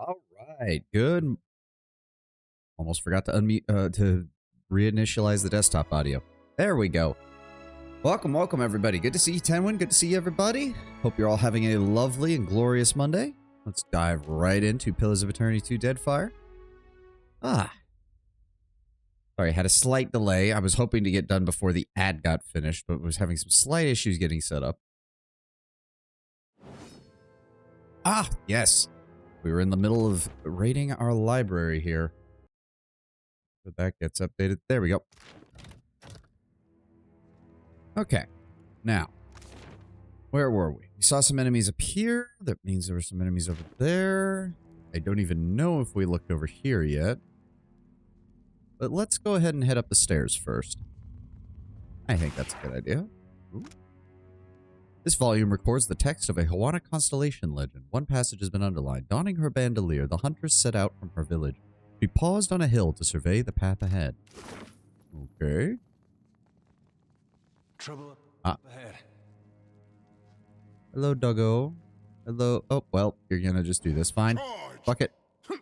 All right, good. Almost forgot to unmute to reinitialize the desktop audio. There we go. Welcome everybody. Good to see you, Tenwin. Good to see you, everybody. Hope you're all having a lovely and glorious Monday. Let's dive right into Pillars of Eternity 2 Deadfire. Sorry, had a slight delay. I was hoping to get done before the ad got finished, but was having some slight issues getting set up. Yes. We were in the middle of raiding our library here. So that gets updated. There we go. Okay. Now, where were we? We saw some enemies up here. That means there were some enemies over there. I don't even know if we looked over here yet. But let's go ahead and head up the stairs first. I think that's a good idea. Ooh. This volume records the text of a Hawana constellation legend. One passage has been underlined. Donning her bandolier, the huntress set out from her village. She paused on a hill to survey the path ahead. Okay. Trouble up ahead. Hello, doggo. Hello. Oh, well, you're gonna just do this. Fine. Fuck it. Go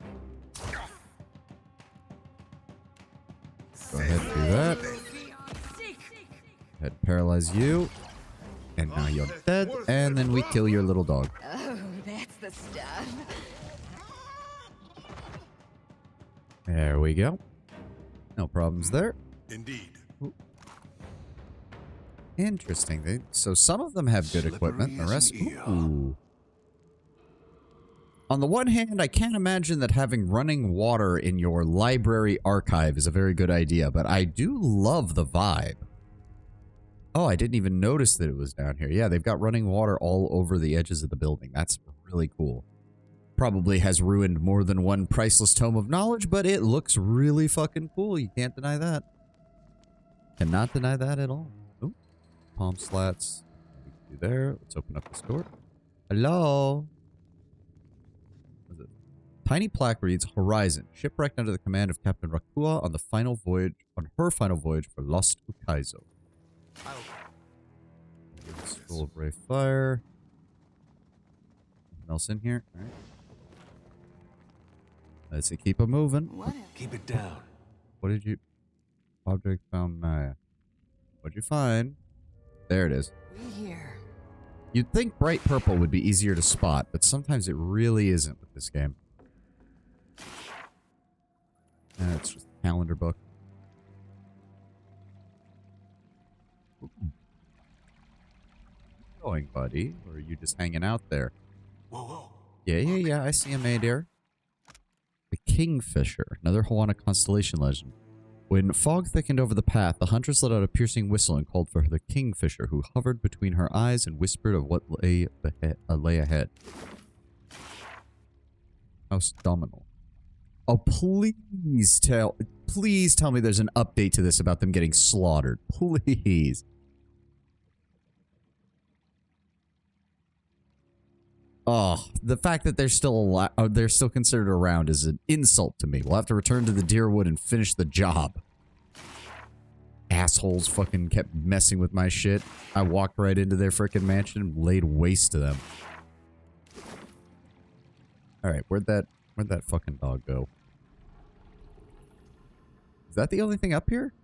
ahead and do that. Go ahead and paralyze you. And now you're dead. And then we kill your little dog. Oh, that's the stuff. There we go. No problems there. Indeed. Ooh. Interesting. So some of them have good equipment. The rest... Ooh. On the one hand, I can't imagine that having running water in your library archive is a very good idea, but I do love the vibe. Oh, I didn't even notice that it was down here. Yeah, they've got running water all over the edges of the building. That's really cool. Probably has ruined more than one priceless tome of knowledge, but it looks really fucking cool. You can't deny that. Cannot deny that at all. Ooh. Palm slats. We can do there. Let's open up this door. Hello? What is it? Tiny plaque reads, Horizon, shipwrecked under the command of Captain Rakua on her final voyage for Lost Ukaizo. Scroll of Ray Fire. Nothing else in here? Alright. Let's keep it moving. Keep it down. What did you... Object found Maya. What'd you find? There it is. Here. You'd think bright purple would be easier to spot, but sometimes it really isn't with this game. It's just a calendar book. Going, buddy? Or are you just hanging out there? Whoa. Yeah. I see a maid here. The Kingfisher, another Hawana constellation legend. When fog thickened over the path, the huntress let out a piercing whistle and called for the Kingfisher, who hovered between her eyes and whispered of what lay ahead. House Dominal. Oh, please tell me there's an update to this about them getting slaughtered. Please. Oh, the fact that they're still considered around is an insult to me. We'll have to return to the Deerwood and finish the job. Assholes fucking kept messing with my shit. I walked right into their frickin' mansion and laid waste to them. Alright, where'd that fucking dog go? Is that the only thing up here?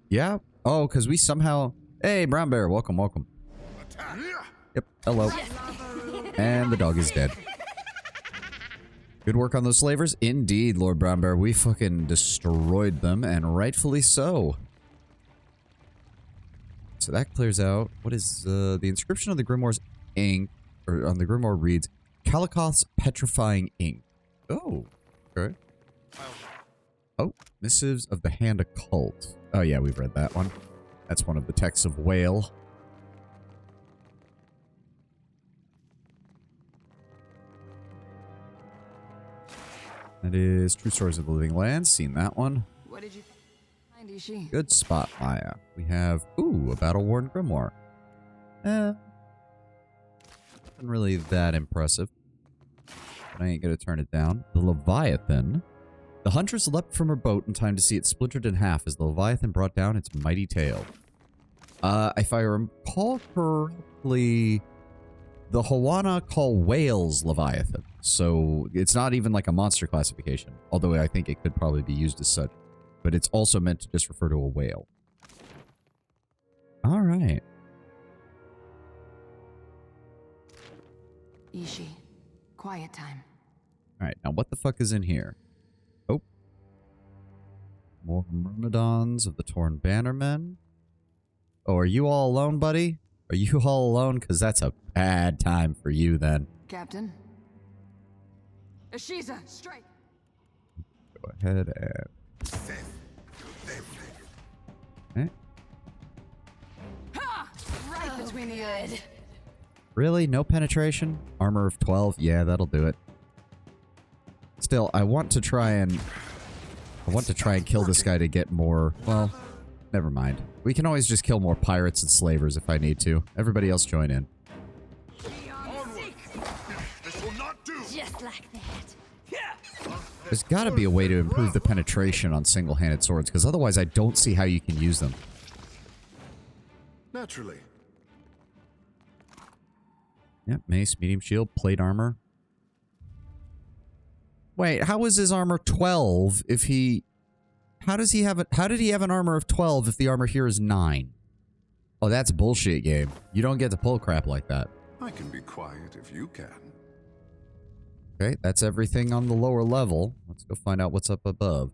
Yeah? Oh, because we somehow... Hey, Brown Bear, welcome. Yep, hello. And the dog is dead. Good work on those slavers. Indeed, Lord Brown Bear. We fucking destroyed them, and rightfully so. So that clears out. What is the inscription on the Grimoire's ink, or on the Grimoire reads, Kalikoth's Petrifying Ink. Oh, okay. Oh, Missives of the Hand Occult. Oh yeah, we've read that one. That's one of the texts of Whale. That is True Stories of the Living Lands. Seen that one. What did you find, Ishi? Good spot, Maya. We have, ooh, a battle-worn grimoire. Nothing really that impressive. But I ain't gonna turn it down. The Leviathan. The huntress leapt from her boat in time to see it splintered in half as the Leviathan brought down its mighty tail. If I recall correctly, the Hawana call whales Leviathan, so it's not even like a monster classification, although I think it could probably be used as such. But it's also meant to just refer to a whale. All right. Ishi, quiet time. All right, now what the fuck is in here? Oh. More Myrmidons of the Torn Bannermen. Oh, are you all alone, buddy? Are you all alone? Because that's a bad time for you, then. Captain. Ashiza, strike. Go ahead and... Okay. Ha! Right between the eyes. Really? No penetration? Armor of 12? Yeah, that'll do it. Still, I want to try and kill this guy to get more... Well, never mind. We can always just kill more pirates and slavers if I need to. Everybody else join in. This will not do. Just like that. There's gotta be a way to improve the penetration on single-handed swords, because otherwise I don't see how you can use them. Naturally. Yep, mace, medium shield, plate armor. Wait, how is his armor 12 if he... How did he have an armor of 12 if the armor here is 9? Oh, that's bullshit, game. You don't get to pull crap like that. I can be quiet if you can. Okay, that's everything on the lower level. Let's go find out what's up above.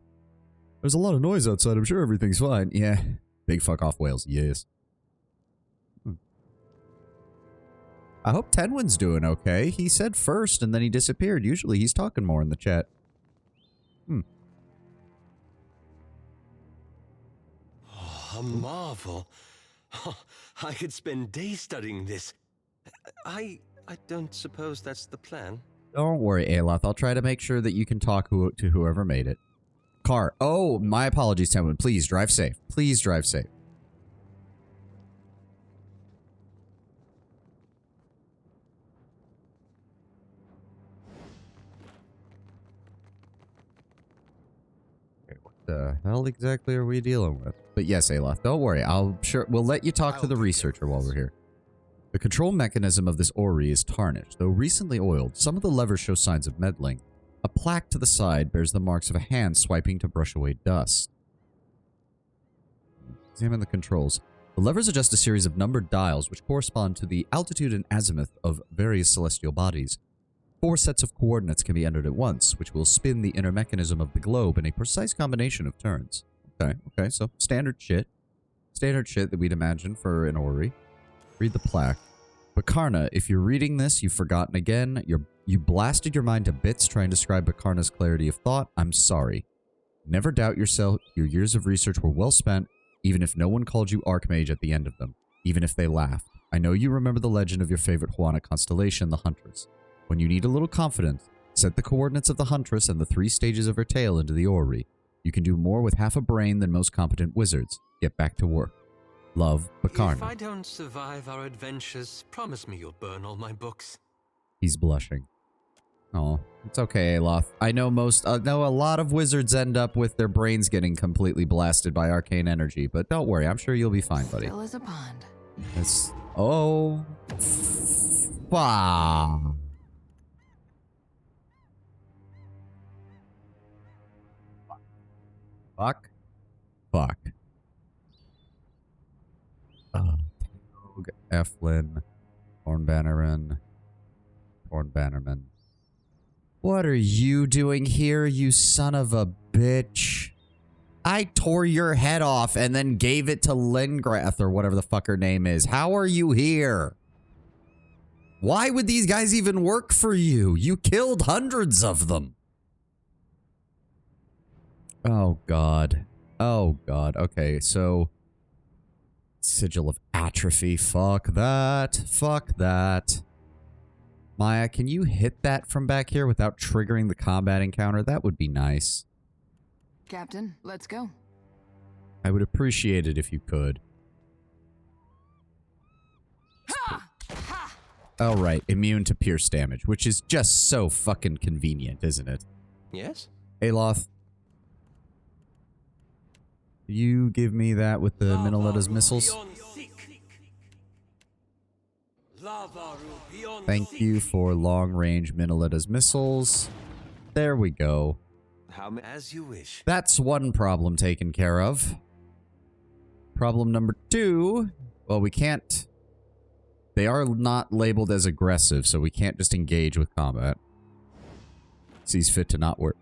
There's a lot of noise outside. I'm sure everything's fine. Yeah. Big fuck off whales. Yes. I hope Tenwin's doing okay. He said first and then he disappeared. Usually he's talking more in the chat. Oh, a marvel. Oh, I could spend days studying this. I don't suppose that's the plan. Don't worry, Aloth. I'll try to make sure that you can talk to whoever made it. Car. Oh, my apologies, Tenwin. Please drive safe. Please drive safe. The hell exactly are we dealing with? But yes, Aloth, don't worry. We'll let you talk to the researcher while we're here. The control mechanism of this orrery is tarnished. Though recently oiled, some of the levers show signs of meddling. A plaque to the side bears the marks of a hand swiping to brush away dust. Examine the controls. The levers adjust a series of numbered dials which correspond to the altitude and azimuth of various celestial bodies. 4 sets of coordinates can be entered at once, which will spin the inner mechanism of the globe in a precise combination of turns. Okay, so standard shit. Standard shit that we'd imagine for an orrery. Read the plaque. Bakarna, if you're reading this, you've forgotten again. You blasted your mind to bits trying to describe Bakarna's clarity of thought. I'm sorry. Never doubt yourself. Your years of research were well spent, even if no one called you Archmage at the end of them. Even if they laughed. I know you remember the legend of your favorite Juana constellation, the Huntress. When you need a little confidence, set the coordinates of the Huntress and the 3 stages of her tail into the orrery. You can do more with half a brain than most competent wizards. Get back to work. Love, Bakarna. If I don't survive our adventures, promise me you'll burn all my books. He's blushing. Oh, it's okay, Aloth. I know a lot of wizards end up with their brains getting completely blasted by arcane energy, but don't worry, I'm sure you'll be fine, buddy. Still as a pond. It's... Oh. Wow. Fuck. Fuck. Tog, Eflin, Torn Bannerman. What are you doing here, you son of a bitch? I tore your head off and then gave it to Lingrath or whatever the fuck her name is. How are you here? Why would these guys even work for you? You killed hundreds of them. Oh, God. Oh, God. Okay, so... Sigil of Atrophy. Fuck that. Fuck that. Maya, can you hit that from back here without triggering the combat encounter? That would be nice. Captain, let's go. I would appreciate it if you could. Oh, right. Immune to pierce damage, which is just so fucking convenient, isn't it? Yes? Aloth, you give me that with the Minoleta's missiles? Thank you for long-range Minoleta's missiles. There we go. As you wish. That's one problem taken care of. Problem number 2, well, we can't... They are not labeled as aggressive, so we can't just engage with combat. Sees fit to not wear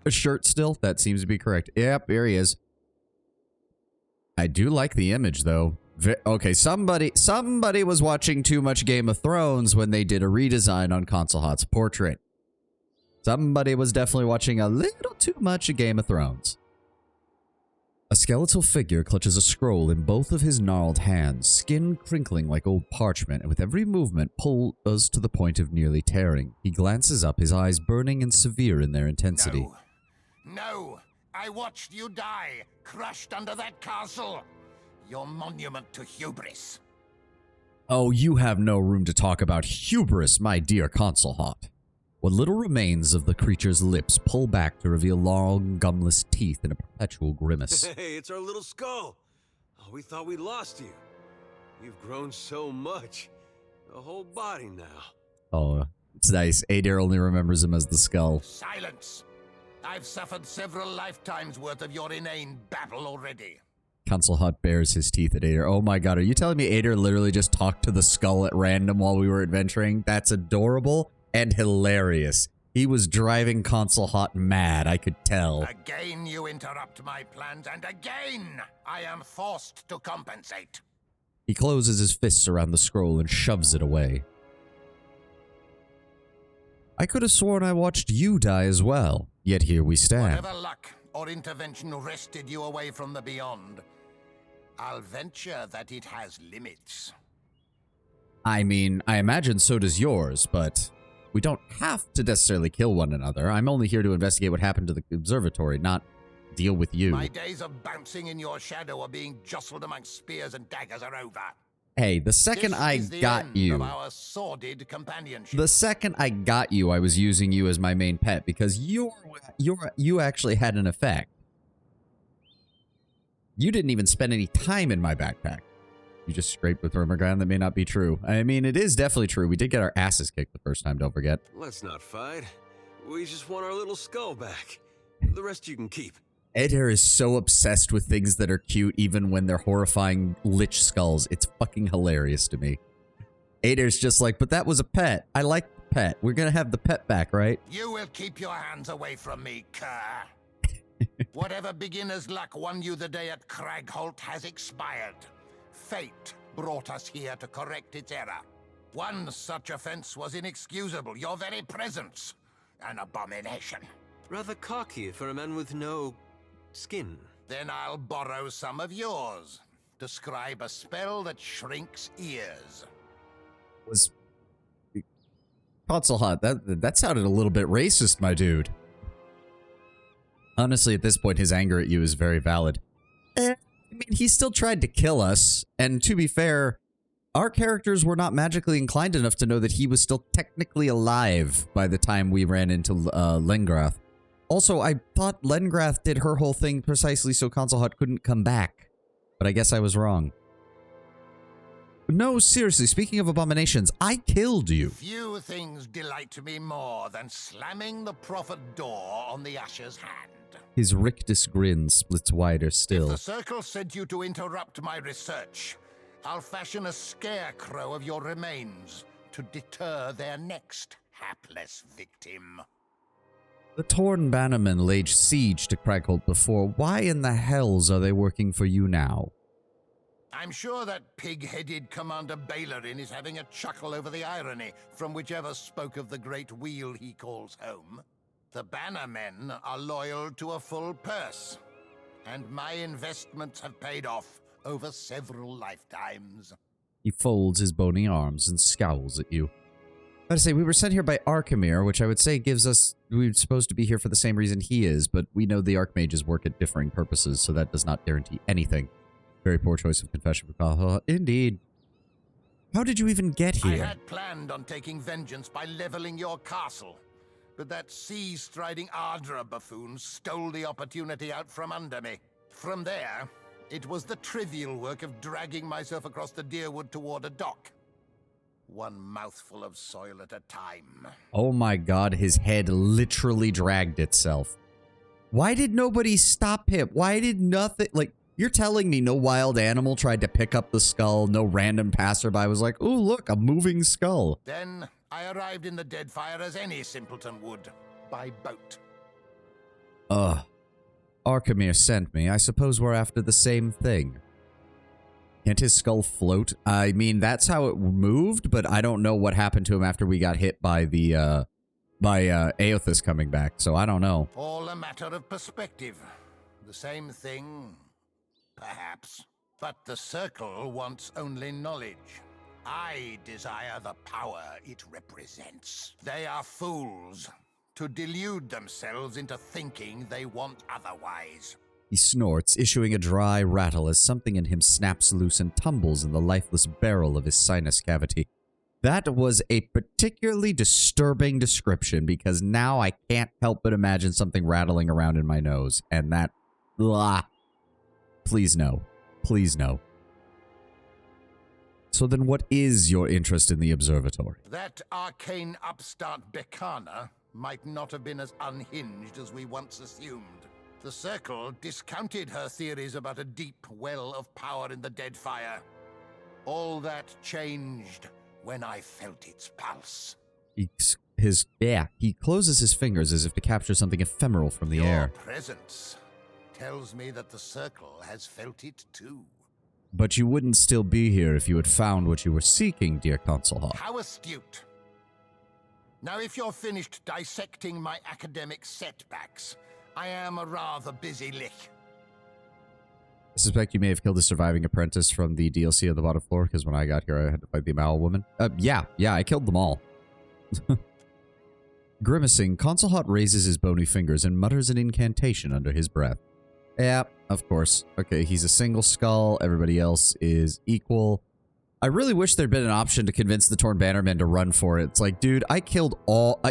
a shirt still. That seems to be correct. Yep, here he is. I do like the image, though. Okay, somebody was watching too much Game of Thrones when they did a redesign on Console Hot's portrait. Somebody was definitely watching a little too much of Game of Thrones. A skeletal figure clutches a scroll in both of his gnarled hands, skin crinkling like old parchment, and with every movement pulls us to the point of nearly tearing. He glances up, his eyes burning and severe in their intensity. No, I watched you die, crushed under that castle. Your monument to hubris. Oh, you have no room to talk about hubris, my dear Console Hot. What little remains of the creature's lips pull back to reveal long, gumless teeth in a perpetual grimace. Hey, it's our little skull. Oh, we thought we lost you. You've grown so much. A whole body now. Oh, it's nice. Adair only remembers him as the skull. Silence. I've suffered several lifetimes worth of your inane babble already. Console Hot bares his teeth at Adair. Oh my god, are you telling me Adair literally just talked to the skull at random while we were adventuring? That's adorable and hilarious. He was driving Console Hot mad, I could tell. Again you interrupt my plans, and again I am forced to compensate. He closes his fists around the scroll and shoves it away. I could have sworn I watched you die as well, yet here we stand. Whatever luck or intervention wrested you away from the beyond, I'll venture that it has limits. I mean, I imagine so does yours, but we don't have to necessarily kill one another. I'm only here to investigate what happened to the observatory, not deal with you. My days of bouncing in your shadow or being jostled among spears and daggers are over. Hey, the second I got you, of our sordid companionship. the second I got you, I was using you as my main pet because you actually had an effect. You didn't even spend any time in my backpack. You just scraped with Vermigran. That may not be true. I mean, it is definitely true. We did get our asses kicked the first time, don't forget. Let's not fight. We just want our little skull back. The rest you can keep. Adair is so obsessed with things that are cute, even when they're horrifying lich skulls. It's fucking hilarious to me. Adair's just like, but that was a pet. I like the pet. We're gonna have the pet back, right? You will keep your hands away from me, cur. Whatever beginner's luck won you the day at Cragholt has expired. Fate brought us here to correct its error. One such offense was inexcusable. Your very presence, an abomination. Rather cocky for a man with no skin. Then I'll borrow some of yours. Describe a spell that shrinks ears. Was Console Hot, that sounded a little bit racist, my dude. Honestly, at this point, his anger at you is very valid. I mean, he still tried to kill us, and to be fair, our characters were not magically inclined enough to know that he was still technically alive by the time we ran into Lengrath. Also, I thought Lengrath did her whole thing precisely so Console Hot couldn't come back, but I guess I was wrong. No, seriously, speaking of abominations, I killed you. Few things delight me more than slamming the prophet door on the usher's hand. His rictus grin splits wider still. If the Circle sent you to interrupt my research, I'll fashion a scarecrow of your remains to deter their next hapless victim. The Torn Bannermen laid siege to Cragholt before. Why in the hells are they working for you now? I'm sure that pig-headed Commander Bailerin is having a chuckle over the irony from whichever spoke of the great wheel he calls home. The Bannermen are loyal to a full purse, and my investments have paid off over several lifetimes. He folds his bony arms and scowls at you. I gotta say, we were sent here by Archimere, which I would say gives us... We're supposed to be here for the same reason he is, but we know the Archmages work at differing purposes, so that does not guarantee anything. Very poor choice of confession for Console. Indeed. How did you even get here? I had planned on taking vengeance by leveling your castle, but that sea-striding Ardra buffoon stole the opportunity out from under me. From there, it was the trivial work of dragging myself across the Deerwood toward a dock. one mouthful of soil at a time. Oh my god, his head literally dragged itself. Why did nobody stop him? Why did nothing... Like, you're telling me no wild animal tried to pick up the skull, no random passerby was like, ooh, look, a moving skull. Then I arrived in the Deadfire as any simpleton would, by boat. Arkhamir sent me. I suppose we're after the same thing. Can't his skull float? I mean, that's how it moved, but I don't know what happened to him after we got hit by the, Aothus coming back, so I don't know. All a matter of perspective. The same thing, perhaps. But the Circle wants only knowledge. I desire the power it represents. They are fools to delude themselves into thinking they want otherwise. He snorts, issuing a dry rattle as something in him snaps loose and tumbles in the lifeless barrel of his sinus cavity. That was a particularly disturbing description because now I can't help but imagine something rattling around in my nose. And that... Blah. Please no. Please no. So then what is your interest in the observatory? That arcane upstart Bekana might not have been as unhinged as we once assumed. The Circle discounted her theories about a deep well of power in the Deadfire. All that changed when I felt its pulse. He closes his fingers as if to capture something ephemeral from the air. Your presence tells me that the Circle has felt it too. But you wouldn't still be here if you had found what you were seeking, dear Consul Hawk. How astute. Now, if you're finished dissecting my academic setbacks, I am a rather busy lick. I suspect you may have killed a surviving apprentice from the DLC of the bottom floor, because when I got here, I had to fight the Owl Woman. Yeah, I killed them all. Grimacing, Consul Hawk raises his bony fingers and mutters an incantation under his breath. Yeah, of course. Okay, he's a single skull. Everybody else is equal. I really wish there'd been an option to convince the Torn Bannermen to run for it. It's like, dude, I killed all...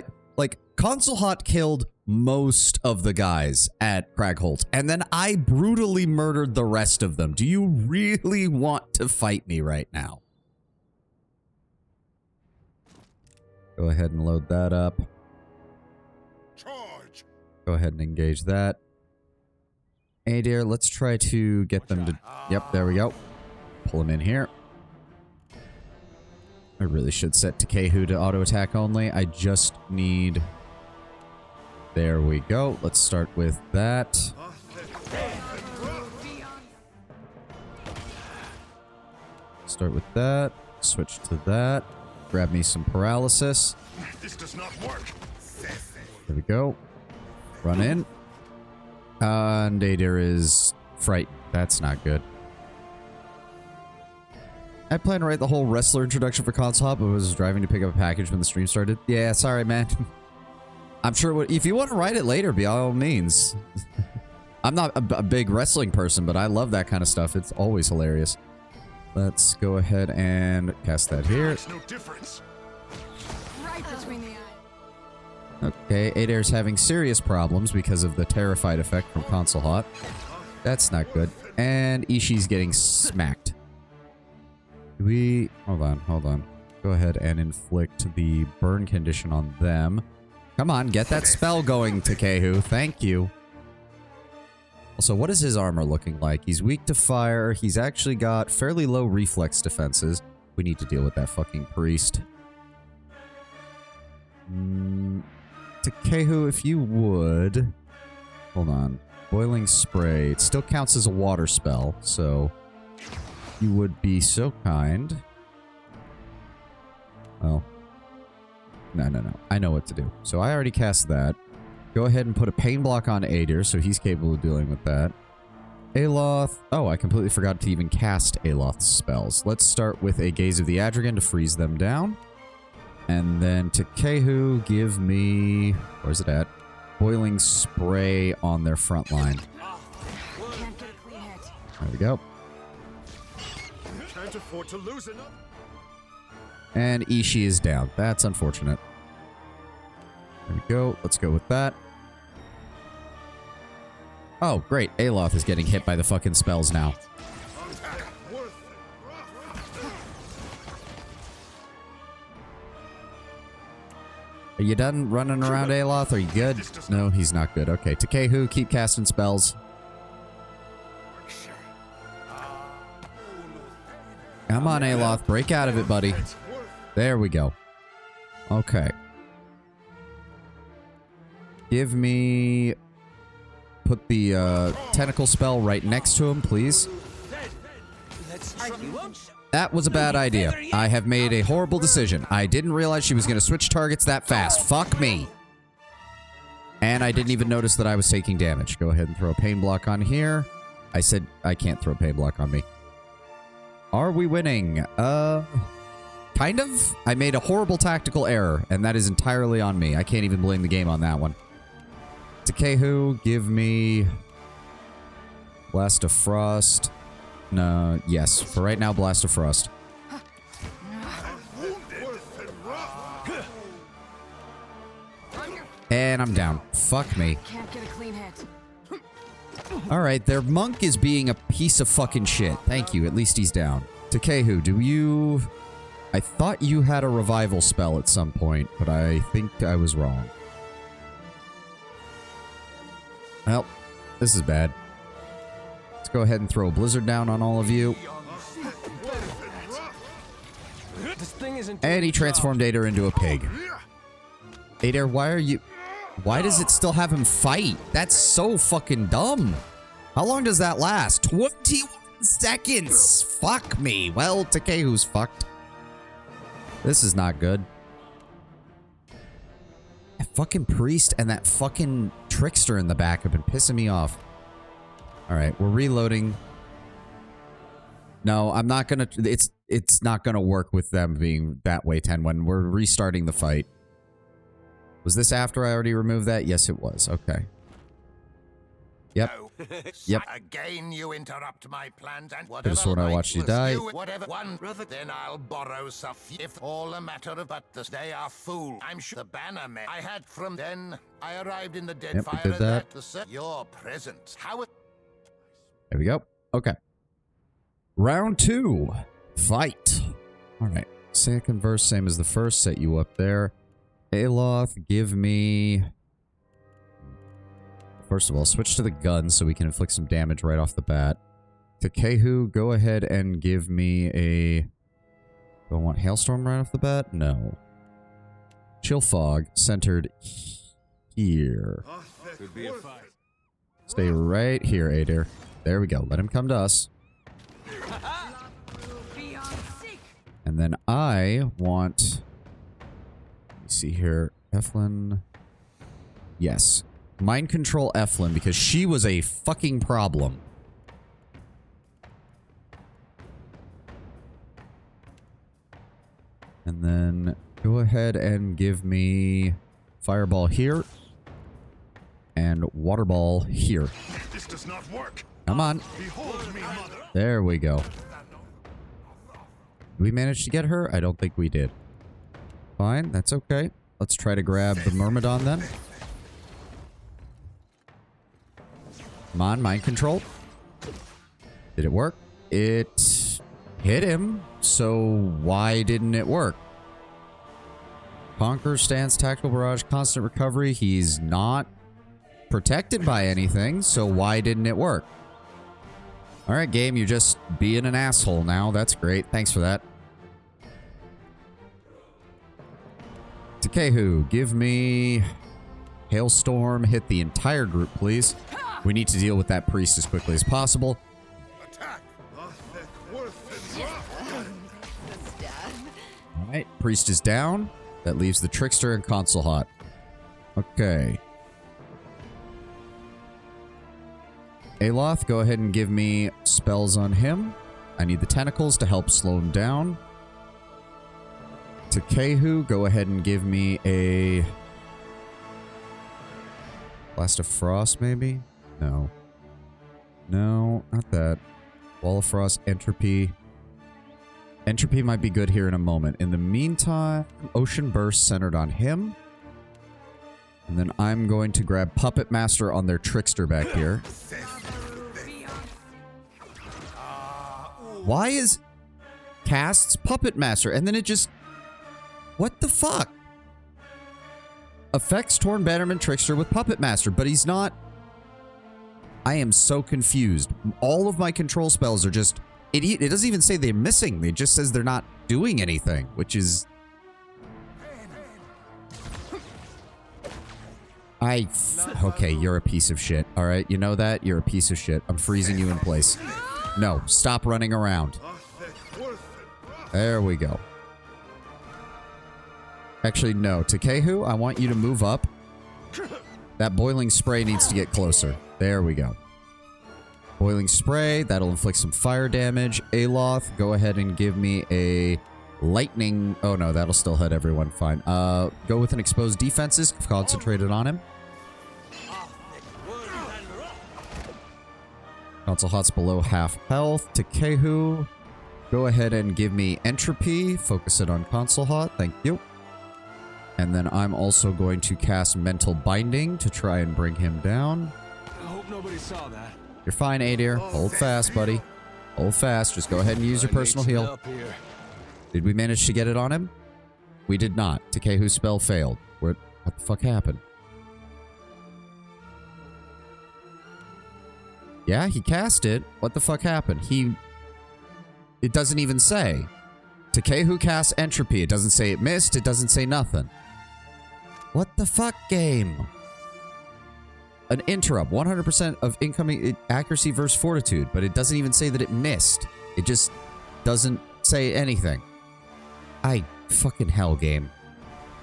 Consul Hawk killed most of the guys at Cragholt, and then I brutally murdered the rest of them. Do you really want to fight me right now? Go ahead and load that up. Charge! Go ahead and engage that. Hey, dear, let's try to get them to... Yep, there we go. Pull them in here. I really should set Takehu to auto-attack only. I just need... There we go. Let's start with that. Start with that. Switch to that. Grab me some paralysis. This does not work. There we go. Run in. And Adir is frightened. That's not good. I plan to write the whole wrestler introduction for Consul Hawk, but was driving to pick up a package when the stream started. Yeah, sorry, man. I'm sure if you want to write it later, by all means. I'm not a big wrestling person, but I love that kind of stuff. It's always hilarious. Let's go ahead and cast that here. Makes no difference. Right between the eyes. Okay, Adir's having serious problems because of the terrified effect from Consul Hawk. That's not good. And Ishi's getting smacked. Hold on. Go ahead and inflict the burn condition on them. Come on, get that spell going, Takehu. Thank you. Also, what is his armor looking like? He's weak to fire. He's actually got fairly low reflex defenses. We need to deal with that fucking priest. Takehu, if you would... Hold on. Boiling spray. It still counts as a water spell, so... You would be so kind. Well... No. I know what to do. So I already cast that. Go ahead and put a pain block on Adir, so he's capable of dealing with that. Aloth. Oh, I completely forgot to even cast Aloth's spells. Let's start with a Gaze of the Adrigan to freeze them down. And then Takehu, give me... Where's it at? Boiling spray on their front line. Can't get a clean hit. There we go. Can't afford to lose enough. And Ishii is down. That's unfortunate. There we go. Let's go with that. Oh, great. Aloth is getting hit by the fucking spells now. Are you done running around, Aloth? Are you good? No, he's not good. Okay, Takehu, keep casting spells. Come on, Aloth. Break out of it, buddy. There we go. Okay. Give me... Put the tentacle spell right next to him, please. That was a bad idea. I have made a horrible decision. I didn't realize she was going to switch targets that fast. Fuck me. And I didn't even notice that I was taking damage. Go ahead and throw a pain block on here. I said I can't throw a pain block on me. Are we winning? Kind of. I made a horrible tactical error, and that is entirely on me. I can't even blame the game on that one. Takehu, give me... Blast of Frost. No, yes. For right now, Blast of Frost. And I'm down. Fuck me. Can't get a clean hit. Alright, their monk is being a piece of fucking shit. Thank you. At least he's down. Takehu, do you... I thought you had a revival spell at some point, but I think I was wrong. Well, this is bad. Let's go ahead and throw a blizzard down on all of you. And he transformed Adair into a pig. Adair, why are you... Why does it still have him fight? That's so fucking dumb. How long does that last? 21 seconds! Fuck me. Well, Takehu's fucked. This is not good. That fucking priest and that fucking trickster in the back have been pissing me off. Alright, we're reloading. No, I'm not gonna... It's not gonna work with them being that way 10 when we're restarting the fight. Was this after I already removed that? Yes, it was. Okay. Yep. Yep. Again, you interrupt my plans and whatever. Could've sworn I watched you die. Whatever one, then I'll borrow some. If all a matter of but they are fool. I'm sure the banner men I had from then. I arrived in the dead fire did that. Your presence. How? There we go. Okay. Round 2. Fight. All right. Second verse, same as the first. Set you up there. Aloth, give me... First of all, switch to the gun so we can inflict some damage right off the bat. Takehu, go ahead and give me a... Do I want Hailstorm right off the bat? No. Chill Fog, centered here. Could be a fight. Stay right here, Adair. There we go. Let him come to us. And then I want... Let me see here. Eflin. Yes. Mind control Eflin because she was a fucking problem. And then go ahead and give me Fireball here. And Water Ball here. This does not work. Come on. Behold me, mother. There we go. Did we manage to get her? I don't think we did. Fine, that's okay. Let's try to grab the Myrmidon then. Come on, mind control. Did it work? It hit him, so why didn't it work? Conquer, stance, tactical barrage, constant recovery. He's not protected by anything, so why didn't it work? Alright, game, you're just being an asshole now. That's great. Thanks for that. Takehu, give me Hailstorm. Hit the entire group, please. We need to deal with that priest as quickly as possible. Attack. Alright, priest is down. That leaves the trickster and console hot. Okay. Aloth, go ahead and give me spells on him. I need the tentacles to help slow him down. Takehu, go ahead and give me a... Blast of Frost, maybe? No. No, not that. Wall of Frost, Entropy. Entropy might be good here in a moment. In the meantime, Ocean Burst centered on him. And then I'm going to grab Puppet Master on their Trickster back here. Why is casts Puppet Master and then it just... What the fuck? Affects Torn Bannerman Trickster with Puppet Master, but he's not... I am so confused. All of my control spells are just... It doesn't even say they're missing. It just says they're not doing anything, which is... Okay, you're a piece of shit. All right, you know that? You're a piece of shit. I'm freezing you in place. No, stop running around. There we go. Actually, no. Takehu, I want you to move up. That boiling spray needs to get closer. There we go. Boiling spray. That'll inflict some fire damage. Aloth, go ahead and give me a lightning. Oh, no. That'll still hit everyone. Fine. Go with an exposed defenses. Concentrated on him. Console Hot's below half health. Takehu, go ahead and give me entropy. Focus it on Console Hot. Thank you. And then I'm also going to cast Mental Binding to try and bring him down. I hope nobody saw that. You're fine, Adair. Hold fast, buddy. Hold fast. Just go ahead and use your personal heal. Did we manage to get it on him? We did not. Takehu's spell failed. What the fuck happened? Yeah, he cast it. What the fuck happened? It doesn't even say. Takehu casts entropy. It doesn't say it missed. It doesn't say nothing. What the fuck, game? An interrupt. 100% of incoming accuracy versus fortitude. But it doesn't even say that it missed. It just doesn't say anything. Fucking hell, game.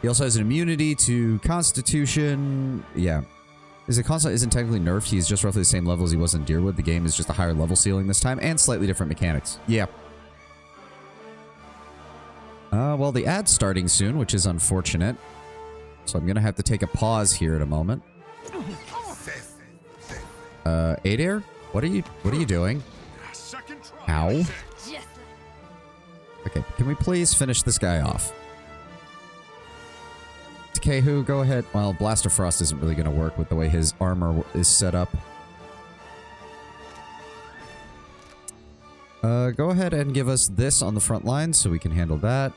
He also has an immunity to Constitution. Yeah. Constant isn't technically nerfed. He's just roughly the same level as he was in Deerwood. The game is just a higher level ceiling this time and slightly different mechanics. Yeah. Well, the ad's starting soon, which is unfortunate. So I'm going to have to take a pause here in a moment. Adair? What are you doing? Ow. Okay, can we please finish this guy off? Takehu, go ahead. Well, Blaster Frost isn't really going to work with the way his armor is set up. Go ahead and give us this on the front line so we can handle that.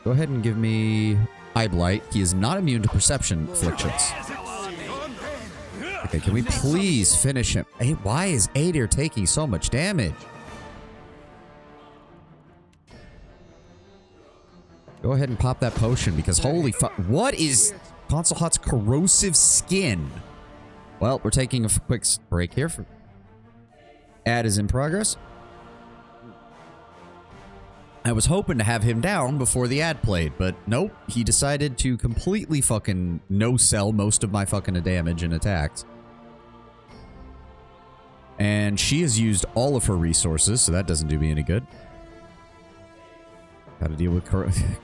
Go ahead and give me Eye Blight. He is not immune to perception afflictions. Okay, can we please finish him? Hey, why is Adair taking so much damage? Go ahead and pop that potion because holy fuck. What is Console Hot's corrosive skin? Well, we're taking a quick break here. Ad is in progress. I was hoping to have him down before the ad played, but nope. He decided to completely fucking no-sell most of my fucking damage and attacks. And she has used all of her resources, so that doesn't do me any good. Gotta deal with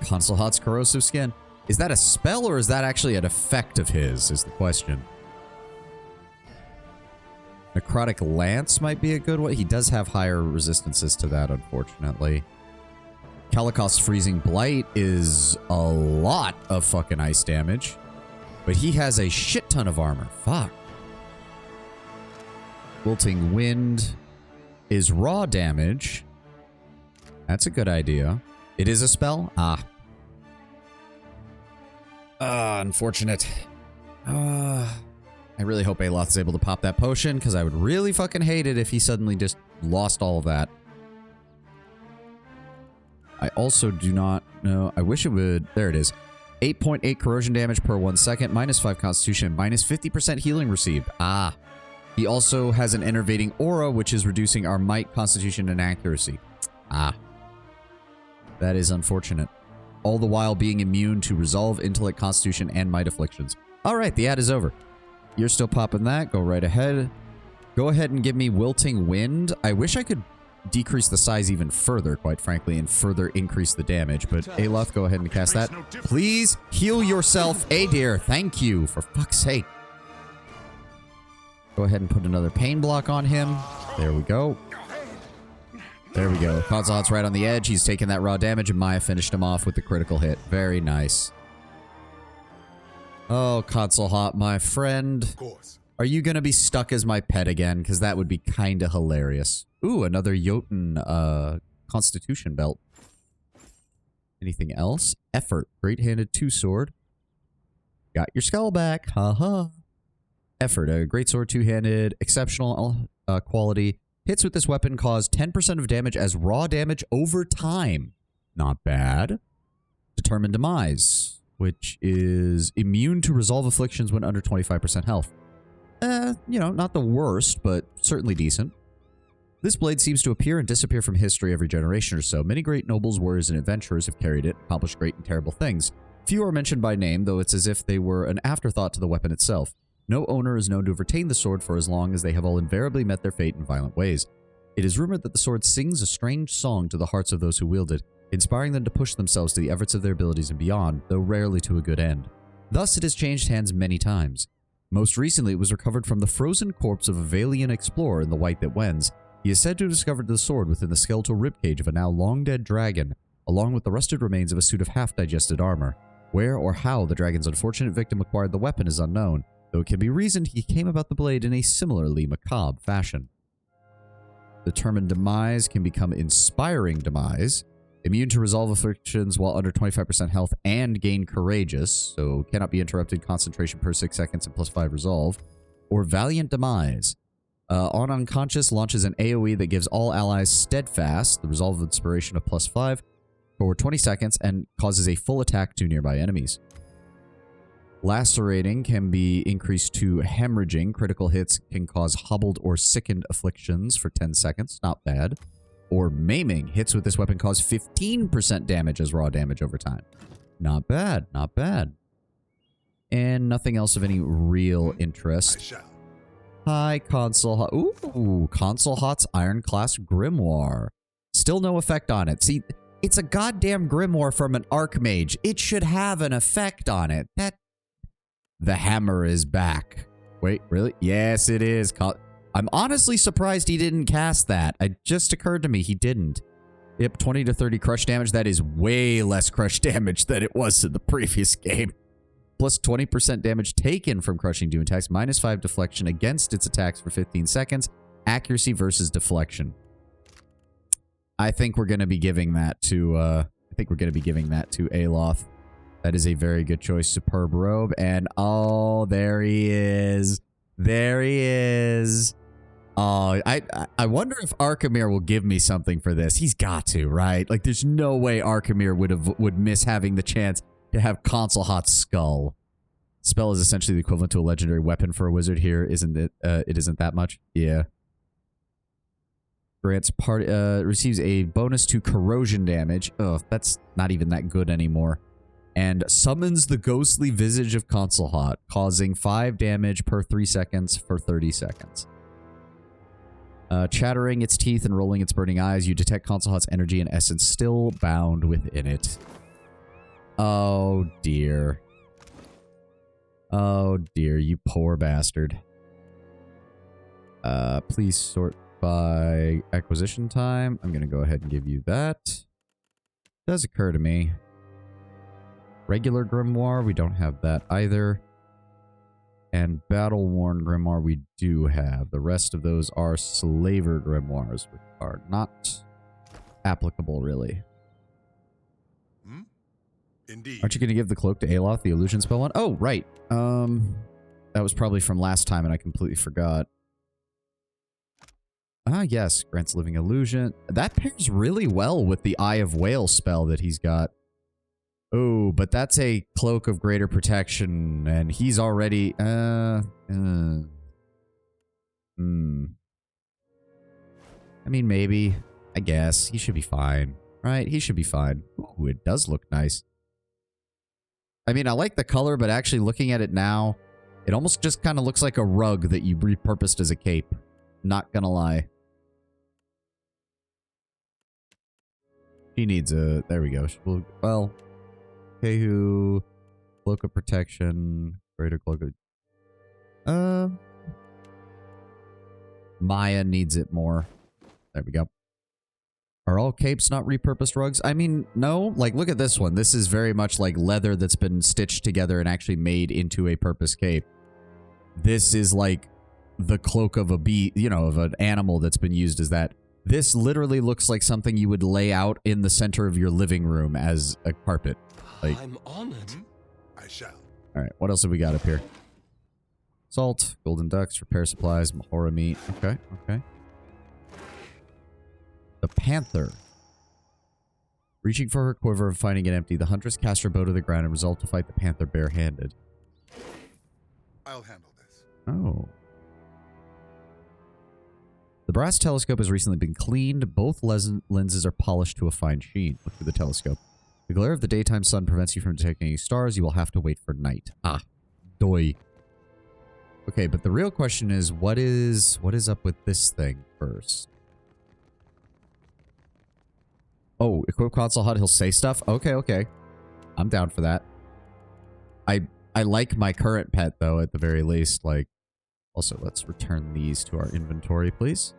Console Hot's corrosive skin. Is that a spell or is that actually an effect of his, is the question. Necrotic Lance might be a good one. He does have higher resistances to that, unfortunately. Kalikos's Freezing Blight is a lot of fucking ice damage. But he has a shit ton of armor. Fuck. Wilting Wind is raw damage. That's a good idea. It is a spell? Ah. Unfortunate. I really hope Aloth is able to pop that potion, because I would really fucking hate it if he suddenly just lost all of that. I also do not know. I wish it would. There it is. 8.8 corrosion damage per 1 second, -5 constitution, -50% healing received. Ah. He also has an enervating aura, which is reducing our might, constitution, and accuracy. Ah. That is unfortunate. All the while being immune to resolve, intellect, constitution, and might afflictions. Alright, the ad is over. You're still popping that. Go right ahead. Go ahead and give me Wilting Wind. I wish I could decrease the size even further, quite frankly, and further increase the damage. But Aloth, go ahead and cast that. Please heal yourself, Adair. Thank you, for fuck's sake. Go ahead and put another pain block on him. There we go. There we go. Console Hot's right on the edge. He's taking that raw damage, and Maya finished him off with the critical hit. Very nice. Oh, Console Hot, my friend. Of course. Are you going to be stuck as my pet again? Because that would be kind of hilarious. Ooh, another Jotun Constitution belt. Anything else? Effort. Great-handed 2-sword. Got your skull back. Haha. Effort. A great sword, two-handed, exceptional quality. Hits with this weapon cause 10% of damage as raw damage over time. Not bad. Determined Demise, which is immune to resolve afflictions when under 25% health. You know, not the worst, but certainly decent. This blade seems to appear and disappear from history every generation or so. Many great nobles, warriors, and adventurers have carried it, accomplished great and terrible things. Few are mentioned by name, though it's as if they were an afterthought to the weapon itself. No owner is known to have retained the sword for as long as they have all invariably met their fate in violent ways. It is rumored that the sword sings a strange song to the hearts of those who wield it, inspiring them to push themselves to the efforts of their abilities and beyond, though rarely to a good end. Thus, it has changed hands many times. Most recently, it was recovered from the frozen corpse of a Valian explorer in the White That Wends. He is said to have discovered the sword within the skeletal ribcage of a now long-dead dragon, along with the rusted remains of a suit of half-digested armor. Where or how the dragon's unfortunate victim acquired the weapon is unknown, though it can be reasoned he came about the blade in a similarly macabre fashion. Determined Demise can become Inspiring Demise, immune to resolve afflictions while under 25% health and gain Courageous, so cannot be interrupted, concentration per 6 seconds and +5 resolve, or Valiant Demise. On Unconscious, launches an AoE that gives all allies Steadfast, the resolve of inspiration of +5, for 20 seconds and causes a full attack to nearby enemies. Lacerating can be increased to Hemorrhaging. Critical hits can cause hobbled or sickened afflictions for 10 seconds. Not bad. Or Maiming. Hits with this weapon cause 15% damage as raw damage over time. Not bad. Not bad. And nothing else of any real interest. I shall. Hi, Console Hot. Ooh, Console Hot's Ironclass Grimoire. Still no effect on it. See, it's a goddamn grimoire from an Archmage. It should have an effect on it. The hammer is back. Wait, really? Yes, it is. I'm honestly surprised he didn't cast that. It just occurred to me he didn't. Yep, 20 to 30 crush damage. That is way less crush damage than it was in the previous game. Plus 20% damage taken from crushing doom attacks. -5 deflection against its attacks for 15 seconds. Accuracy versus deflection. I think we're going to be giving that to, Aloth. That is a very good choice. Superb robe. And, oh, there he is. There he is. Oh, I wonder if Archimere will give me something for this. He's got to, right? Like, there's no way Archimere would miss having the chance to have Console Hot's skull. Spell is essentially the equivalent to a legendary weapon for a wizard here, isn't it? It isn't that much? Yeah. Grants receives a bonus to corrosion damage. Ugh, that's not even that good anymore. And summons the ghostly visage of Console Hot, causing 5 damage per 3 seconds for 30 seconds. Chattering its teeth and rolling its burning eyes, you detect Console Hot's energy and essence still bound within it. Oh, dear. Oh, dear, you poor bastard. Please sort by acquisition time. I'm going to go ahead and give you that. Does occur to me. Regular Grimoire, we don't have that either. And Battle-Worn Grimoire we do have. The rest of those are Slaver Grimoires, which are not applicable, really. Indeed. Aren't you going to give the cloak to Aloth, the illusion spell one? Oh, right. That was probably from last time and I completely forgot. Ah, yes. Grants living illusion. That pairs really well with the Eye of Whale spell that he's got. Oh, but that's a cloak of greater protection, and he's already, I mean, maybe. I guess. He should be fine. Right? He should be fine. Ooh, it does look nice. I mean, I like the color, but actually looking at it now, it almost just kind of looks like a rug that you repurposed as a cape. Not gonna lie. He needs a... There we go. Well... Kehu, cloak of protection, greater cloak of... Maya needs it more. There we go. Are all capes not repurposed rugs? I mean, no. Like, look at this one. This is very much like leather that's been stitched together and actually made into a purpose cape. This is like the cloak of a bee, you know, of an animal that's been used as that. This literally looks like something you would lay out in the center of your living room as a carpet. Like, I'm honored. I shall. Alright, what else have we got up here? Salt, golden ducks, repair supplies, Mahora meat. Okay, okay. The panther. Reaching for her quiver and finding it empty, the huntress cast her bow to the ground and resolved to fight the panther barehanded. I'll handle this. Oh. The brass telescope has recently been cleaned. Both lenses are polished to a fine sheen. Look through the telescope. The glare of the daytime sun prevents you from detecting any stars. You will have to wait for night. Ah. Doi. Okay, but the real question is, what is up with this thing first? Oh, equip console HUD, he'll say stuff? Okay, okay. I'm down for that. I like my current pet, though, at the very least. Like, also, let's return these to our inventory, please.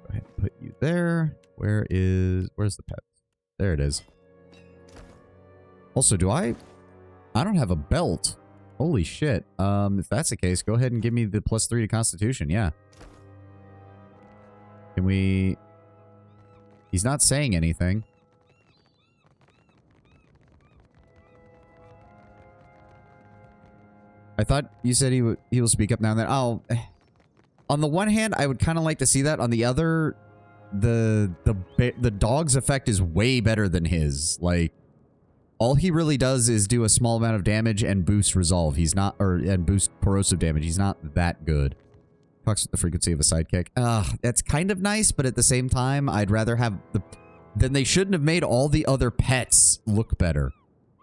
Go ahead and put you there. Where's the pet? There it is. Also, I don't have a belt. Holy shit. If that's the case, go ahead and give me the +3 to Constitution, yeah. Can we... He's not saying anything. I thought you said he will speak up now and then. Oh, on the one hand, I would kind of like to see that. On the other, the dog's effect is way better than his. Like, all he really does is do a small amount of damage and boost resolve. He's not, and boost corrosive damage. He's not that good. Talks with the frequency of a sidekick. That's kind of nice, but at the same time, I'd rather have the... Then they shouldn't have made all the other pets look better.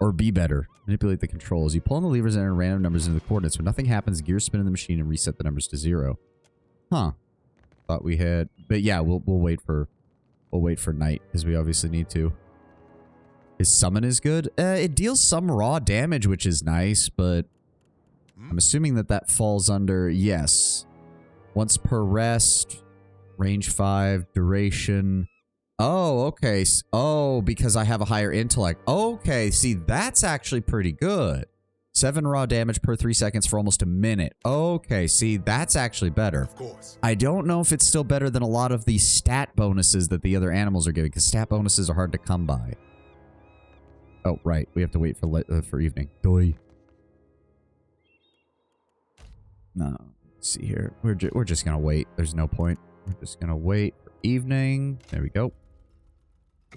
Or be better. Manipulate the controls. You pull on the levers and enter random numbers into the coordinates. When nothing happens, gears spin in the machine and reset the numbers to 0. Huh. Thought we had... But yeah, we'll wait for... We'll wait for night, because we obviously need to. His summon is good. It deals some raw damage, which is nice, but... I'm assuming that falls under... Yes. Once per rest. Range 5. Duration... Oh, okay. Oh, because I have a higher intellect. Okay, see, that's actually pretty good. 7 raw damage per 3 seconds for almost a minute. Okay, see, that's actually better. Of course. I don't know if it's still better than a lot of the stat bonuses that the other animals are giving, because stat bonuses are hard to come by. Oh, right. We have to wait for evening. Doi. No. Let's see here. We're just gonna wait. There's no point. We're just gonna wait for evening. There we go.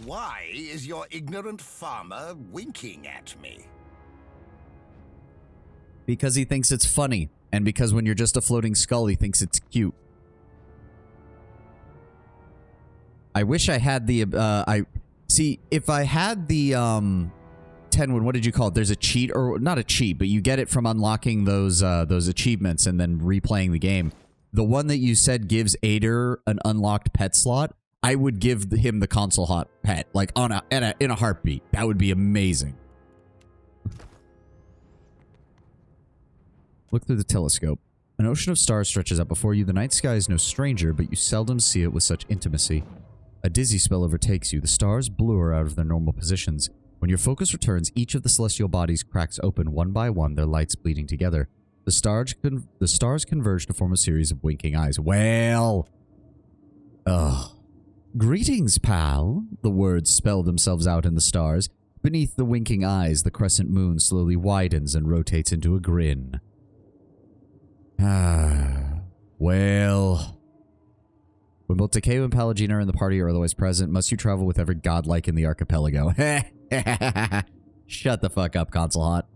Why is your ignorant farmer winking at me? Because he thinks it's funny. And because when you're just a floating skull, he thinks it's cute. I wish I had the, see, if I had the, Tenwin, what did you call it? There's a cheat, or not a cheat, but you get it from unlocking those achievements and then replaying the game. The one that you said gives Ader an unlocked pet slot, I would give him the console hot pet, like in a heartbeat. That would be amazing. Look through the telescope. An ocean of stars stretches out before you. The night sky is no stranger, but you seldom see it with such intimacy. A dizzy spell overtakes you. The stars blur out of their normal positions. When your focus returns, each of the celestial bodies cracks open one by one, their lights bleeding together. The stars converge to form a series of winking eyes. Well... Ugh. Greetings, pal. The words spell themselves out in the stars. Beneath the winking eyes, the crescent moon slowly widens and rotates into a grin. Well... When both Takeo and Pallegina are in the party or otherwise present, must you travel with every godlike in the archipelago? Shut the fuck up, Console Hot.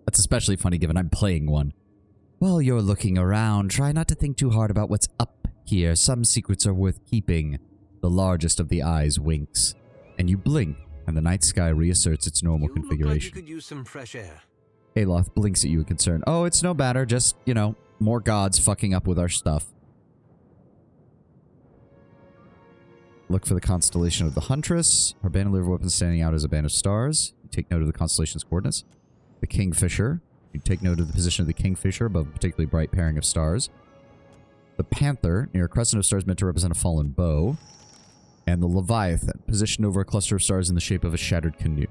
That's especially funny given I'm playing one. While you're looking around, try not to think too hard about what's up here. Some secrets are worth keeping. The largest of the eyes winks, and you blink, and the night sky reasserts its normal configuration. Look like you could use some fresh air. Aloth blinks at you in concern. Oh, it's no matter. Just, you know, more gods fucking up with our stuff. Look for the constellation of the Huntress. Her bandolier of weapons standing out as a band of stars. You take note of the constellation's coordinates. The Kingfisher. You take note of the position of the Kingfisher above a particularly bright pairing of stars. The Panther, near a crescent of stars meant to represent a fallen bow. And the Leviathan, positioned over a cluster of stars in the shape of a shattered canoe.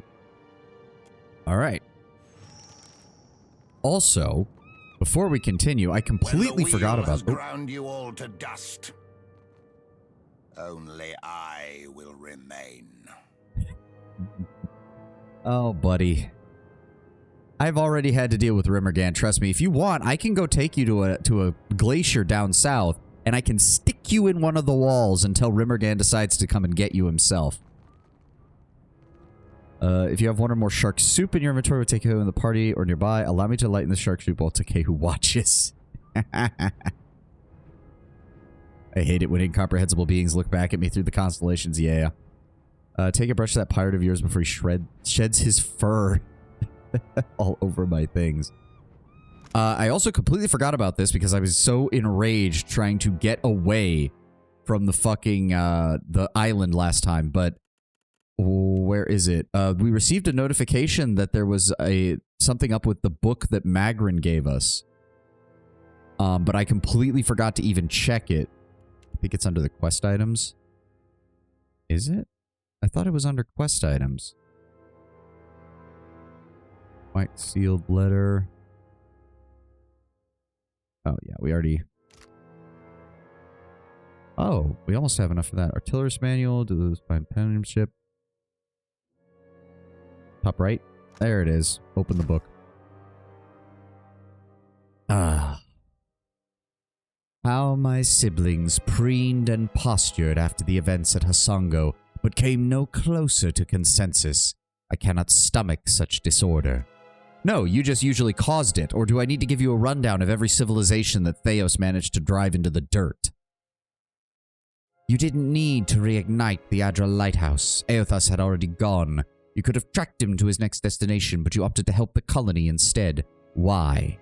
Alright. Also, before we continue, I completely forgot about this. Ground you all to dust. Only I will remain. Oh, buddy. I've already had to deal with Rimmergan. Trust me. If you want, I can go take you to a glacier down south, and I can stick you in one of the walls until Rimmergan decides to come and get you himself. If you have one or more shark soup in your inventory with Takehu in the party or nearby, allow me to lighten the shark soup while Takehu watches. I hate it when incomprehensible beings look back at me through the constellations. Yeah. Take a brush to that pirate of yours before he sheds his fur all over my things. I also completely forgot about this because I was so enraged trying to get away from the fucking the island last time, but where is it? We received a notification that there was something up with the book that Magrin gave us. But I completely forgot to even check it. I think it's under the quest items. Is it? I thought it was under quest items. White sealed letter. Oh, yeah, we already... Oh, we almost have enough for that. Artillerist manual, do those find penmanship. Top right. There it is. Open the book. Ah. How my siblings preened and postured after the events at Hasongo, but came no closer to consensus. I cannot stomach such disorder. No, you just usually caused it, or do I need to give you a rundown of every civilization that Theos managed to drive into the dirt? You didn't need to reignite the Adra lighthouse. Eothas had already gone. You could have tracked him to his next destination, but you opted to help the colony instead. Why?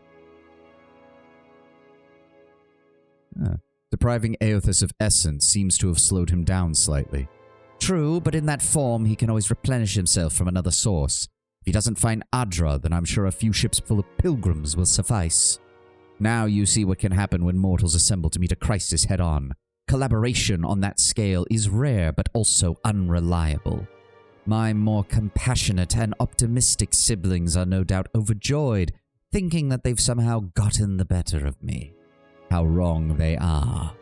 Depriving Eothas of essence seems to have slowed him down slightly. True, but in that form, he can always replenish himself from another source. If he doesn't find Adra, then I'm sure a few ships full of pilgrims will suffice. Now you see what can happen when mortals assemble to meet a crisis head-on. Collaboration on that scale is rare, but also unreliable. My more compassionate and optimistic siblings are no doubt overjoyed, thinking that they've somehow gotten the better of me. How wrong they are.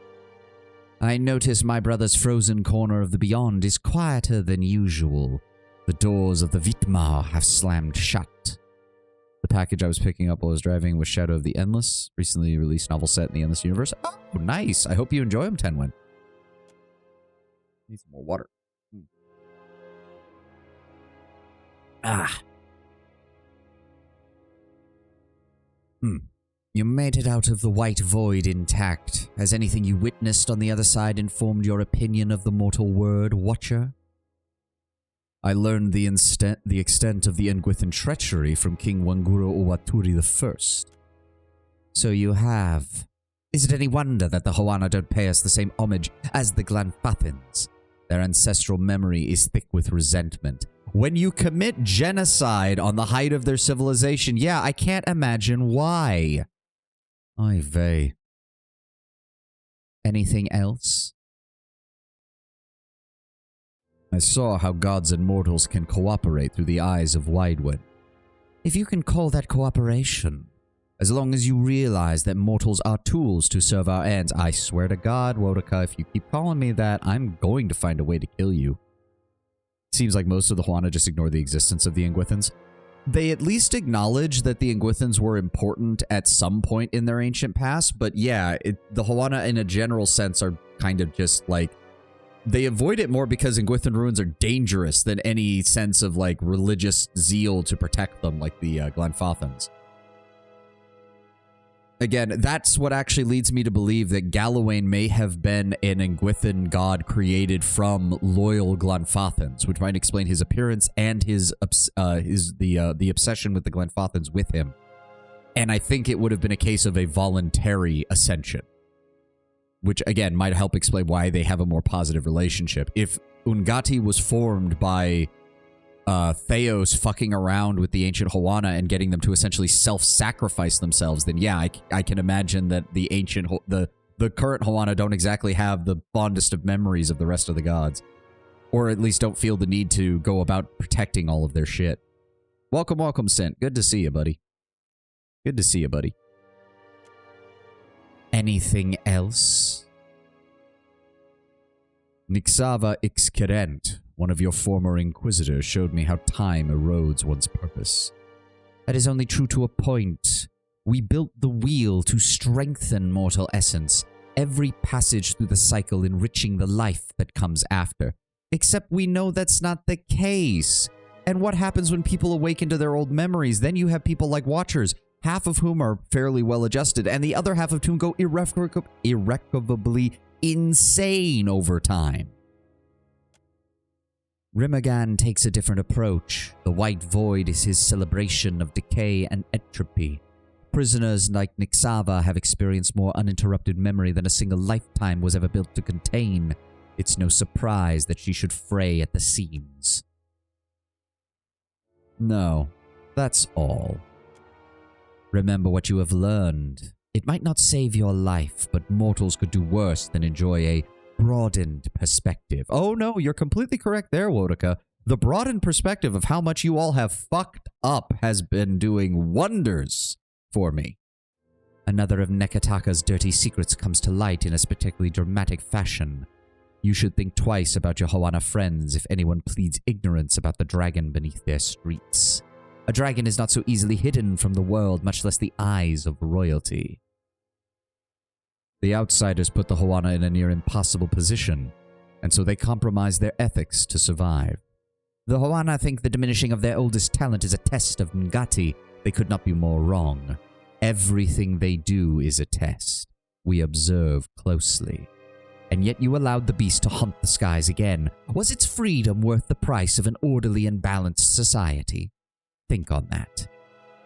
I notice my brother's frozen corner of the beyond is quieter than usual. The doors of the Vitmar have slammed shut. The package I was picking up while I was driving was Shadow of the Endless, recently released novel set in the Endless Universe. Oh, nice. I hope you enjoy them, Tenwin. Need some more water. You made it out of the white void intact. Has anything you witnessed on the other side informed your opinion of the mortal word, Watcher? I learned the extent of the Engwithan treachery from King Wanguro Owaturi I. So you have. Is it any wonder that the Hoana don't pay us the same homage as the Glanfathins? Their ancestral memory is thick with resentment. When you commit genocide on the height of their civilization, yeah, I can't imagine why. Oy vey. Anything else? I saw how gods and mortals can cooperate through the eyes of Widewind. If you can call that cooperation, as long as you realize that mortals are tools to serve our ends, I swear to God, Wodaka, if you keep calling me that, I'm going to find a way to kill you. Seems like most of the Hoana just ignore the existence of the Engwithans. They at least acknowledge that the Engwithans were important at some point in their ancient past, but yeah, the Hoana in a general sense are kind of just like, they avoid it more because Engwithan ruins are dangerous than any sense of like religious zeal to protect them like the Glanfathins. Again, that's what actually leads me to believe that Galawain may have been an Engwithan god created from loyal Glanfathins, which might explain his appearance and the obsession with the Glanfathins with him. And I think it would have been a case of a voluntary ascension, which again might help explain why they have a more positive relationship. If Ungati was formed by Theos fucking around with the ancient Hoana and getting them to essentially self-sacrifice themselves, then yeah, I can imagine that the ancient, the current Hoana don't exactly have the fondest of memories of the rest of the gods. Or at least don't feel the need to go about protecting all of their shit. Welcome, welcome, Sint. Good to see you, buddy. Good to see you, buddy. Anything else? Nixava Ixkerent, one of your former inquisitors, showed me how time erodes one's purpose. That is only true to a point. We built the wheel to strengthen mortal essence, every passage through the cycle enriching the life that comes after. Except we know that's not the case. And what happens when people awaken to their old memories? Then you have people like Watchers, half of whom are fairly well adjusted, and the other half of whom go irrecoverably insane over time. Rimogan takes a different approach. The White Void is his celebration of decay and entropy. Prisoners like Nixava have experienced more uninterrupted memory than a single lifetime was ever built to contain. It's no surprise that she should fray at the seams. No, that's all. Remember what you have learned. It might not save your life, but mortals could do worse than enjoy a broadened perspective. Oh no, you're completely correct there, Wodaka. The broadened perspective of how much you all have fucked up has been doing wonders for me. Another of Nekataka's dirty secrets comes to light in a particularly dramatic fashion. You should think twice about your Hoana friends if anyone pleads ignorance about the dragon beneath their streets. A dragon is not so easily hidden from the world, much less the eyes of royalty. The outsiders put the Hoana in a near impossible position, and so they compromise their ethics to survive. The Hoana think the diminishing of their oldest talent is a test of Ngati. They could not be more wrong. Everything they do is a test. We observe closely. And yet you allowed the beast to haunt the skies again. Was its freedom worth the price of an orderly and balanced society? Think on that.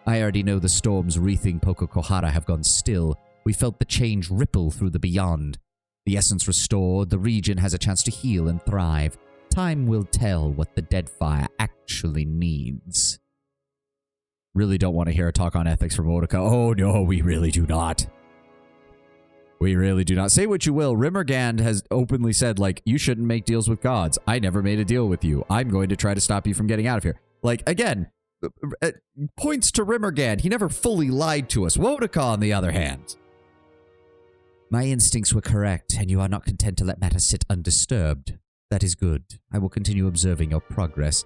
I already know the storms wreathing Pocokohara have gone still. We felt the change ripple through the beyond. The essence restored, the region has a chance to heal and thrive. Time will tell what the Deadfire actually needs. Really don't want to hear a talk on ethics from Wodaka. Oh no, we really do not. We really do not. Say what you will, Rimmergand has openly said, like, you shouldn't make deals with gods. I never made a deal with you. I'm going to try to stop you from getting out of here. Like, again, points to Rimmergand. He never fully lied to us. Wodaka, on the other hand. My instincts were correct, and you are not content to let matters sit undisturbed. That is good. I will continue observing your progress.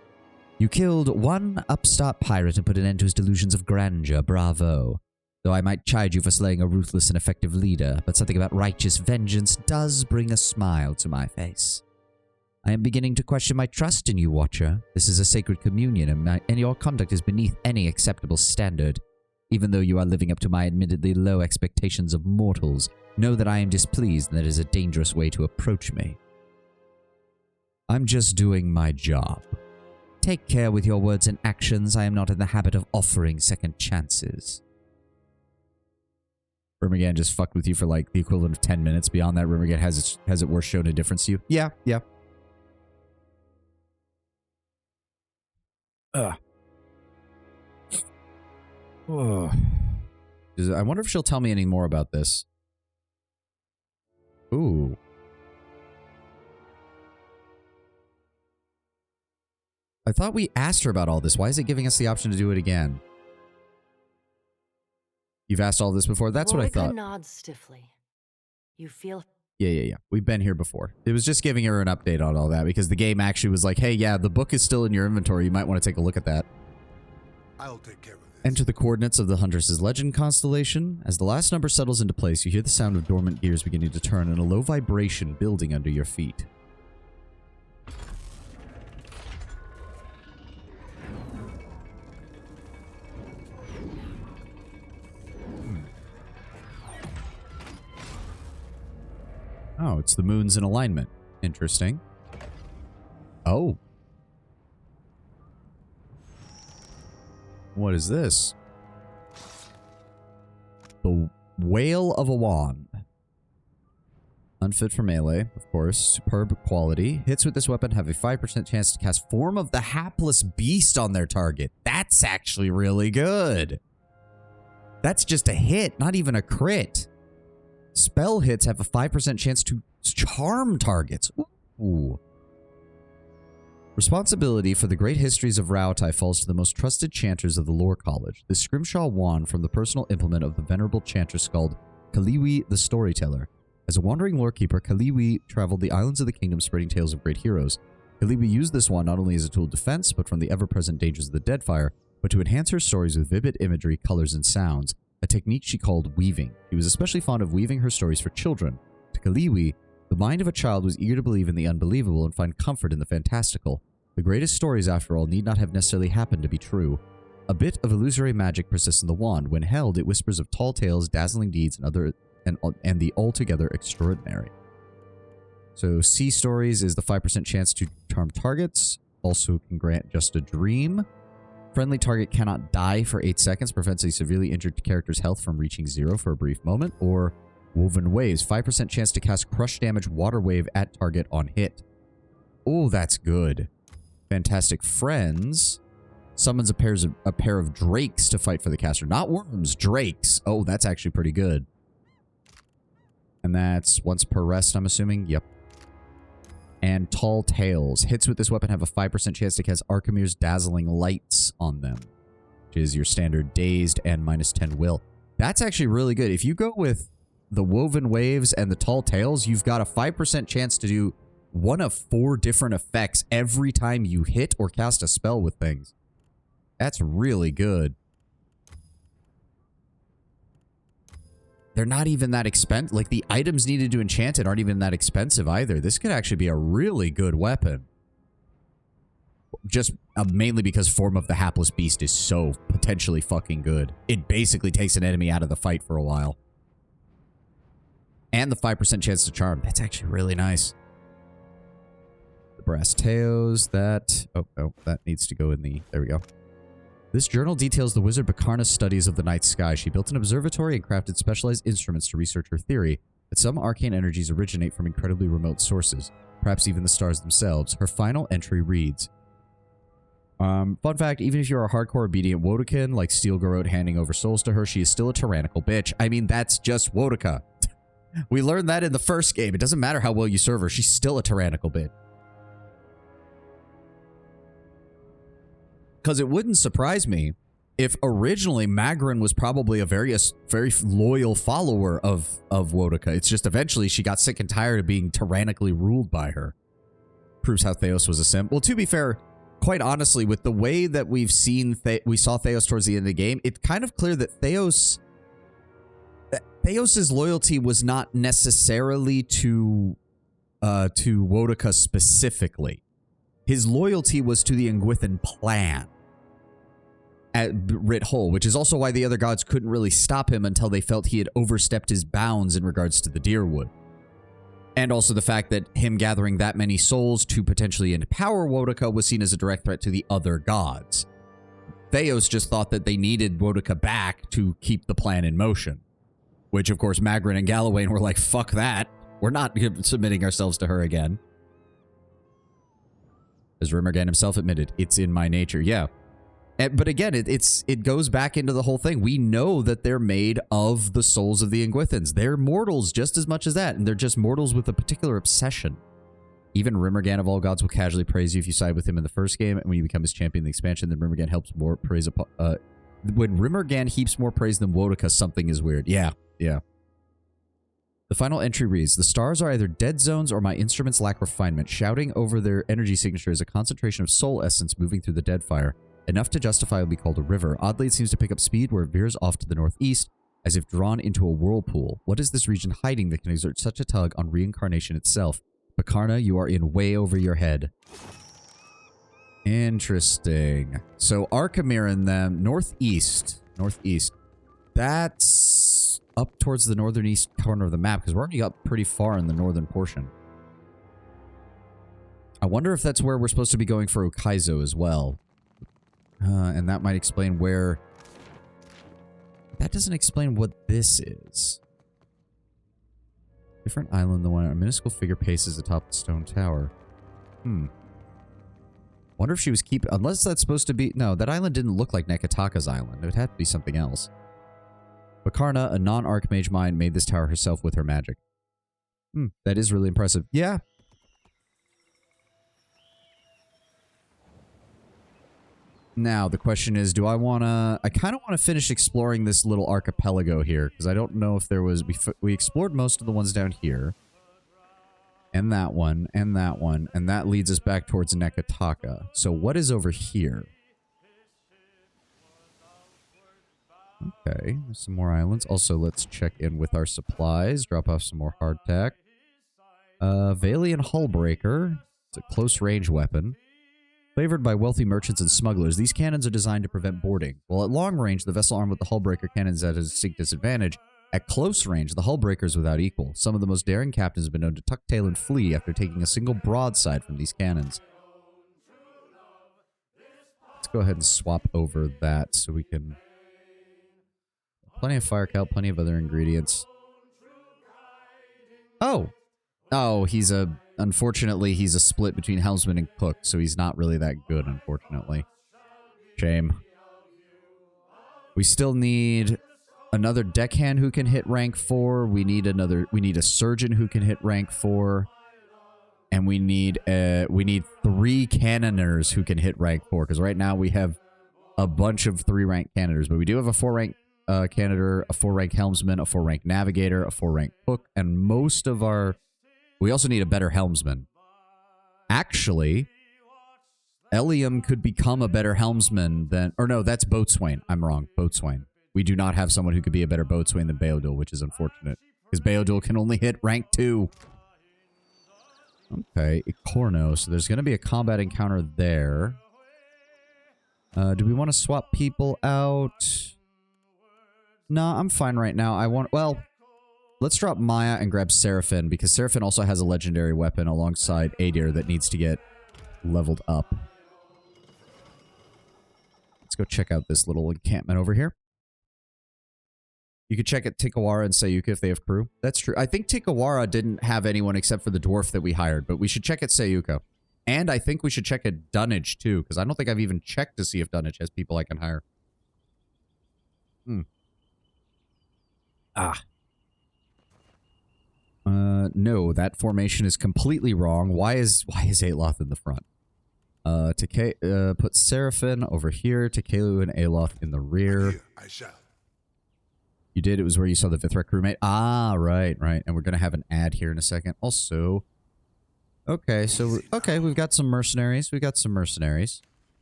You killed one upstart pirate and put an end to his delusions of grandeur. Bravo. Though I might chide you for slaying a ruthless and effective leader, but something about righteous vengeance does bring a smile to my face. I am beginning to question my trust in you, Watcher. This is a sacred communion, and your conduct is beneath any acceptable standard. Even though you are living up to my admittedly low expectations of mortals, know that I am displeased and that it is a dangerous way to approach me. I'm just doing my job. Take care with your words and actions. I am not in the habit of offering second chances. Rimmergan just fucked with you for like the equivalent of 10 minutes. Beyond that, Rimmergan has it worth shown a difference to you? Yeah. Oh. I wonder if she'll tell me any more about this. Ooh. I thought we asked her about all this. Why is it giving us the option to do it again? You've asked all this before? That's what I thought. Nods stiffly. You feel... Yeah. We've been here before. It was just giving her an update on all that because the game actually was like, hey, yeah, the book is still in your inventory. You might want to take a look at that. I'll take care of this. Enter the coordinates of the Huntress's Legend constellation. As the last number settles into place, you hear the sound of dormant gears beginning to turn and a low vibration building under your feet. Oh, it's the moons in alignment. Interesting. Oh. What is this? The Whale of a Wand. Unfit for melee, of course. Superb quality. Hits with this weapon have a 5% chance to cast Form of the Hapless Beast on their target. That's actually really good. That's just a hit, not even a crit. Spell hits have a 5% chance to charm targets. Ooh. Responsibility for the great histories of Rautai falls to the most trusted chanters of the Lore College. The Scrimshaw wand from the personal implement of the venerable chantress called Kaliwi the Storyteller. As a wandering lorekeeper, Kaliwi traveled the islands of the kingdom spreading tales of great heroes. Kaliwi used this wand not only as a tool of defense, but from the ever-present dangers of the Deadfire, but to enhance her stories with vivid imagery, colors, and sounds, a technique she called weaving. She was especially fond of weaving her stories for children. To Kaliwi, the mind of a child was eager to believe in the unbelievable and find comfort in the fantastical. The greatest stories, after all, need not have necessarily happened to be true. A bit of illusory magic persists in the wand. When held, it whispers of tall tales, dazzling deeds, and the altogether extraordinary. So, sea stories is the 5% chance to charm targets. Also can grant just a dream. Friendly target cannot die for 8 seconds. Prevents a severely injured character's health from reaching 0 for a brief moment. Or woven waves. 5% chance to cast crush damage water wave at target on hit. Oh, that's good. Fantastic friends. Summons a pair of drakes to fight for the caster. Not worms, drakes. Oh, that's actually pretty good. And that's once per rest, I'm assuming. Yep. And tall tales. Hits with this weapon have a 5% chance to cast Archimir's dazzling lights on them, which is your standard dazed and -10 will. That's actually really good. If you go with the woven waves and the tall tales, you've got a 5% chance to do one of 4 different effects every time you hit or cast a spell with things. That's really good. They're not even that expensive. Like, the items needed to enchant it aren't even that expensive either. This could actually be a really good weapon. Just mainly because Form of the Hapless Beast is so potentially fucking good. It basically takes an enemy out of the fight for a while. And the 5% chance to charm. That's actually really nice. The brass tails, that... Oh, that needs to go in the... There we go. This journal details the wizard Bakarna's studies of the night sky. She built an observatory and crafted specialized instruments to research her theory that some arcane energies originate from incredibly remote sources, perhaps even the stars themselves. Her final entry reads, fun fact, even if you're a hardcore obedient Wodakin, like Steel Garrote handing over souls to her, she is still a tyrannical bitch. I mean, that's just Wodaka. We learned that in the first game. It doesn't matter how well you serve her, she's still a tyrannical bitch. Because it wouldn't surprise me if originally Magrin was probably a very loyal follower of Wodaka. It's just eventually she got sick and tired of being tyrannically ruled by her. Proves how Theos was a simp. Well, to be fair, quite honestly, with the way that we've seen we saw Theos towards the end of the game, it's kind of clear that Theos's loyalty was not necessarily to Wodaka specifically. His loyalty was to the Ingwithan plan at Writ Hole, which is also why the other gods couldn't really stop him until they felt he had overstepped his bounds in regards to the Deerwood. And also the fact that him gathering that many souls to potentially empower Wodaka was seen as a direct threat to the other gods. Theos just thought that they needed Wodaka back to keep the plan in motion. Which, of course, Magrin and Galawain were like, fuck that. We're not submitting ourselves to her again. As Rimmergan himself admitted, it's in my nature. Yeah. But again, it goes back into the whole thing. We know that they're made of the souls of the Ingwithans. They're mortals just as much as that, and they're just mortals with a particular obsession. Even Rimmergan of all gods will casually praise you if you side with him in the first game, and when you become his champion in the expansion, then Rimmergan helps more praise upon... when Rimmergan heaps more praise than Wodaka, something is weird. Yeah. The final entry reads, the stars are either dead zones or my instruments lack refinement. Shouting over their energy signature is a concentration of soul essence moving through the dead fire. Enough to justifiably be called a river. Oddly, it seems to pick up speed where it veers off to the northeast, as if drawn into a whirlpool. What is this region hiding that can exert such a tug on reincarnation itself? Bakarna, you are in way over your head. Interesting. So Archimir and them, northeast. That's up towards the northern east corner of the map, because we're already up pretty far in the northern portion. I wonder if that's where we're supposed to be going for Okaizo as well. And that might explain where... That doesn't explain what this is. Different island, the one a minuscule figure paces atop the stone tower. Wonder if she was unless that's supposed to be... No, that island didn't look like Nekataka's island. It would have to be something else. Bakarna, a non-Archmage mind, made this tower herself with her magic. That is really impressive. Yeah. Now, the question is, do I want to... I kind of want to finish exploring this little archipelago here, because I don't know if there was... We explored most of the ones down here. And that one, and that one, and that leads us back towards Nekataka. So what is over here? Okay, there's some more islands. Also, let's check in with our supplies. Drop off some more hardtack. Valian Hullbreaker. It's a close-range weapon. Favored by wealthy merchants and smugglers, these cannons are designed to prevent boarding. While at long range, the vessel armed with the Hullbreaker cannons is at a distinct disadvantage, at close range, the Hullbreaker is without equal. Some of the most daring captains have been known to tuck tail and flee after taking a single broadside from these cannons. Let's go ahead and swap over that so we can... Plenty of fire cal, plenty of other ingredients. Oh! Oh, he's a... Unfortunately, he's a split between helmsman and cook, so he's not really that good, unfortunately. Shame. We still need another deckhand who can hit rank 4. We need a surgeon who can hit rank 4. And we need 3 cannoners who can hit rank 4, because right now we have a bunch of 3-rank cannoners, but we do have a 4-rank cannoner, a 4-rank helmsman, a 4-rank navigator, a 4-rank cook, and most of our... We also need a better helmsman. Actually, Eliam could become a better helmsman than... Or no, that's boatswain. I'm wrong. Boatswain. We do not have someone who could be a better boatswain than Beodul, which is unfortunate. Because Beodul can only hit rank 2. Okay, Icorno. So there's going to be a combat encounter there. Do we want to swap people out? No, I'm fine right now. I want... Well... Let's drop Maya and grab Seraphin, because Seraphin also has a legendary weapon alongside Adir that needs to get leveled up. Let's go check out this little encampment over here. You could check at Tikawara and Sayuka if they have crew. That's true. I think Tikawara didn't have anyone except for the dwarf that we hired, but we should check at Sayuka. And I think we should check at Dunnage, too, because I don't think I've even checked to see if Dunnage has people I can hire. No, that formation is completely wrong. Why is Aeloth in the front? Put Seraphin over here, Takelu and Aeloth in the rear. Here, I shall. You did? It was where you saw the Vithrak crewmate? Ah, right. And we're going to have an ad here in a second. Also, okay, so, we've got some mercenaries.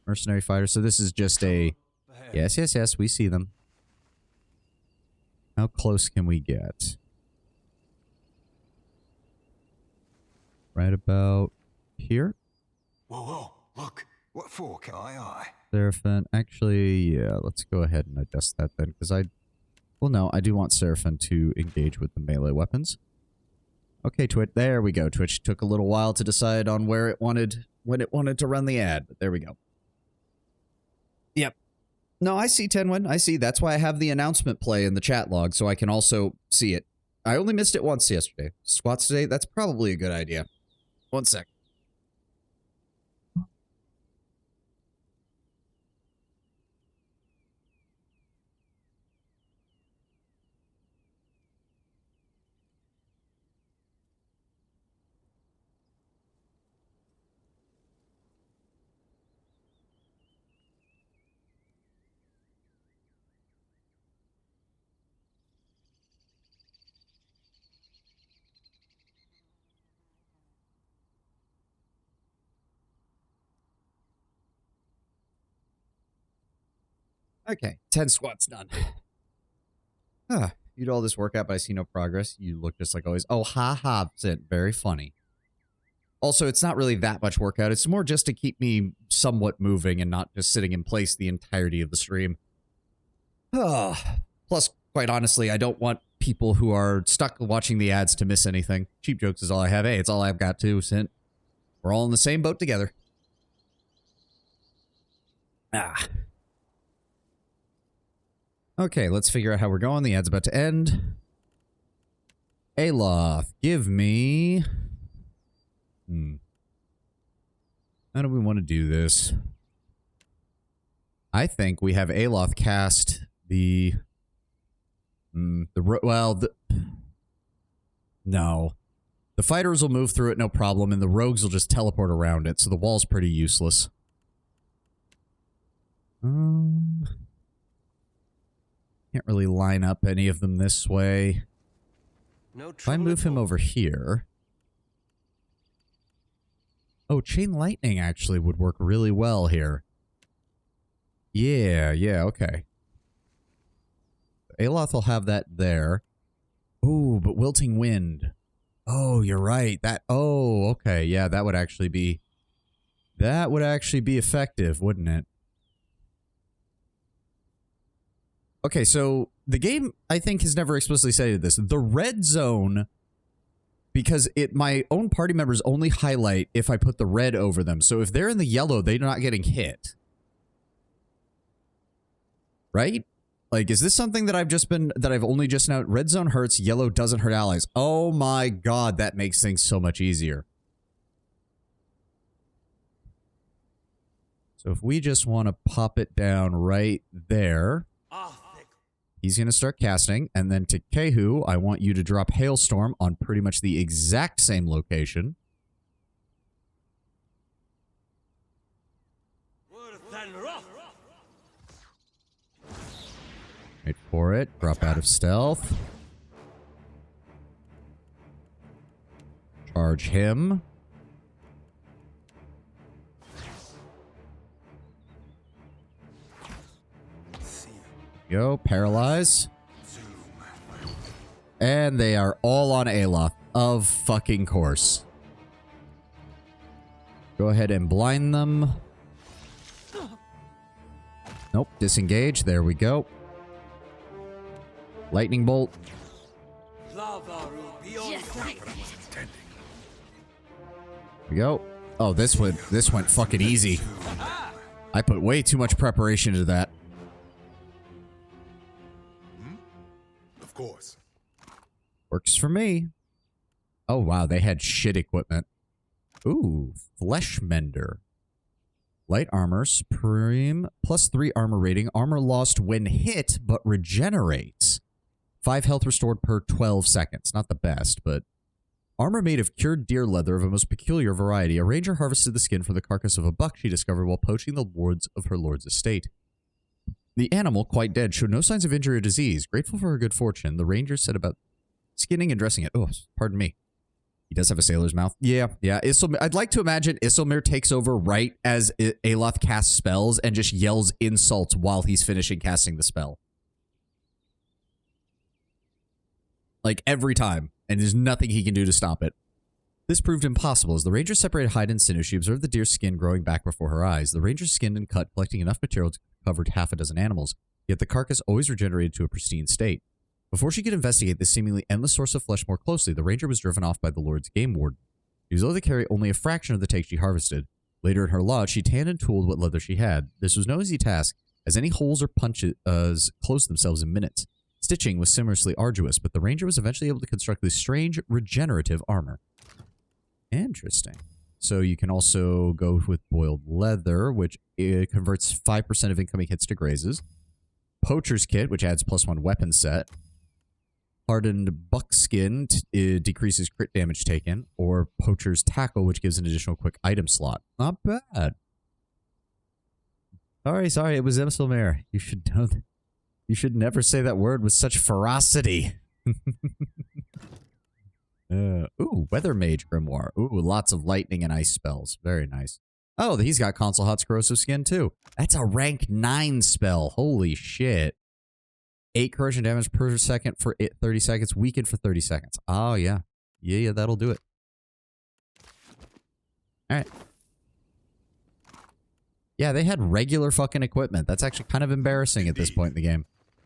Mercenary fighters. So this is just a... Yes, we see them. How close can we get? Right about here? Whoa, look. What for, can I? Seraphin. Actually, yeah, let's go ahead and adjust that then, because well, no, I do want Seraphin to engage with the melee weapons. Okay, Twitch. There we go. Twitch took a little while to decide on when it wanted to run the ad, but there we go. Yep. No, I see, Tenwin. I see. That's why I have the announcement play in the chat log, so I can also see it. I only missed it once yesterday. Squats today? That's probably a good idea. 1 sec. Okay, 10 squats done. You did all this workout, but I see no progress. You look just like always. Oh, ha, Sid. Very funny. Also, it's not really that much workout. It's more just to keep me somewhat moving and not just sitting in place the entirety of the stream. Plus, quite honestly, I don't want people who are stuck watching the ads to miss anything. Cheap jokes is all I have. Hey, it's all I've got too, Sint. We're all in the same boat together. Okay, let's figure out how we're going. The ad's about to end. Aeloth, give me... How do we want to do this? I think we have Aeloth cast the... No. The fighters will move through it, no problem, and the rogues will just teleport around it, so the wall's pretty useless. Can't really line up any of them this way. If I move him over here... Oh, Chain Lightning actually would work really well here. Yeah, okay. Aloth will have that there. Ooh, but Wilting Wind. Oh, you're right. Oh, okay. Yeah, that would actually be effective, wouldn't it? Okay, so the game, I think, has never explicitly stated this. The red zone, because my own party members only highlight if I put the red over them. So if they're in the yellow, they're not getting hit. Right? Like, is this something that I've only just now? Red zone hurts, yellow doesn't hurt allies. Oh my god, that makes things so much easier. So if we just want to pop it down right there, he's going to start casting. And then to Kehu, I want you to drop Hailstorm on pretty much the exact same location. Wait for it. Drop out of stealth. Charge him. Go. Paralyze. And they are all on Aloth. Of fucking course. Go ahead and blind them. Nope. Disengage. There we go. Lightning bolt. Here we go. Oh, this went fucking easy. I put way too much preparation into that. Of course. Works for me. Oh, wow. They had shit equipment. Ooh. Flesh Mender. Light armor. Supreme. +3 armor rating. Armor lost when hit, but regenerates. 5 health restored per 12 seconds. Not the best, but... Armor made of cured deer leather of a most peculiar variety. A ranger harvested the skin from the carcass of a buck she discovered while poaching the wards of her lord's estate. The animal, quite dead, showed no signs of injury or disease. Grateful for her good fortune, the ranger set about skinning and dressing it. Oh, pardon me. He does have a sailor's mouth. Yeah. I'd like to imagine Isilmir takes over right as Aloth casts spells and just yells insults while he's finishing casting the spell. Like, every time. And there's nothing he can do to stop it. This proved impossible. As the ranger separated hide and sinew, she observed the deer's skin growing back before her eyes. The ranger skinned and cut, collecting enough material to cover half a dozen animals. Yet the carcass always regenerated to a pristine state. Before she could investigate this seemingly endless source of flesh more closely, the ranger was driven off by the lord's game warden. She was able to carry only a fraction of the take she harvested. Later in her lodge, she tanned and tooled what leather she had. This was no easy task, as any holes or punches closed themselves in minutes. Stitching was similarly arduous, but the ranger was eventually able to construct this strange regenerative armor. Interesting. So you can also go with boiled leather, which converts 5% of incoming hits to grazes. Poacher's kit, which adds +1 weapon set. Hardened buckskin decreases crit damage taken. Or Poacher's tackle, which gives an additional quick item slot. Not bad. Sorry, it was Isilmir. You should know that. You should never say that word with such ferocity. Ooh, Weather Mage Grimoire. Ooh, lots of lightning and ice spells. Very nice. Oh, he's got Console Hot's Corrosive Skin, too. That's a rank 9 spell. Holy shit. 8 corrosion damage per second for 30 seconds. Weakened for 30 seconds. Oh, yeah. Yeah, that'll do it. Alright. Yeah, they had regular fucking equipment. That's actually kind of embarrassing at this point in the game.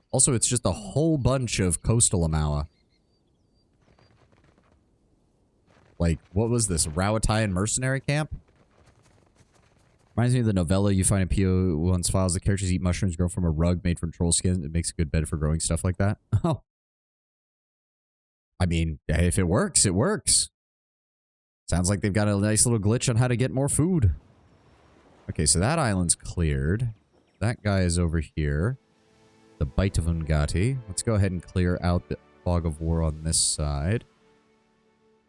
Also, it's just a whole bunch of coastal Amawa. Like, what was this? Rawatayan mercenary camp? Reminds me of the novella you find in PoE1's files. The characters eat mushrooms grown from a rug made from troll skin. It makes a good bed for growing stuff like that. Oh. I mean, if it works, it works. Sounds like they've got a nice little glitch on how to get more food. Okay, so that island's cleared. That guy is over here. The Bite of Ungati. Let's go ahead and clear out the Fog of War on this side.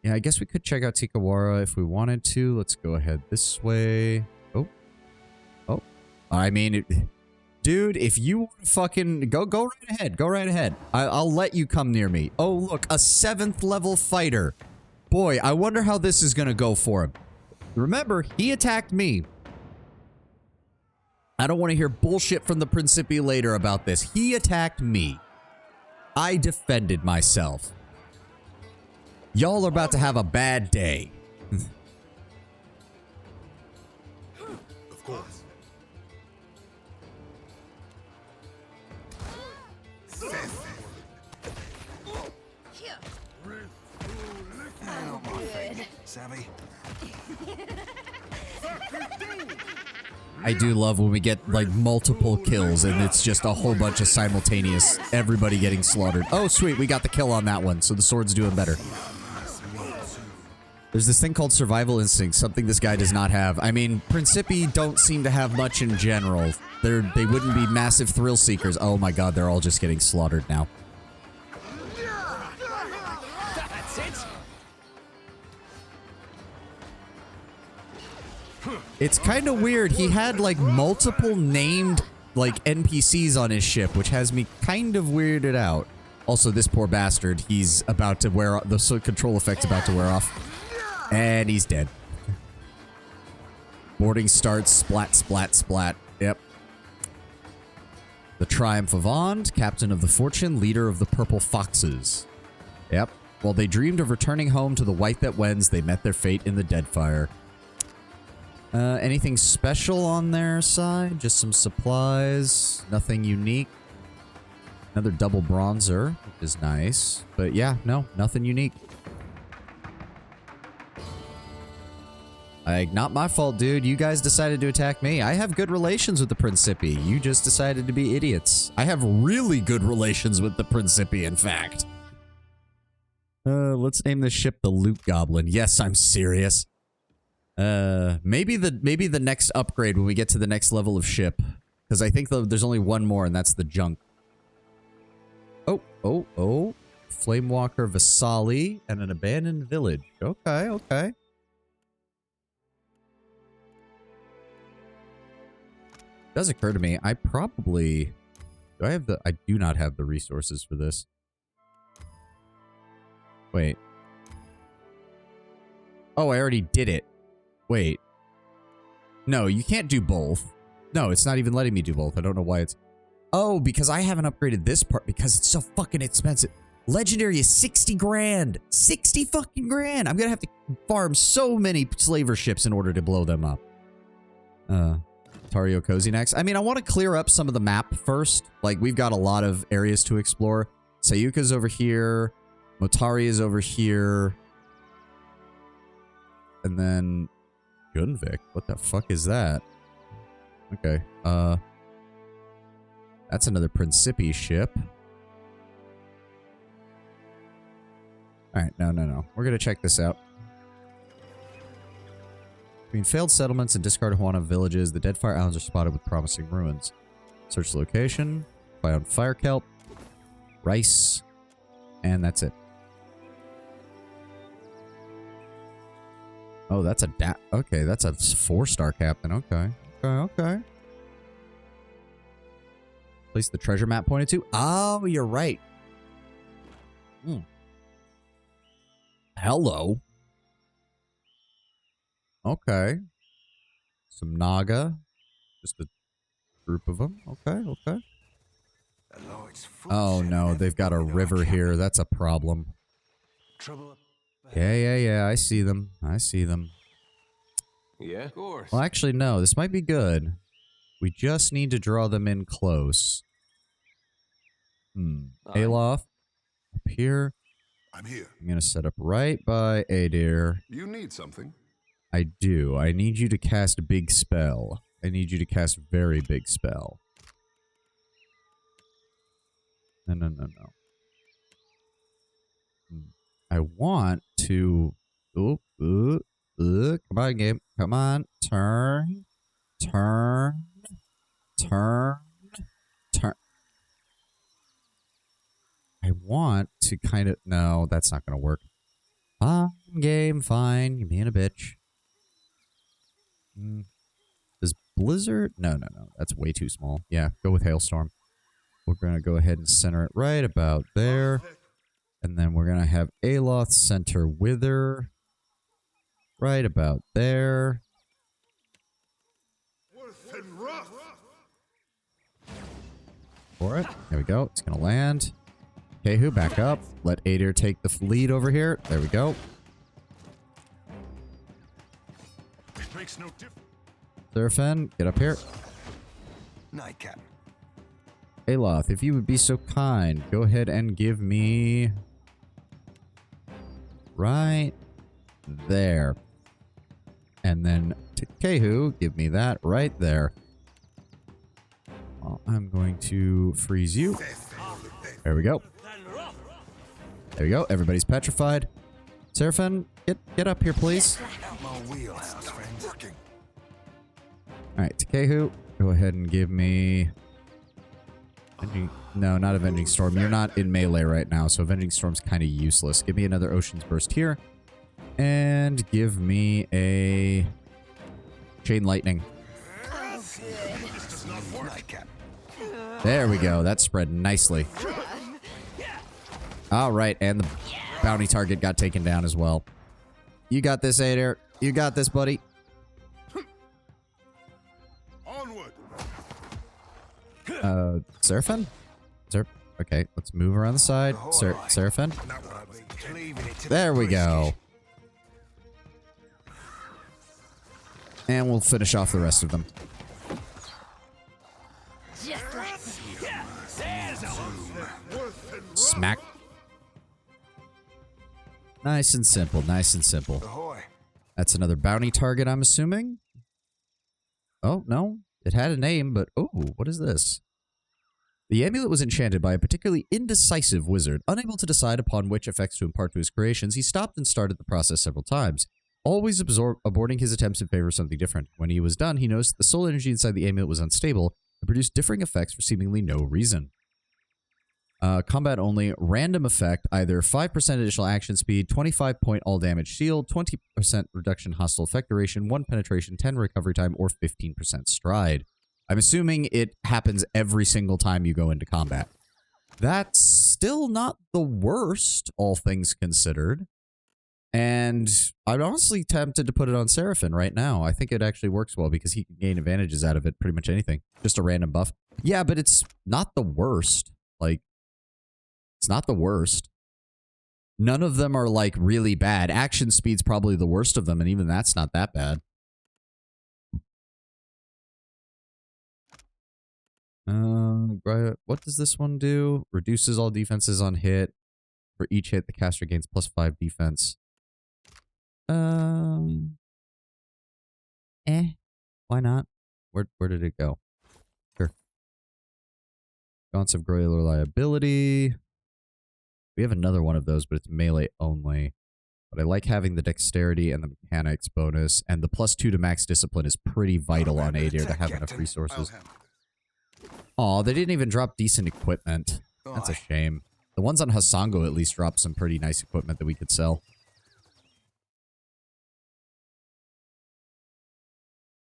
Yeah, I guess we could check out Tikawara if we wanted to. Let's go ahead this way. Oh. I mean, dude, if you fucking... Go right ahead. Go right ahead. I'll let you come near me. Oh, look. A 7th level fighter. Boy, I wonder how this is going to go for him. Remember, he attacked me. I don't want to hear bullshit from the Principi later about this. He attacked me. I defended myself. Y'all are about to have a bad day. Of course. Savvy. I do love when we get, like, multiple kills and it's just a whole bunch of simultaneous, everybody getting slaughtered. Oh, sweet, we got the kill on that one, so the sword's doing better. There's this thing called survival instinct, something this guy does not have. I mean, Principi don't seem to have much in general. They wouldn't be massive thrill seekers. Oh my god, they're all just getting slaughtered now. That's it. It's kind of weird. He had, like, multiple named, like, NPCs on his ship, which has me kind of weirded out. Also, this poor bastard, he's about to wear off. The control effect's about to wear off. And he's dead. Boarding starts. Splat, splat, splat. Yep. The Triumph of Ond, Captain of the Fortune, leader of the Purple Foxes. Yep. While they dreamed of returning home to the White that wends, they met their fate in the Deadfire. Anything special on their side? Just some supplies. Nothing unique. Another double bronzer, which is nice. But yeah, no, nothing unique. Like, not my fault, dude. You guys decided to attack me. I have good relations with the Principi. You just decided to be idiots. I have really good relations with the Principi, in fact. Let's name this ship the Loot Goblin. Yes, I'm serious. Maybe the next upgrade when we get to the next level of ship. Because I think there's only one more, and that's the junk. Oh. Flamewalker Vasali and an abandoned village. Okay, okay. It does occur to me, I probably... I do not have the resources for this. Wait. Oh, I already did it. Wait. No, you can't do both. No, it's not even letting me do both. I don't know why it's... Oh, because I haven't upgraded this part because it's so fucking expensive. Legendary is 60 grand. 60 fucking grand. I'm gonna have to farm so many slaver ships in order to blow them up. Tario Cozy next. I mean, I want to clear up some of the map first. Like, we've got a lot of areas to explore. Sayuka's over here. Motari is over here. And then... Gunvik? What the fuck is that? Okay. That's another Principi ship. Alright, no. We're gonna check this out. Between failed settlements and discarded Huana villages, the Deadfire Islands are spotted with promising ruins. Search the location. Found fire kelp. Rice. And that's it. Oh, that's a okay, that's a 4-star captain. Okay. Okay. Place the treasure map pointed to. Oh, you're right. Hello. Okay. Some Naga. Just a group of them. Okay. Oh no, they've got a river here. That's a problem. Yeah. I see them. Yeah, of course. Well, actually, no. This might be good. We just need to draw them in close. Aloft. Up here. I'm here. I'm going to set up right by Adir. You need something? I do. I need you to cast a big spell. I need you to cast a very big spell. No. I want to... Come on, game. Come on. Turn. I want to kind of... No, that's not going to work. Fine, game, fine. You're being a bitch. Does Blizzard... No. That's way too small. Yeah, go with Hailstorm. We're going to go ahead and center it right about there. And then we're going to have Aloth center Wither. Right about there. For it. There we go. It's going to land. Kehu, back up. Let Adir take the lead over here. There we go. It makes no difference. Seraphin, get up here. Nightcap. Aloth, if you would be so kind, go ahead and give me... right there. And then to Kehu, give me that right there. Well, I'm going to freeze you. There we go. There we go. Everybody's petrified. Seraphin, get up here, please. Alright, Takehu, go ahead and give me... No, not Avenging Storm. You're not in melee right now, so Avenging Storm's kind of useless. Give me another Ocean's Burst here. And give me a... Chain Lightning. There we go. That spread nicely. Alright, and the bounty target got taken down as well. You got this, Adir. You got this, buddy. Onward. Seraphin? Okay, let's move around the side. Seraphin? There we go. And we'll finish off the rest of them. Smack. Nice and simple, nice and simple. That's another bounty target, I'm assuming. Oh, no. It had a name, but... oh, what is this? The amulet was enchanted by a particularly indecisive wizard. Unable to decide upon which effects to impart to his creations, he stopped and started the process several times, always aborting his attempts in favor of something different. When he was done, he noticed the soul energy inside the amulet was unstable and produced differing effects for seemingly no reason. Combat only, random effect, either 5% additional action speed, 25 point all damage shield, 20% reduction hostile effect duration, 1 penetration, 10 recovery time, or 15% stride. I'm assuming it happens every single time you go into combat. That's still not the worst, all things considered. And I'm honestly tempted to put it on Seraphin right now. I think it actually works well because he can gain advantages out of it, pretty much anything. Just a random buff. Yeah, but it's not the worst. Like, it's not the worst. None of them are, like, really bad. Action speed's probably the worst of them, and even that's not that bad. What does this one do? Reduces all defenses on hit. For each hit, the caster gains +5 defense. Why not? Where did it go? Sure. Gaunts of greater reliability. We have another one of those, but it's melee only. But I like having the dexterity and the mechanics bonus, and the +2 to max discipline is pretty vital on Adir to have enough resources. Aw, they didn't even drop decent equipment. That's a shame. The ones on Hasango at least dropped some pretty nice equipment that we could sell.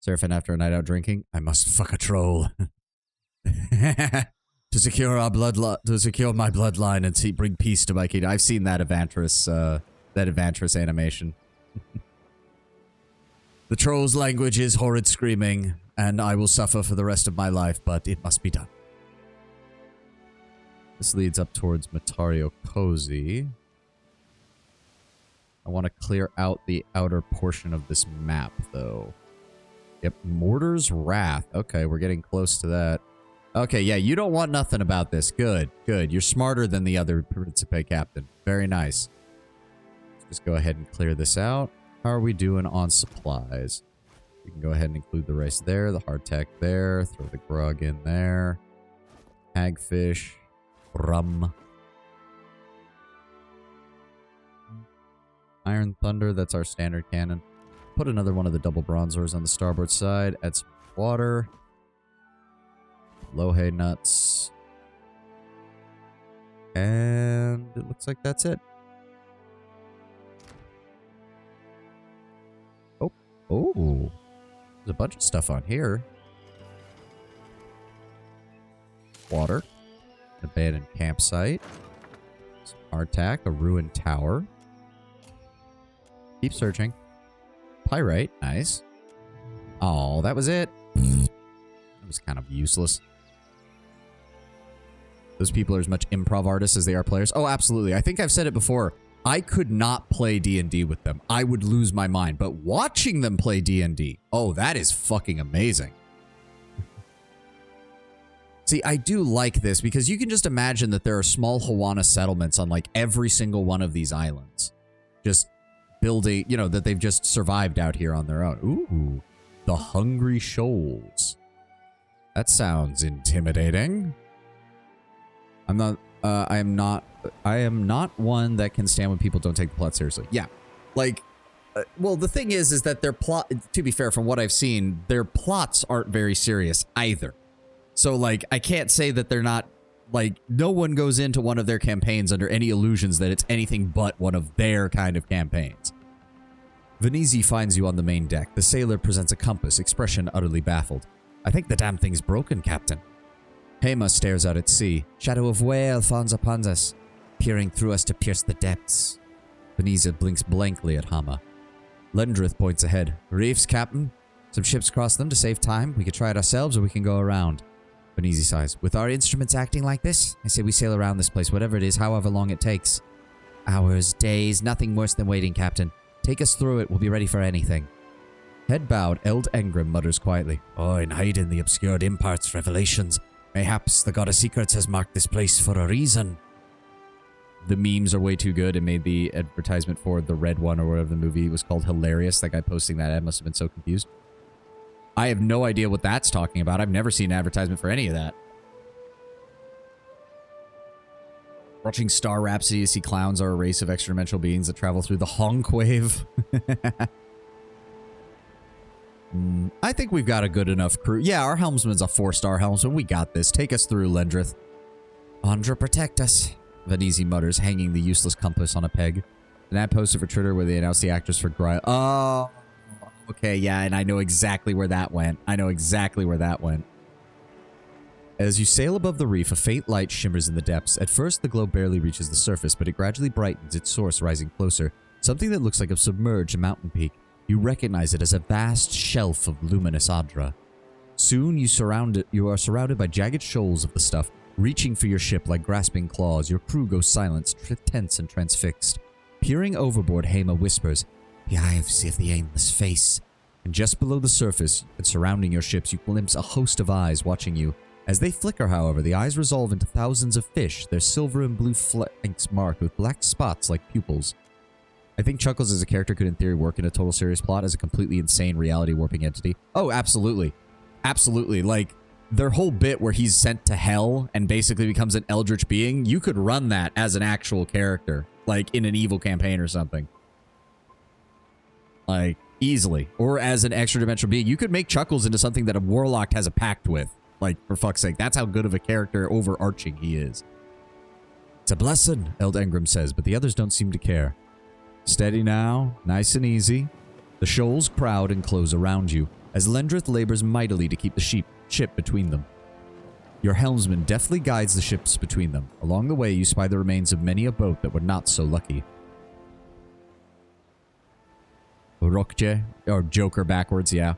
Seraphin, after a night out drinking, I must fuck a troll. To secure our to secure my bloodline and bring peace to my kingdom. I've seen that Evantris animation. The troll's language is horrid screaming, and I will suffer for the rest of my life, but it must be done. This leads up towards Matario Cozy. I want to clear out the outer portion of this map, though. Yep, Mortar's Wrath. Okay, we're getting close to that. Okay, yeah, you don't want nothing about this. Good, good. You're smarter than the other Principe captain. Very nice. Let's just go ahead and clear this out. How are we doing on supplies? We can go ahead and include the rice there, the hardtack there, throw the grog in there. Hagfish, rum. Iron Thunder, that's our standard cannon. Put another one of the double bronzers on the starboard side. Add some water. Low hay nuts. And it looks like that's it. Oh, there's a bunch of stuff on here. Water. An abandoned campsite. Some hardtack. A ruined tower. Keep searching. Pyrite. Nice. Oh, that was it. That was kind of useless. Those people are as much improv artists as they are players. Oh, absolutely. I think I've said it before. I could not play D&D with them. I would lose my mind. But watching them play D&D, oh, that is fucking amazing. See, I do like this because you can just imagine that there are small Hawana settlements on like every single one of these islands. Just building, you know, that they've just survived out here on their own. Ooh, the Hungry Shoals. That sounds intimidating. I am not one that can stand when people don't take the plot seriously. Yeah. Like, well, the thing is that their plot, to be fair, from what I've seen, their plots aren't very serious either. So, like, I can't say that they're not, like, no one goes into one of their campaigns under any illusions that it's anything but one of their kind of campaigns. Venezi finds you on the main deck. The sailor presents a compass, expression utterly baffled. I think the damn thing's broken, Captain. Hema stares out at sea. Shadow of whale fawns upon us, peering through us to pierce the depths. Veneza blinks blankly at Hama. Lendrith points ahead. Reefs, Captain. Some ships cross them to save time. We could try it ourselves or we can go around. Venezi sighs. With our instruments acting like this, I say we sail around this place, whatever it is, however long it takes. Hours, days, nothing worse than waiting, Captain. Take us through it, we'll be ready for anything. Head bowed, Eld Engrim mutters quietly. Oh, and hide in the obscured imparts revelations. Mayhaps the God of Secrets has marked this place for a reason. The memes are way too good. It made the advertisement for the red one or whatever the movie was called hilarious. That guy posting that ad must have been so confused. I have no idea what that's talking about. I've never seen an advertisement for any of that. Watching Star Rhapsody, you see clowns are a race of extra-dimensional beings that travel through the honk wave. I think we've got a good enough crew. Yeah, our helmsman's a 4-star helmsman. We got this. Take us through, Lendrith. Andra, protect us, Venezi mutters, hanging the useless compass on a peg. An ad posted for Twitter where they announced the actors for Gry. Oh, okay, yeah, and I know exactly where that went. As you sail above the reef, a faint light shimmers in the depths. At first, the glow barely reaches the surface, but it gradually brightens, its source rising closer. Something that looks like a submerged mountain peak. You recognize it as a vast shelf of luminous Adra. Soon, you are surrounded by jagged shoals of the stuff, reaching for your ship like grasping claws. Your crew goes silent, tense and transfixed. Peering overboard, Hema whispers, "The eyes of the aimless face." And just below the surface and surrounding your ships, you glimpse a host of eyes watching you. As they flicker, however, the eyes resolve into thousands of fish, their silver and blue flanks marked with black spots like pupils. I think Chuckles as a character could in theory work in a total serious plot as a completely insane reality warping entity. Oh, absolutely. Absolutely. Like, their whole bit where he's sent to hell and basically becomes an eldritch being, you could run that as an actual character, like in an evil campaign or something. Like, easily. Or as an extra-dimensional being. You could make Chuckles into something that a warlock has a pact with. Like, for fuck's sake. That's how good of a character overarching he is. It's a blessing, Eld Engrim says, but the others don't seem to care. Steady now, nice and easy. The shoals crowd and close around you, as Lendrith labors mightily to keep the ship between them. Your helmsman deftly guides the ships between them. Along the way, you spy the remains of many a boat that were not so lucky. Rokje, or Joker backwards, yeah.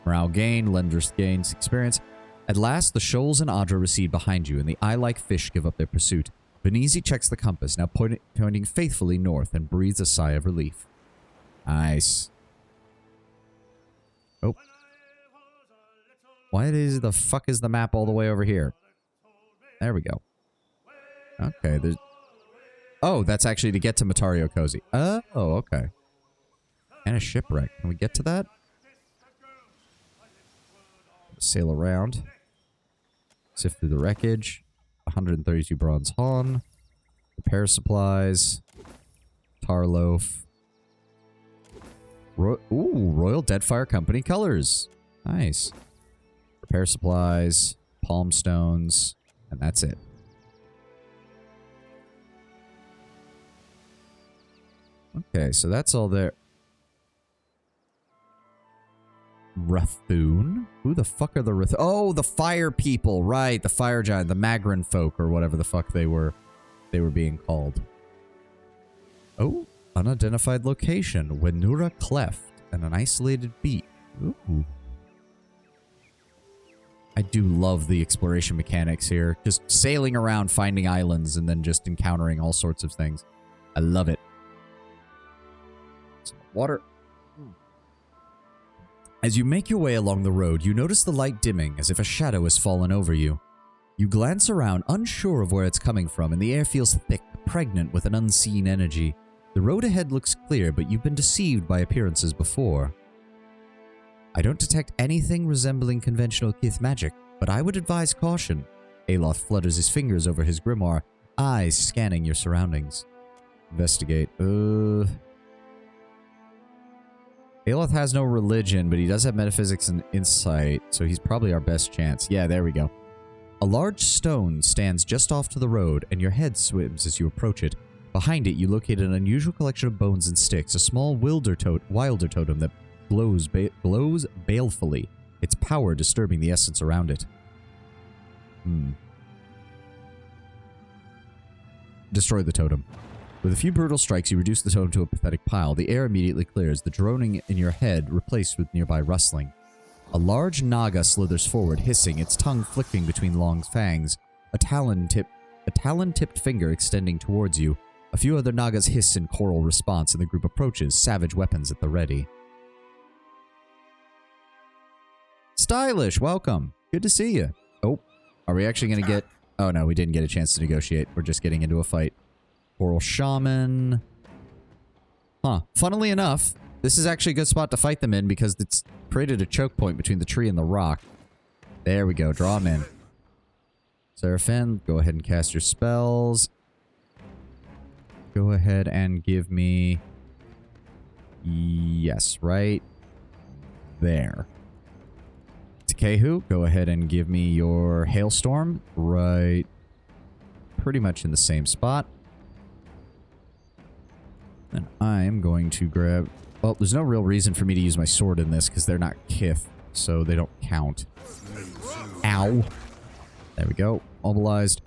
Morale gain, Lendrith gains experience. At last, the shoals and Adra recede behind you, and the eye-like fish give up their pursuit. Venezi checks the compass, now pointing faithfully north, and breathes a sigh of relief. Nice. Oh. Why the fuck is the map all the way over here? There we go. Okay, there's... Oh, that's actually to get to Matario Cozy. Oh, okay. And a shipwreck. Can we get to that? Sail around. Sift through the wreckage. 132 bronze hon. Repair supplies. Tar loaf. Ooh, Royal Deadfire Company colors. Nice. Repair supplies. Palm stones. And that's it. Okay, so that's all there. Rathoon? Who the fuck are the Rathoon? Oh, the fire people, right. The fire giant, the Magran folk, or whatever the fuck they were being called. Oh, unidentified location. Wenura Cleft and an isolated beat. Ooh. I do love the exploration mechanics here. Just sailing around, finding islands, and then just encountering all sorts of things. I love it. Some water. As you make your way along the road, you notice the light dimming as if a shadow has fallen over you. You glance around, unsure of where it's coming from, and the air feels thick, pregnant with an unseen energy. The road ahead looks clear, but you've been deceived by appearances before. I don't detect anything resembling conventional Kith magic, but I would advise caution. Aloth flutters his fingers over his grimoire, eyes scanning your surroundings. Investigate. Aloth has no religion, but he does have metaphysics and insight, so he's probably our best chance. Yeah, there we go. A large stone stands just off to the road, and your head swims as you approach it. Behind it, you locate an unusual collection of bones and sticks, a small wilder totem that glows balefully, its power disturbing the essence around it. Destroy the totem. With a few brutal strikes, you reduce the totem to a pathetic pile. The air immediately clears, the droning in your head replaced with nearby rustling. A large naga slithers forward, hissing, its tongue flicking between long fangs, a talon-tipped finger extending towards you. A few other nagas hiss in choral response, and the group approaches, savage weapons at the ready. Stylish, welcome. Good to see you. Oh, are we actually going to get... Oh no, we didn't get a chance to negotiate. We're just getting into a fight. Coral Shaman. Huh. Funnily enough, this is actually a good spot to fight them in because it's created a choke point between the tree and the rock. There we go. Draw them in. Seraphim, go ahead and cast your spells. Go ahead and give me... Yes, right there. Takehu, go ahead and give me your Hailstorm. Right pretty much in the same spot. And I'm going to grab... Well, there's no real reason for me to use my sword in this because they're not Kith, so they don't count. Ow. There we go. Mobilized.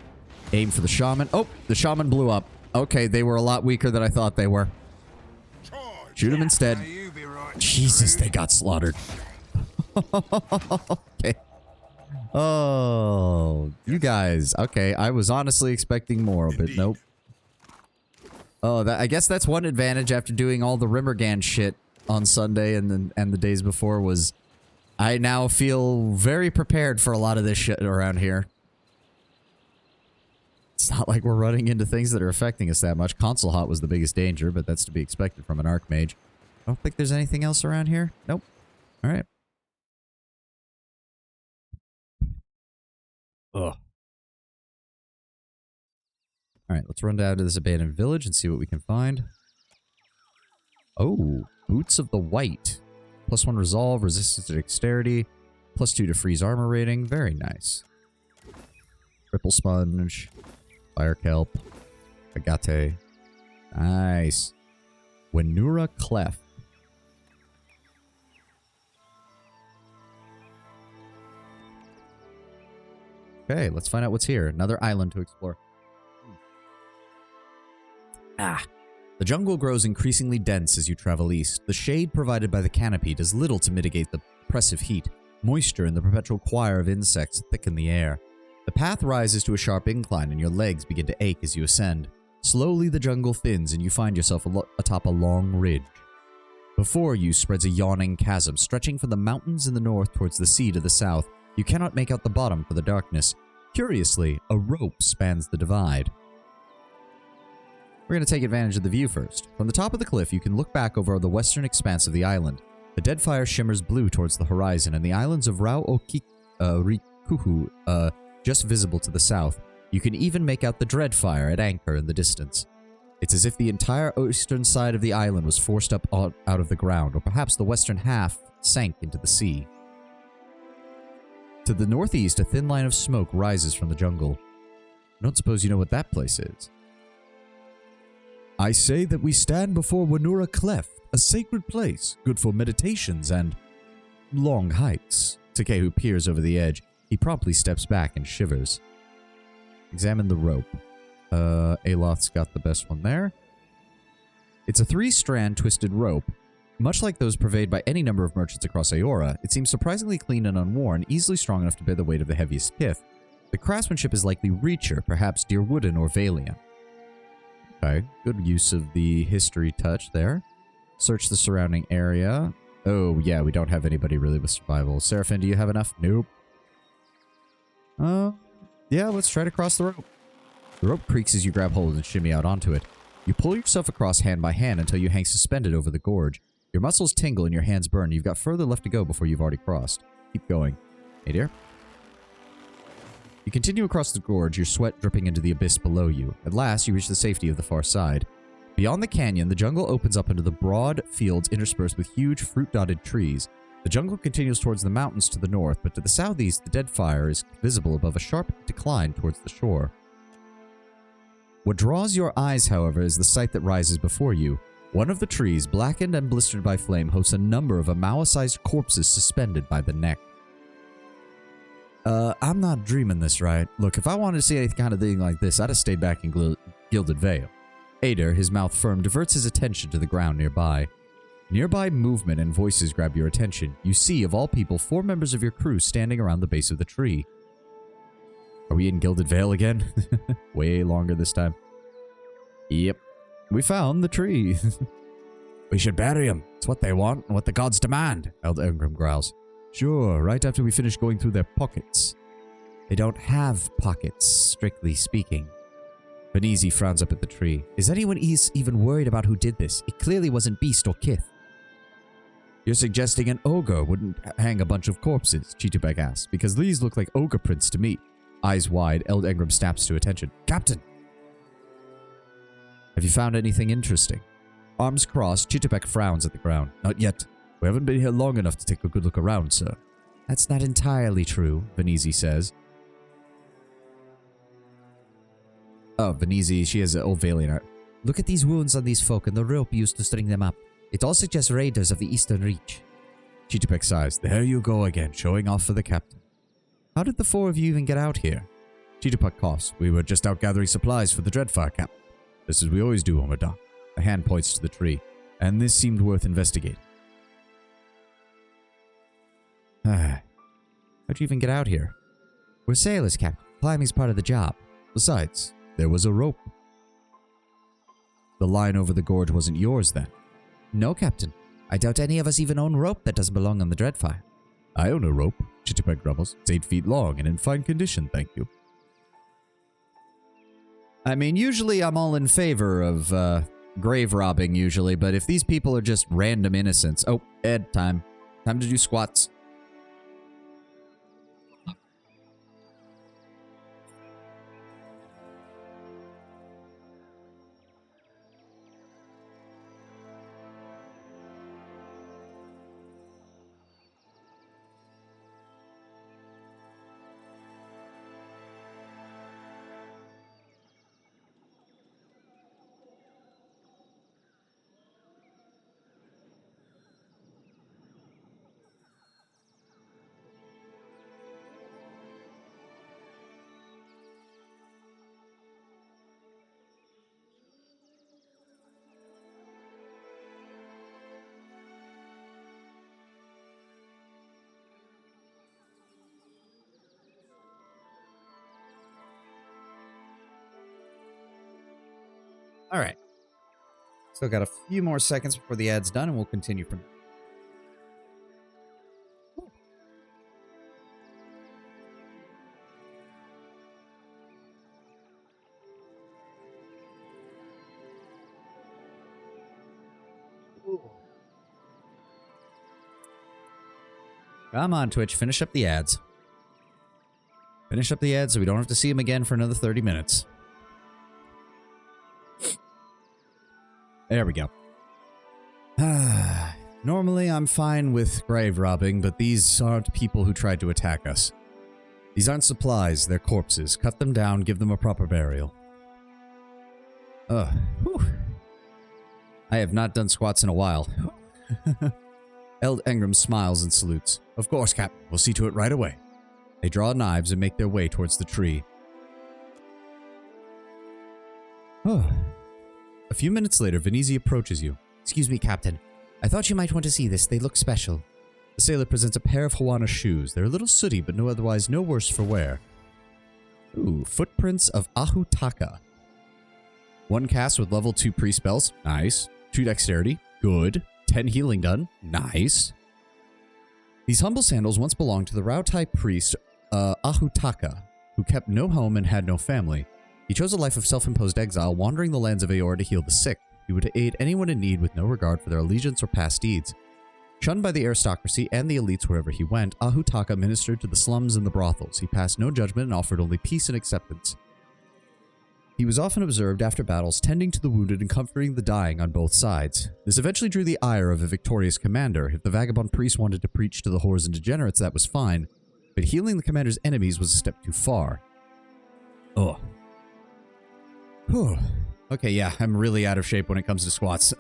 Aim for the shaman. Oh, the shaman blew up. Okay, they were a lot weaker than I thought they were. Shoot him instead. Jesus, they got slaughtered. Okay. Oh, you guys. Okay, I was honestly expecting more, but nope. Oh, I guess that's one advantage after doing all the Rimmergan shit on Sunday and the days before was I now feel very prepared for a lot of this shit around here. It's not like we're running into things that are affecting us that much. Console hot was the biggest danger, but that's to be expected from an Archmage. I don't think there's anything else around here. Nope. All right. Ugh. Alright, let's run down to this abandoned village and see what we can find. Oh, Boots of the White. +1 resolve, resistance to dexterity, +2 to freeze armor rating. Very nice. Ripple Sponge, Fire Kelp, Agate. Nice. Wenura Clef. Okay, let's find out what's here. Another island to explore. The jungle grows increasingly dense as you travel east. The shade provided by the canopy does little to mitigate the oppressive heat. Moisture and the perpetual choir of insects thicken the air. The path rises to a sharp incline and your legs begin to ache as you ascend. Slowly the jungle thins and you find yourself atop a long ridge. Before you spreads a yawning chasm stretching from the mountains in the north towards the sea to the south. You cannot make out the bottom for the darkness. Curiously, a rope spans the divide. We're going to take advantage of the view first. From the top of the cliff, you can look back over the western expanse of the island. The Deadfire shimmers blue towards the horizon, and the islands of Rikuhu just visible to the south. You can even make out the Dreadfire at anchor in the distance. It's as if the entire eastern side of the island was forced up out of the ground, or perhaps the western half sank into the sea. To the northeast, a thin line of smoke rises from the jungle. I don't suppose you know what that place is. I say that we stand before Wenura Cleft, a sacred place, good for meditations and long hikes. Takehu peers over the edge. He promptly steps back and shivers. Examine the rope. Aloth's got the best one there. It's a 3-strand twisted rope. Much like those purveyed by any number of merchants across Aora, it seems surprisingly clean and unworn, easily strong enough to bear the weight of the heaviest kith. The craftsmanship is likely Reacher, perhaps Dear Wooden or Valiant. Okay, good use of the history touch there. Search the surrounding area. Oh, yeah, we don't have anybody really with survival. Seraphim, do you have enough? Nope. Yeah, let's try to cross the rope. The rope creaks as you grab hold and shimmy out onto it. You pull yourself across hand by hand until you hang suspended over the gorge. Your muscles tingle and your hands burn. You've got further left to go before you've already crossed. Keep going. Hey, dear. You continue across the gorge, your sweat dripping into the abyss below you. At last, you reach the safety of the far side. Beyond the canyon, the jungle opens up into the broad fields interspersed with huge fruit-dotted trees. The jungle continues towards the mountains to the north, but to the southeast, the dead fire is visible above a sharp decline towards the shore. What draws your eyes, however, is the sight that rises before you. One of the trees, blackened and blistered by flame, hosts a number of Amawa-sized corpses suspended by the neck. I'm not dreaming this, right? Look, if I wanted to see any kind of thing like this, I'd have stayed back in Gilded Vale. Ader, his mouth firm, diverts his attention to the ground nearby. Nearby movement and voices grab your attention. You see, of all people, 4 members of your crew standing around the base of the tree. Are we in Gilded Vale again? Way longer this time. Yep. We found the tree. We should bury him. It's what they want and what the gods demand, Eld Engram growls. Sure, right after we finish going through their pockets. They don't have pockets, strictly speaking. Venezi frowns up at the tree. Is anyone even worried about who did this? It clearly wasn't Beast or Kith. You're suggesting an ogre wouldn't hang a bunch of corpses, Chitubek asks, because these look like ogre prints to me. Eyes wide, Eld Engram snaps to attention. Captain! Have you found anything interesting? Arms crossed, Chitubek frowns at the ground. Not yet. We haven't been here long enough to take a good look around, sir. That's not entirely true, Venezi says. Oh, Venezi, she has an old Valiant art. Look at these wounds on these folk and the rope used to string them up. It all suggests raiders of the Eastern Reach. Chitubek sighs. There you go again, showing off for the captain. How did the 4 of you even get out here? Chitubek coughs. We were just out gathering supplies for the Dreadfire camp. Just as we always do on our dock. A hand points to the tree. And this seemed worth investigating. How'd you even get out here? We're sailors, Captain. Climbing's part of the job. Besides, there was a rope. The line over the gorge wasn't yours, then? No, Captain. I doubt any of us even own rope that doesn't belong on the Dreadfire. I own a rope, Chitubek grumbles. It's 8 feet long and in fine condition, thank you. I mean, usually I'm all in favor of, grave robbing, usually, but if these people are just random innocents... Oh, Ed, time. Time to do squats. All right. Still got a few more seconds before the ad's done, and we'll continue from Come on, Twitch. Finish up the ads. Finish up the ads so we don't have to see them again for another 30 minutes. There we go. Normally, I'm fine with grave robbing, but these aren't people who tried to attack us. These aren't supplies, they're corpses. Cut them down, give them a proper burial. Whew. I have not done squats in a while. Eld Engram smiles and salutes. Of course, Captain. We'll see to it right away. They draw knives and make their way towards the tree. A few minutes later, Venezi approaches you. Excuse me, Captain. I thought you might want to see this. They look special. The sailor presents a pair of Hawana shoes. They're a little sooty, but otherwise no worse for wear. Ooh, footprints of Ahutaka. 1 cast with level 2 pre-spells. Nice. 2 dexterity. Good. 10 healing done. Nice. These humble sandals once belonged to the Rautai priest Ahutaka, who kept no home and had no family. He chose a life of self-imposed exile, wandering the lands of Aeor to heal the sick. He would aid anyone in need with no regard for their allegiance or past deeds. Shunned by the aristocracy and the elites wherever he went, Ahutaka ministered to the slums and the brothels. He passed no judgment and offered only peace and acceptance. He was often observed after battles, tending to the wounded and comforting the dying on both sides. This eventually drew the ire of a victorious commander. If the vagabond priest wanted to preach to the whores and degenerates, that was fine, but healing the commander's enemies was a step too far. Oh. Whew. Okay, yeah, I'm really out of shape when it comes to squats.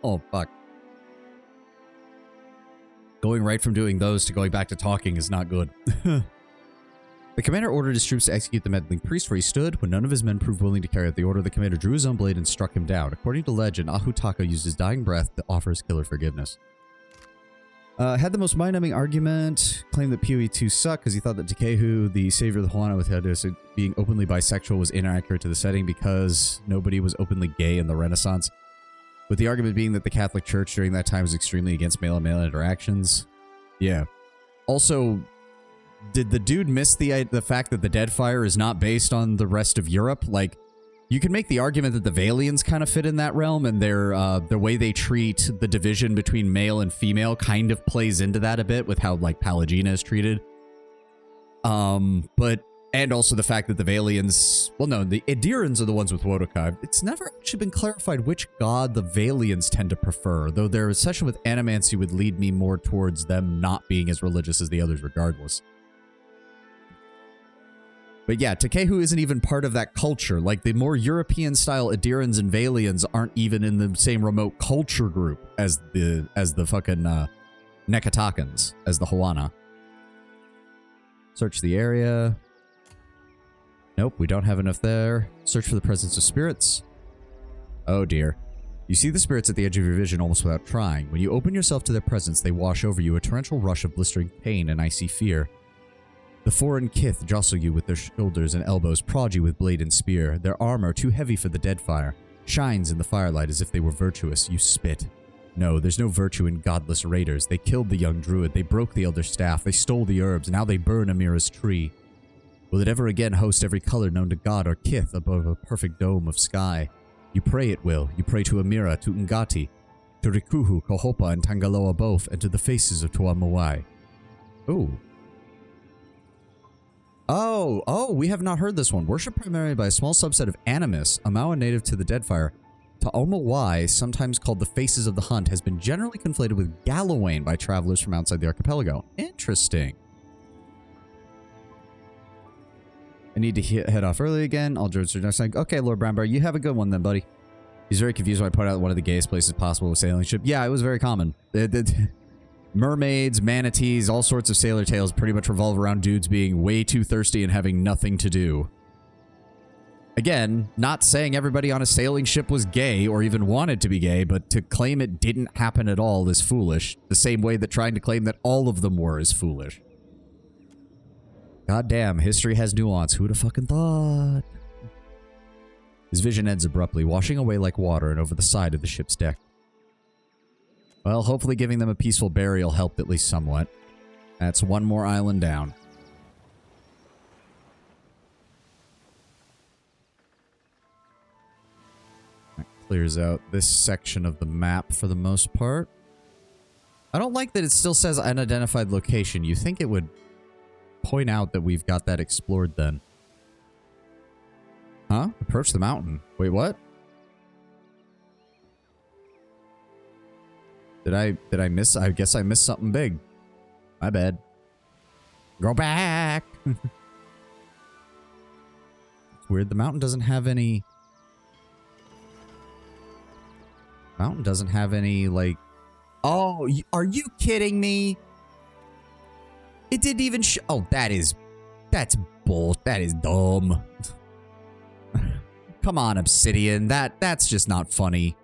Oh, fuck. Going right from doing those to going back to talking is not good. The commander ordered his troops to execute the meddling priest where he stood. When none of his men proved willing to carry out the order, the commander drew his own blade and struck him down. According to legend, Ahutaka used his dying breath to offer his killer forgiveness. Had the most mind-numbing argument, claimed that PoE2 sucked because he thought that Takehu, the savior of the Hawana with Hadis, being openly bisexual was inaccurate to the setting because nobody was openly gay in the Renaissance. With the argument being that the Catholic Church during that time was extremely against male-on-male interactions. Yeah. Also, did the dude miss the fact that the Deadfire is not based on the rest of Europe? Like, you can make the argument that the Valians kind of fit in that realm, and the way they treat the division between male and female kind of plays into that a bit with how, like, Pallegina is treated. And also the fact that the Valians... Well, no, the Edirans are the ones with Wodokai. It's never actually been clarified which god the Valians tend to prefer, though their obsession with animancy would lead me more towards them not being as religious as the others regardless. But yeah, Takehu isn't even part of that culture. Like, the more European-style Edirans and Valians aren't even in the same remote culture group as the fucking Nekatakans, as the Hawana. Search the area... Nope, we don't have enough there. Search for the presence of spirits. Oh dear. You see the spirits at the edge of your vision almost without trying. When you open yourself to their presence, they wash over you, a torrential rush of blistering pain and icy fear. The foreign kith jostle you with their shoulders and elbows, prod you with blade and spear. Their armor, too heavy for the Deadfire, shines in the firelight as if they were virtuous. You spit. No, there's no virtue in godless raiders. They killed the young druid, they broke the elder staff, they stole the herbs, now they burn Amira's tree. Will it ever again host every color known to God or kith above a perfect dome of sky? You pray it will. You pray to Amira, to Ngati, to Rikuhu, Kohopa, and Tangaloa both, and to the faces of Tuamawai. Ooh. Oh, we have not heard this one. Worshipped primarily by a small subset of Animus, a Maua native to the Deadfire, Tuamawai, sometimes called the Faces of the Hunt, has been generally conflated with Gallowayne by travelers from outside the archipelago. Interesting. I need to head off early again. All drones are next time. Okay, Lord Brownbear, you have a good one then, buddy. He's very confused when I point out one of the gayest places possible with sailing ship. Yeah, it was very common. Mermaids, manatees, all sorts of sailor tales pretty much revolve around dudes being way too thirsty and having nothing to do. Again, not saying everybody on a sailing ship was gay or even wanted to be gay, but to claim it didn't happen at all is foolish. The same way that trying to claim that all of them were is foolish. God damn, history has nuance. Who'd have fucking thought? His vision ends abruptly, washing away like water and over the side of the ship's deck. Well, hopefully giving them a peaceful burial helped at least somewhat. That's one more island down. That clears out this section of the map for the most part. I don't like that it still says unidentified location. You think it would point out that we've got that explored then. Huh? Approach the mountain. Wait, what? Did I miss? I guess I missed something big. My bad. Go back. It's weird. The mountain doesn't have any... Mountain doesn't have any, like... Oh, are you kidding me? It didn't even oh, that's bull. That is dumb. Come on, Obsidian. That's just not funny.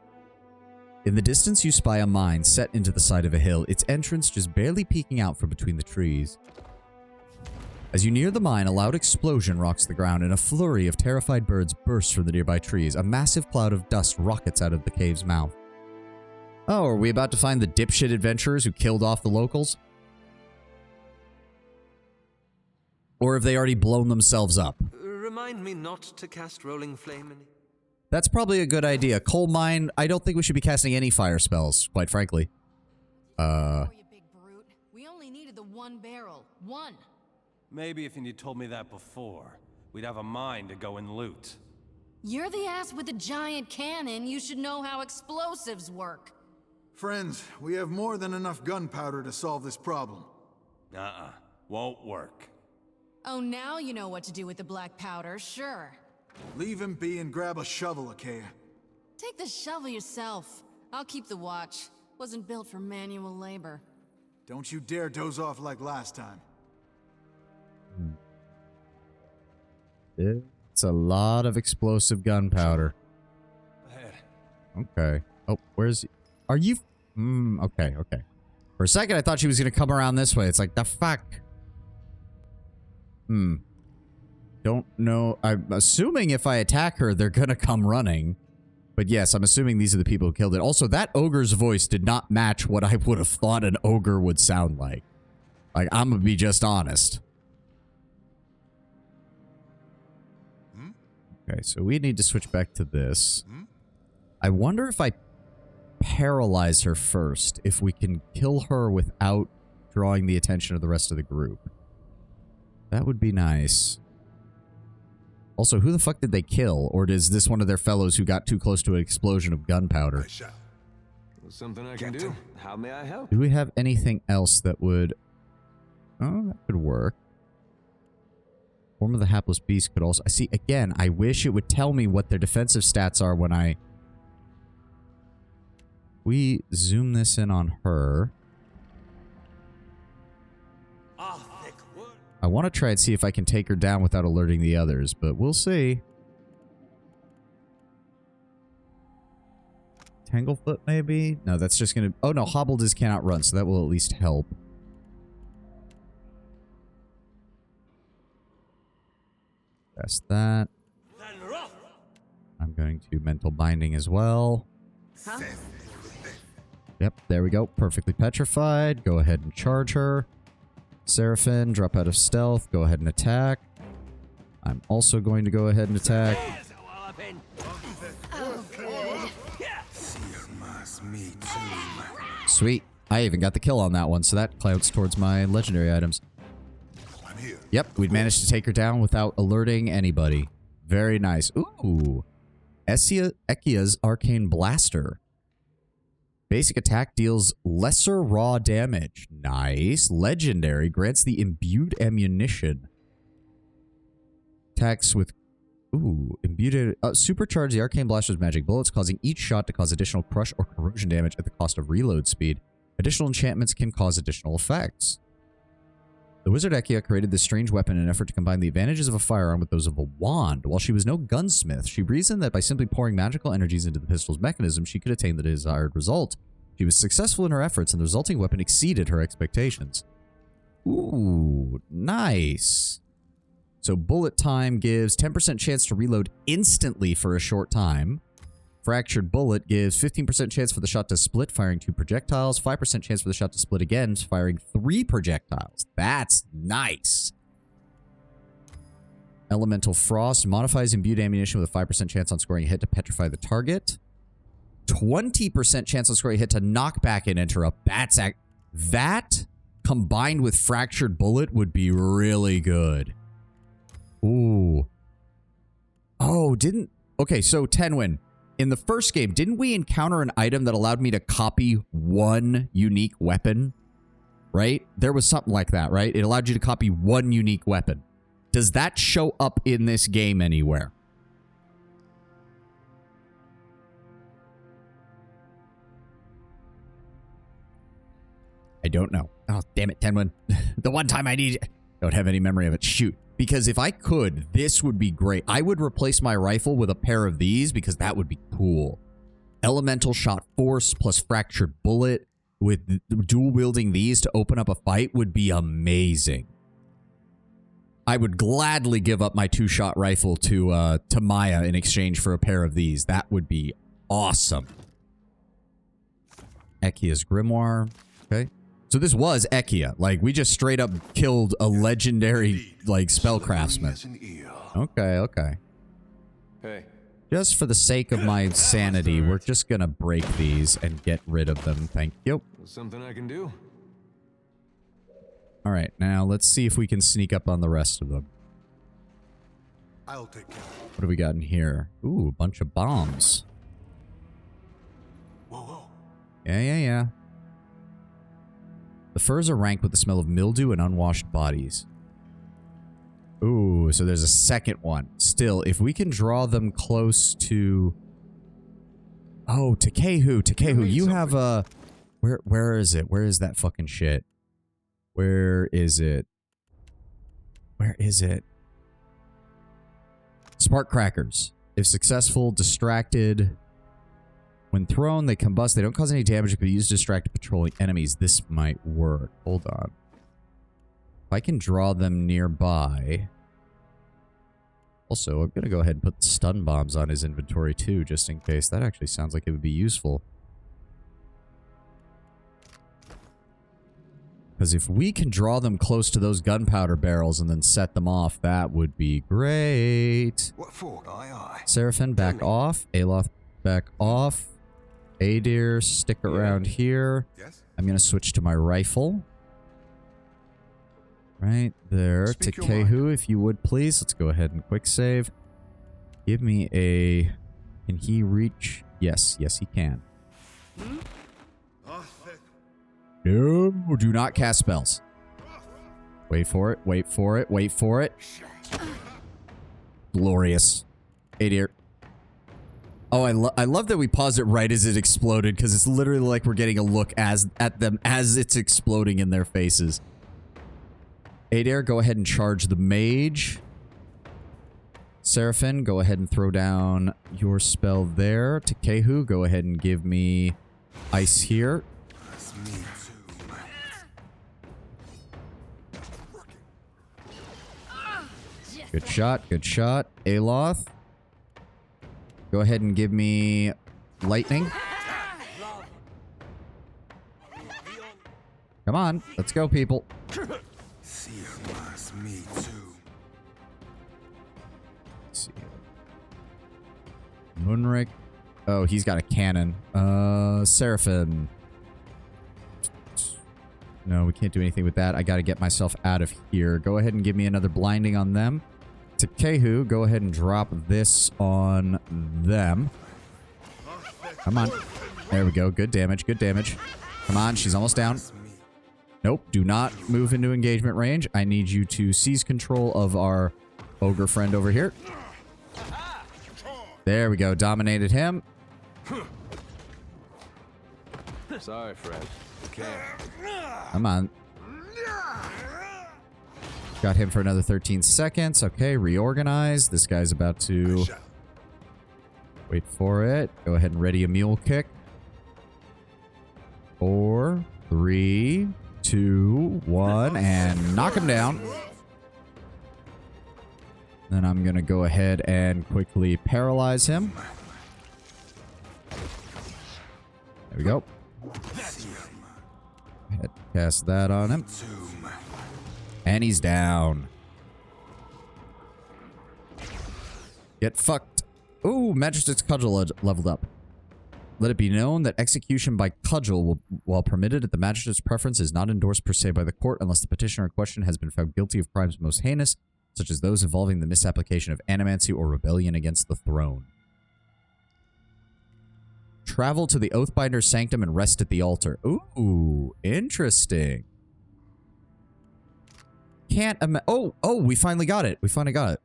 In the distance, you spy a mine set into the side of a hill, its entrance just barely peeking out from between the trees. As you near the mine, a loud explosion rocks the ground, and a flurry of terrified birds bursts from the nearby trees. A massive cloud of dust rockets out of the cave's mouth. Oh, are we about to find the dipshit adventurers who killed off the locals? Or have they already blown themselves up? Remind me not to cast Rolling Flame any. That's probably a good idea. Coal mine, I don't think we should be casting any fire spells, quite frankly. Oh, you big brute. We only needed the one barrel. One. Maybe if you'd told me that before, we'd have a mine to go and loot. You're the ass with the giant cannon. You should know how explosives work. Friends, we have more than enough gunpowder to solve this problem. Won't work. Oh, now you know what to do with the black powder, sure. Leave him be and grab a shovel, Achaia. Take the shovel yourself. I'll keep the watch. Wasn't built for manual labor. Don't you dare doze off like last time. It's a lot of explosive gunpowder. Okay. Oh, where's... Are you... okay. For a second, I thought she was going to come around this way. It's like, the fuck? Don't know. I'm assuming if I attack her, they're going to come running. But yes, I'm assuming these are the people who killed it. Also, that ogre's voice did not match what I would have thought an ogre would sound like. Like, I'm going to be just honest. Okay, so we need to switch back to this. I wonder if I paralyze her first, if we can kill her without drawing the attention of the rest of the group. That would be nice. Also, who the fuck did they kill? Or is this one of their fellows who got too close to an explosion of gunpowder? Something I can do. How may I help? Do we have anything else that would... Oh, that could work. Form of the Hapless Beast could also... See, again, I wish it would tell me what their defensive stats are when I... We zoom this in on her. I want to try and see if I can take her down without alerting the others, but we'll see. Tanglefoot, maybe? No, that's just going to... Oh, no, Hobbled is cannot run, so that will at least help. That's that. I'm going to Mental Binding as well. Huh? Yep, there we go. Perfectly petrified. Go ahead and charge her. Seraphim, drop out of stealth. Go ahead and attack. I'm also going to go ahead and attack. Oh, good. Sweet. I even got the kill on that one, so that counts towards my legendary items. Yep, we'd managed to take her down without alerting anybody. Very nice. Ooh. Ekia's Arcane Blaster. Basic attack deals lesser raw damage. Nice. Legendary grants the imbued ammunition. Attacks with... Ooh. Imbued... supercharge the Arcane Blaster's magic bullets, causing each shot to cause additional crush or corrosion damage at the cost of reload speed. Additional enchantments can cause additional effects. The wizard Ekia created this strange weapon in an effort to combine the advantages of a firearm with those of a wand. While she was no gunsmith, she reasoned that by simply pouring magical energies into the pistol's mechanism, she could attain the desired result. She was successful in her efforts, and the resulting weapon exceeded her expectations. Ooh, nice. So bullet time gives 10% chance to reload instantly for a short time. Fractured bullet gives 15% chance for the shot to split, firing 2 projectiles. 5% chance for the shot to split again, firing 3 projectiles. That's nice. Elemental Frost modifies imbued ammunition with a 5% chance on scoring a hit to petrify the target. 20% chance on scoring a hit to knock back and interrupt. That combined with Fractured Bullet would be really good. Ooh. Oh, okay, so Tenwin. In the first game, didn't we encounter an item that allowed me to copy one unique weapon? Right? There was something like that, right? It allowed you to copy one unique weapon. Does that show up in this game anywhere? I don't know. Oh, damn it, Tenwin. The one time I need... Don't have any memory of it. Shoot. Because if I could, this would be great. I would replace my rifle with a pair of these because that would be cool. Elemental shot force plus fractured bullet with dual wielding these to open up a fight would be amazing. I would gladly give up my 2-shot rifle to Maya in exchange for a pair of these. That would be awesome. Ekia's Grimoire. Okay. So this was Ekia. Like, we just straight up killed a legendary, like, spellcraftsman. Okay, okay. Hey. Just for the sake of my sanity, we're just gonna break these and get rid of them. Thank you. Something I can do? Alright, now let's see if we can sneak up on the rest of them. I'll take care. What do we got in here? Ooh, a bunch of bombs. Whoa, whoa. Yeah. The furs are rank with the smell of mildew and unwashed bodies. Ooh, so there's a second one. Still, if we can draw them close to... Oh, Takehu. Takehu, you have a... Where is it? Where is that fucking shit? Where is it? Where is it? Spark crackers. If successful, distracted. When thrown, they combust. They don't cause any damage. It could be used to distract patrolling enemies. This might work. Hold on. If I can draw them nearby. Also, I'm going to go ahead and put the stun bombs on his inventory too, just in case. That actually sounds like it would be useful. Because if we can draw them close to those gunpowder barrels and then set them off, that would be great. What for? Aye, aye. Seraphin, back off. Aloth, back off. Adair, stick around here. Yes? I'm going to switch to my rifle. Right there. Speak your Takehu, if you would, please. Let's go ahead and quick save. Give me a... Can he reach? Yes, he can. No, do not cast spells. Wait for it, wait for it, wait for it. Glorious. Adair. Oh, I love that we paused it right as it exploded, because it's literally like we're getting a look at them as it's exploding in their faces. Adair, go ahead and charge the mage. Seraphin, go ahead and throw down your spell there. Takehu, go ahead and give me ice here. Good shot, good shot. Aloth, go ahead and give me lightning. Come on, let's go, people. Me too. Let's see. Moonrick. Oh, he's got a cannon. Seraphin. No, we can't do anything with that. I gotta get myself out of here. Go ahead and give me another blinding on them. Takehu, go ahead and drop this on them. Come on. There we go. Good damage, good damage. Come on, she's almost down. Nope, do not move into engagement range. I need you to seize control of our ogre friend over here. There we go, dominated him. Sorry, Fred. Okay. Come on. Got him for another 13 seconds. Okay, reorganize. This guy's about to... Wait for it. Go ahead and ready a mule kick. 4, 3... 2, 1, and knock him down. Then I'm going to go ahead and quickly paralyze him. There we go. Head cast that on him. And he's down. Get fucked. Ooh, Magistrate's Cudgel leveled up. Let it be known that execution by cudgel, while permitted at the magistrate's preference, is not endorsed per se by the court unless the petitioner in question has been found guilty of crimes most heinous, such as those involving the misapplication of animancy or rebellion against the throne. Travel to the Oathbinder's sanctum and rest at the altar. Ooh, interesting. Can't oh, we finally got it. We finally got it.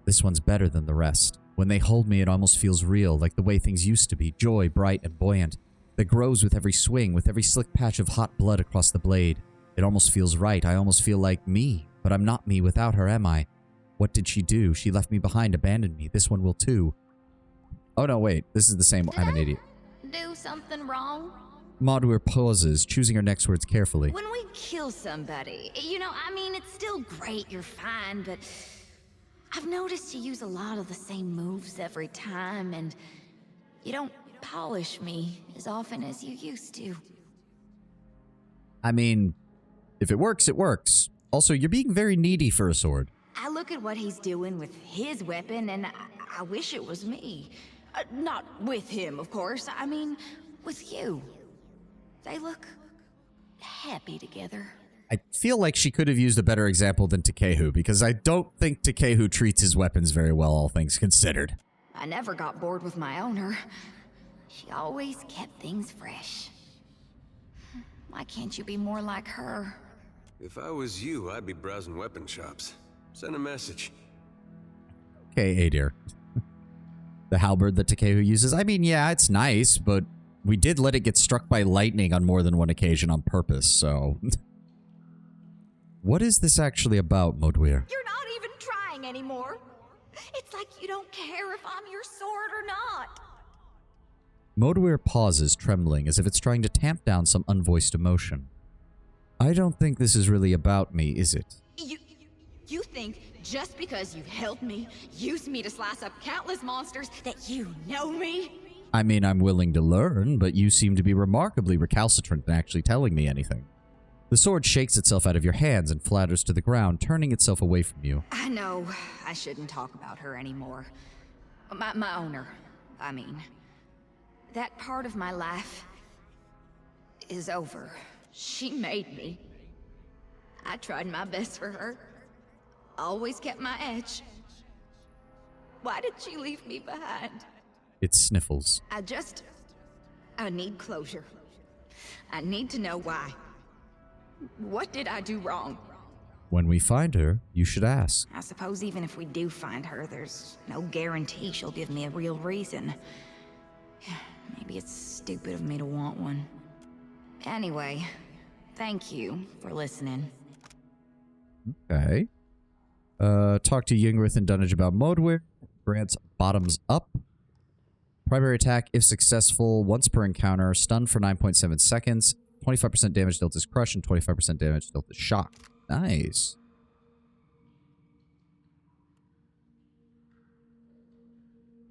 This one's better than the rest. When they hold me, it almost feels real, like the way things used to be, joy, bright and buoyant, that grows with every swing, with every slick patch of hot blood across the blade. It almost feels right. I almost feel like me, but I'm not me without her, am I? What did she do? She left me behind, abandoned me. This one will too. Oh, no, wait. This is the same. I'm an idiot. Do something wrong? Modwer pauses, choosing her next words carefully. When we kill somebody, you know, I mean, it's still great, you're fine, but I've noticed you use a lot of the same moves every time, and you don't polish me as often as you used to. I mean, if it works, it works. Also, you're being very needy for a sword. I look at what he's doing with his weapon, and I wish it was me. Not with him, of course. I mean, with you. They look happy together. I feel like she could have used a better example than Takehu, because I don't think Takehu treats his weapons very well, all things considered. I never got bored with my owner. She always kept things fresh. Why can't you be more like her? If I was you, I'd be browsing weapon shops. Send a message. Okay, hey dear. The halberd that Takehu uses. I mean, yeah, it's nice, but we did let it get struck by lightning on more than one occasion on purpose, so... What is this actually about, Modwer? You're not even trying anymore. It's like you don't care if I'm your sword or not. Modwer pauses, trembling, as if it's trying to tamp down some unvoiced emotion. I don't think this is really about me, is it? You think just because you've helped me, used me to slice up countless monsters, that you know me? I mean, I'm willing to learn, but you seem to be remarkably recalcitrant in actually telling me anything. The sword shakes itself out of your hands and flatters to the ground, turning itself away from you. I know I shouldn't talk about her anymore. My owner, I mean. That part of my life is over. She made me. I tried my best for her. Always kept my edge. Why did she leave me behind? It sniffles. I need closure. I need to know why. What did I do wrong? When we find her, you should ask. I suppose even if we do find her, there's no guarantee she'll give me a real reason. Maybe it's stupid of me to want one. Anyway, thank you for listening. Okay. Talk to Yingwith and Dunnage about Modwer. Grants bottoms up. Primary attack, if successful, once per encounter. Stun for 9.7 seconds. 25% damage dealt is crush and 25% damage dealt is shock. Nice.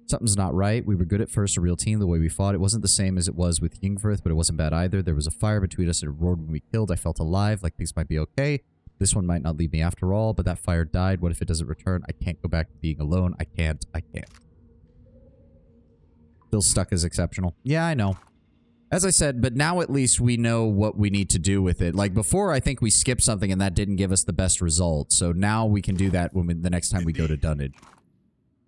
Something's not right. We were good at first, a real team, the way we fought. It wasn't the same as it was with Yingverth, but it wasn't bad either. There was a fire between us and it roared when we killed. I felt alive, like things might be okay. This one might not leave me after all, but that fire died. What if it doesn't return? I can't go back to being alone. I can't. Still stuck is exceptional. Yeah, I know. As I said, but now at least we know what we need to do with it. Like before, I think we skipped something and that didn't give us the best result. So now we can do that when the next time we go to Dunnage.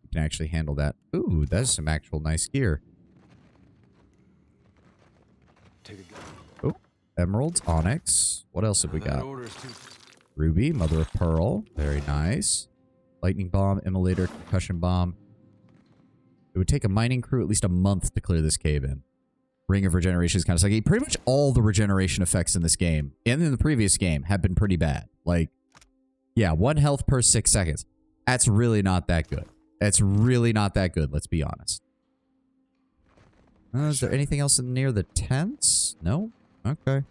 We can actually handle that. Ooh, that's some actual nice gear. Take a gun. Oh, emeralds, onyx. What else have we got? Ruby, mother of pearl. Very nice. Lightning bomb, immolator, concussion bomb. It would take a mining crew at least a month to clear this cave in. Ring of Regeneration is kind of sucky. Pretty much all the regeneration effects in this game, and in the previous game, have been pretty bad. Like, yeah, 1 health per 6 seconds. That's really not that good. That's really not that good, let's be honest. Is there anything else near the tents? No? Okay.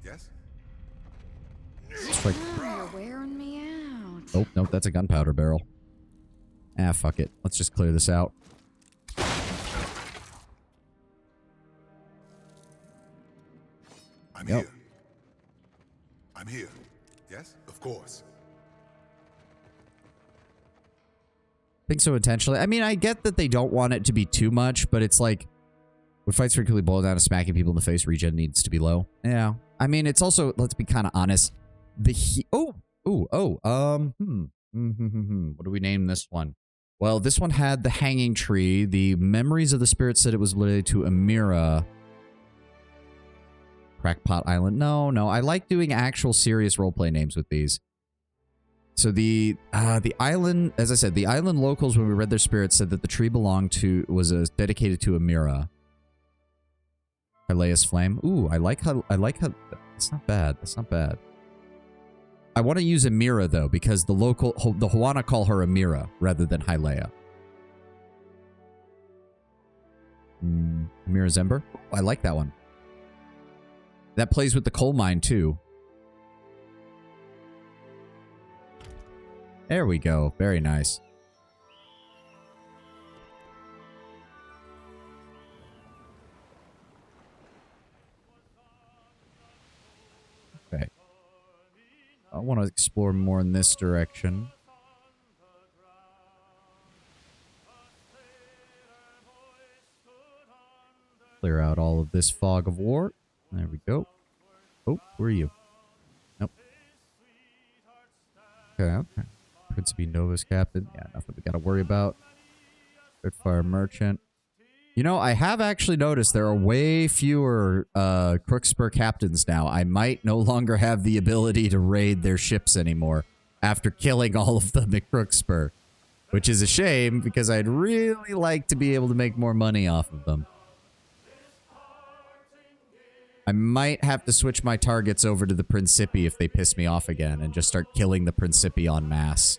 Yes? You're wearing me out. Oh, nope, that's a gunpowder barrel. Ah, fuck it. Let's just clear this out. I'm here. I'm here. Yes? Of course. Think so intentionally. I mean, I get that they don't want it to be too much, but it's like, when fights frequently boil down to smacking people in the face, regen needs to be low. Yeah. I mean, it's also, let's be kind of honest. What do we name this one? Well, this one had the hanging tree. The memories of the spirit said it was related to Amira. Crackpot Island. No. I like doing actual serious roleplay names with these. So the island, as I said, the island locals, when we read their spirits, said that the tree was dedicated to Amira. Hylea's Flame. Ooh, I like how, that's not bad. That's not bad. I want to use Amira, though, because the Huana call her Amira rather than Hylea. Mirror's Ember. Oh, I like that one. That plays with the coal mine, too. There we go. Very nice. Okay. I want to explore more in this direction. Clear out all of this fog of war. There we go. Oh, where are you? Nope. Okay, okay. Principe Nova's captain. Yeah, nothing we gotta worry about. Third Fire Merchant. You know, I have actually noticed there are way fewer Crookspur captains now. I might no longer have the ability to raid their ships anymore after killing all of them at Crookspur. Which is a shame, because I'd really like to be able to make more money off of them. I might have to switch my targets over to the Principi if they piss me off again and just start killing the Principi en masse.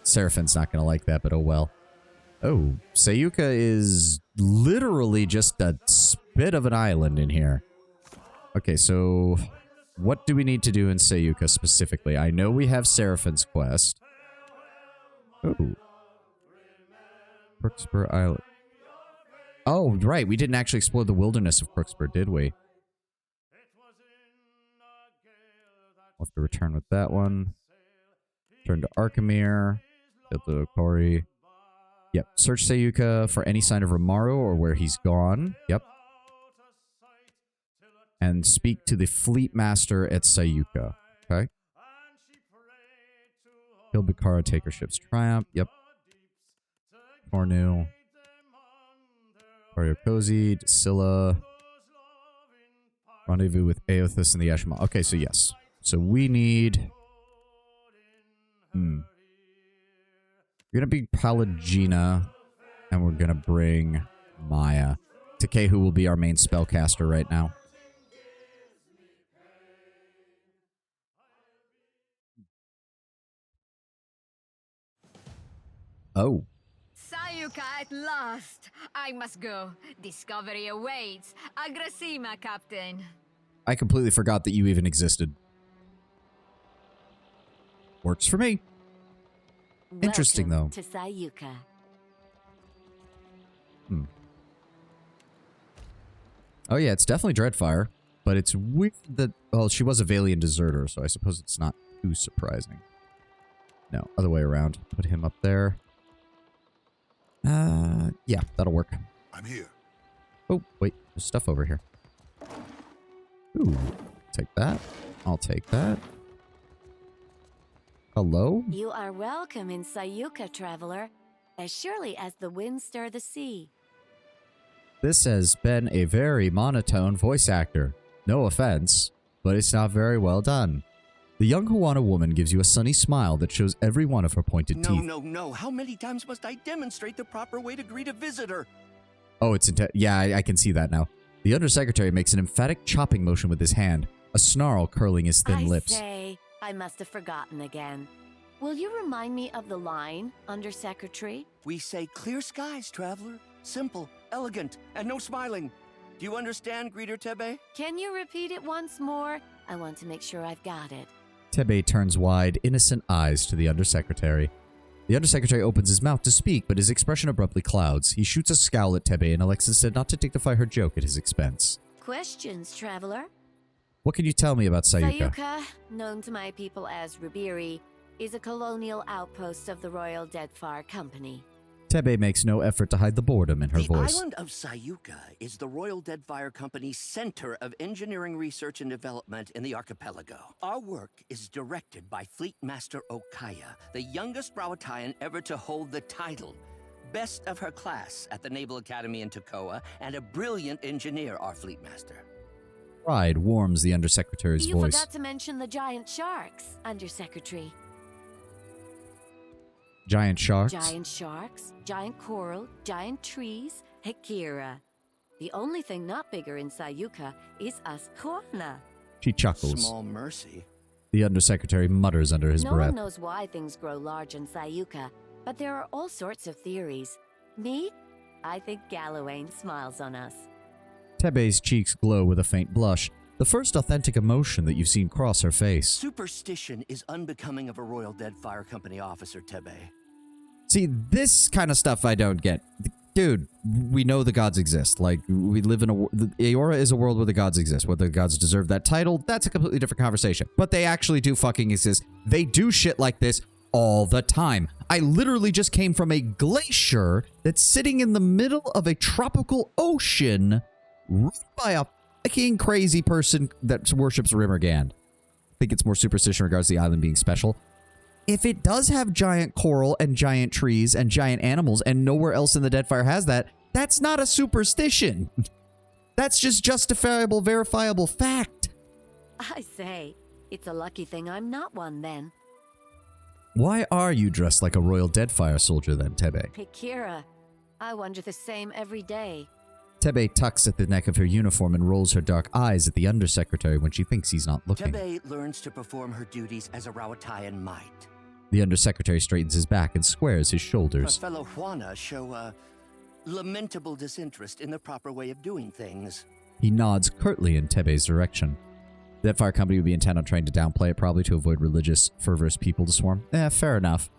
Seraphin's not going to like that, but oh well. Oh, Sayuka is literally just a spit of an island in here. Okay, so what do we need to do in Sayuka specifically? I know we have Seraphin's quest. Oh. Crookspur Island. Oh, right. We didn't actually explore the wilderness of Crookspur, did we? We'll have to return with that one. Turn to Arkemir. Build the Okori. Yep. Search Sayuka for any sign of Romaru or where he's gone. Yep. And speak to the Fleet Master at Sayuka. Okay. Kill Bikara, take her ship's triumph. Yep. Cornu. Ariokozi, Dacilla. Rendezvous with Aothus and the Ashima. Okay, so yes. So we need... We're going to be Palagina, and we're going to bring Maya. Takehu will be our main spellcaster right now. Oh. Sayuka at last! I must go. Discovery awaits. Agrasima, Captain. I completely forgot that you even existed. Works for me. Interesting, though. To Sayuka. Oh, yeah, it's definitely Dreadfire. But it's weird that... Well, she was a Valiant deserter, so I suppose it's not too surprising. No, other way around. Put him up there. Yeah, that'll work. I'm here. Oh, wait. There's stuff over here. Ooh. Take that. I'll take that. Hello? You are welcome in Sayuka, traveler, as surely as the winds stir the sea. This has been a very monotone voice actor. No offense, but it's not very well done. The young Hawana woman gives you a sunny smile that shows every one of her pointed teeth. No. How many times must I demonstrate the proper way to greet a visitor? Oh, it's yeah, I can see that now. The Undersecretary makes an emphatic chopping motion with his hand, a snarl curling his thin lips. I must have forgotten again. Will you remind me of the line, Undersecretary? We say clear skies, traveler. Simple, elegant, and no smiling. Do you understand, Greeter Tebe? Can you repeat it once more? I want to make sure I've got it. Tebe turns wide, innocent eyes to the Undersecretary. The Undersecretary opens his mouth to speak, but his expression abruptly clouds. He shoots a scowl at Tebe and elects instead not to dignify her joke at his expense. Questions, traveler? What can you tell me about Sayuka? Sayuka, known to my people as Rubiri, is a colonial outpost of the Royal Deadfire Company. Tebe makes no effort to hide the boredom in her voice. The island of Sayuka is the Royal Deadfire Company's center of engineering research and development in the archipelago. Our work is directed by Fleet Master Okaya, the youngest Rawatayan ever to hold the title. Best of her class at the Naval Academy in Tokoa, and a brilliant engineer, our Fleet Master. Pride warms the Undersecretary's You voice. forgot to mention the giant sharks, Undersecretary. Giant sharks? Giant sharks, giant coral, giant trees, Hekira. The only thing not bigger in Sayuka is Askorna. She chuckles. Small mercy. The Undersecretary mutters under his No breath. one knows why things grow large in Sayuka, but there are all sorts of theories. Me? I think Gallowayne smiles on us. Tebe's cheeks glow with a faint blush, the first authentic emotion that you've seen cross her face. Superstition is unbecoming of a Royal Dead Fire Company officer, Tebe. See, this kind of stuff I don't get. Dude, we know the gods exist. Like, we live in Aora is a world where the gods exist. Whether the gods deserve that title, that's a completely different conversation. But they actually do fucking exist. They do shit like this all the time. I literally just came from a glacier that's sitting in the middle of a tropical ocean run by a fucking crazy person that worships Rimmergand. I think it's more superstition in regards to the island being special. If it does have giant coral and giant trees and giant animals and nowhere else in the Deadfire has that, that's not a superstition. That's just justifiable, verifiable fact. I say, it's a lucky thing I'm not one then. Why are you dressed like a Royal Deadfire soldier then, Tebe? Pikira, I wonder the same every day. Tebe tucks at the neck of her uniform and rolls her dark eyes at the Undersecretary when she thinks he's not looking. Tebe learns to perform her duties as a Rawatayan might. The Undersecretary straightens his back and squares his shoulders. Her fellow Juana show a lamentable disinterest in the proper way of doing things. He nods curtly in Tebe's direction. The Deadfire Company would be intent on trying to downplay it, probably to avoid religious, fervorous people to swarm. Fair enough.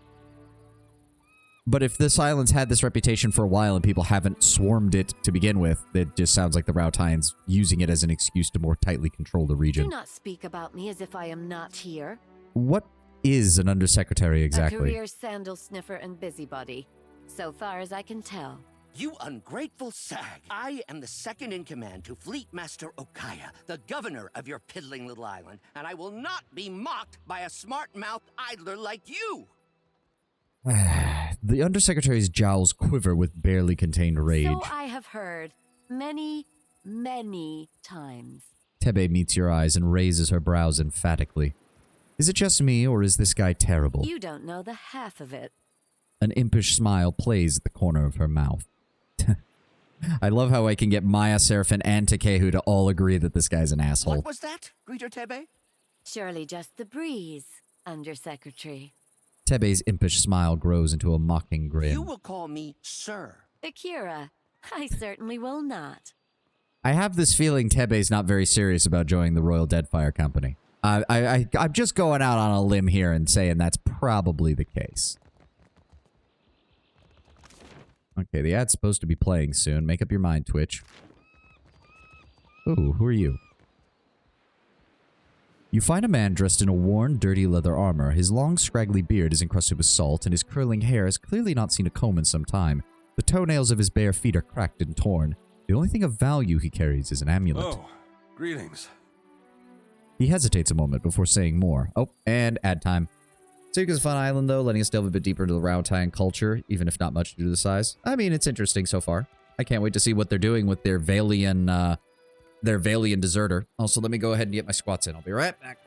But if this island's had this reputation for a while and people haven't swarmed it to begin with, it just sounds like the Rautayans using it as an excuse to more tightly control the region. Do not speak about me as if I am not here. What is an Undersecretary exactly? A career sandal sniffer and busybody, so far as I can tell. You ungrateful sag! I am the second in command to Fleet Master Okaya, the governor of your piddling little island, and I will not be mocked by a smart-mouthed idler like you! The Undersecretary's jowls quiver with barely contained rage. So I have heard many, many times. Tebe meets your eyes and raises her brows emphatically. Is it just me, or is this guy terrible? You don't know the half of it. An impish smile plays at the corner of her mouth. I love how I can get Maya, Seraphin, and Takehu to all agree that this guy's an asshole. What was that, Greeter Tebe? Surely just the breeze, Undersecretary. Tebe's impish smile grows into a mocking grin. You will call me Sir. Akira, I certainly will not. I have this feeling Tebe's not very serious about joining the Royal Deadfire Company. I'm just going out on a limb here and saying that's probably the case. Okay, the ad's supposed to be playing soon. Make up your mind, Twitch. Ooh, who are you? You find a man dressed in a worn, dirty leather armor. His long, scraggly beard is encrusted with salt, and his curling hair has clearly not seen a comb in some time. The toenails of his bare feet are cracked and torn. The only thing of value he carries is an amulet. Oh, greetings. He hesitates a moment before saying more. Oh, and ad time. Suika's a fun island, though, letting us delve a bit deeper into the Rautayan culture, even if not much due to the size. I mean, it's interesting so far. I can't wait to see what they're doing with their Valian deserter. Also, let me go ahead and get my squats in. I'll be right back.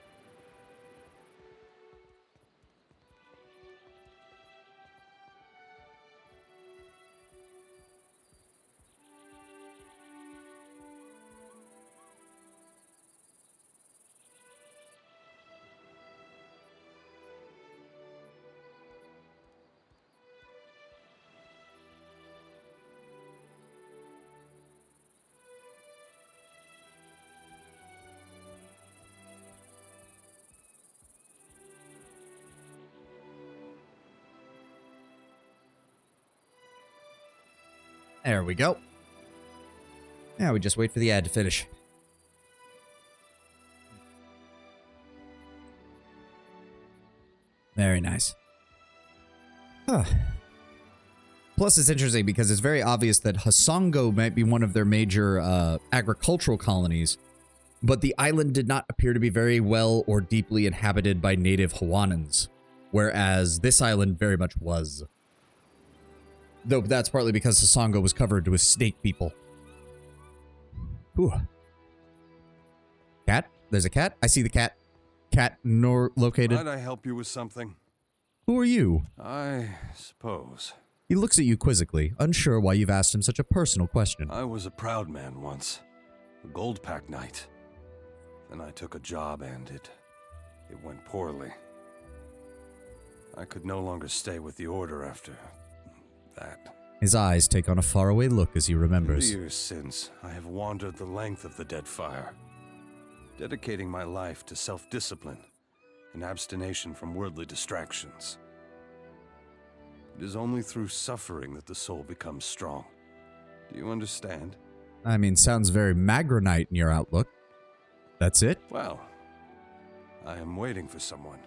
There we go. Now we just wait for the ad to finish. Very nice. Huh. Plus, it's interesting because it's very obvious that Hasongo might be one of their major agricultural colonies, but the island did not appear to be very well or deeply inhabited by native Hawaiians, whereas this island very much was. Though that's partly because Hasongo was covered with snake people. Whew. Cat? There's a cat? I see the cat. Cat located. Might I help you with something? Who are you? I suppose. He looks at you quizzically, unsure why you've asked him such a personal question. I was a proud man once. A gold pack knight. Then I took a job and it went poorly. I could no longer stay with the order after that. His eyes take on a faraway look as he In remembers. the years since, I have wandered the length of the Deadfire, dedicating my life to self-discipline and abstination from worldly distractions. It is only through suffering that the soul becomes strong. Do you understand? I mean, sounds very Magronite in your outlook. That's it? Well, I am waiting for someone.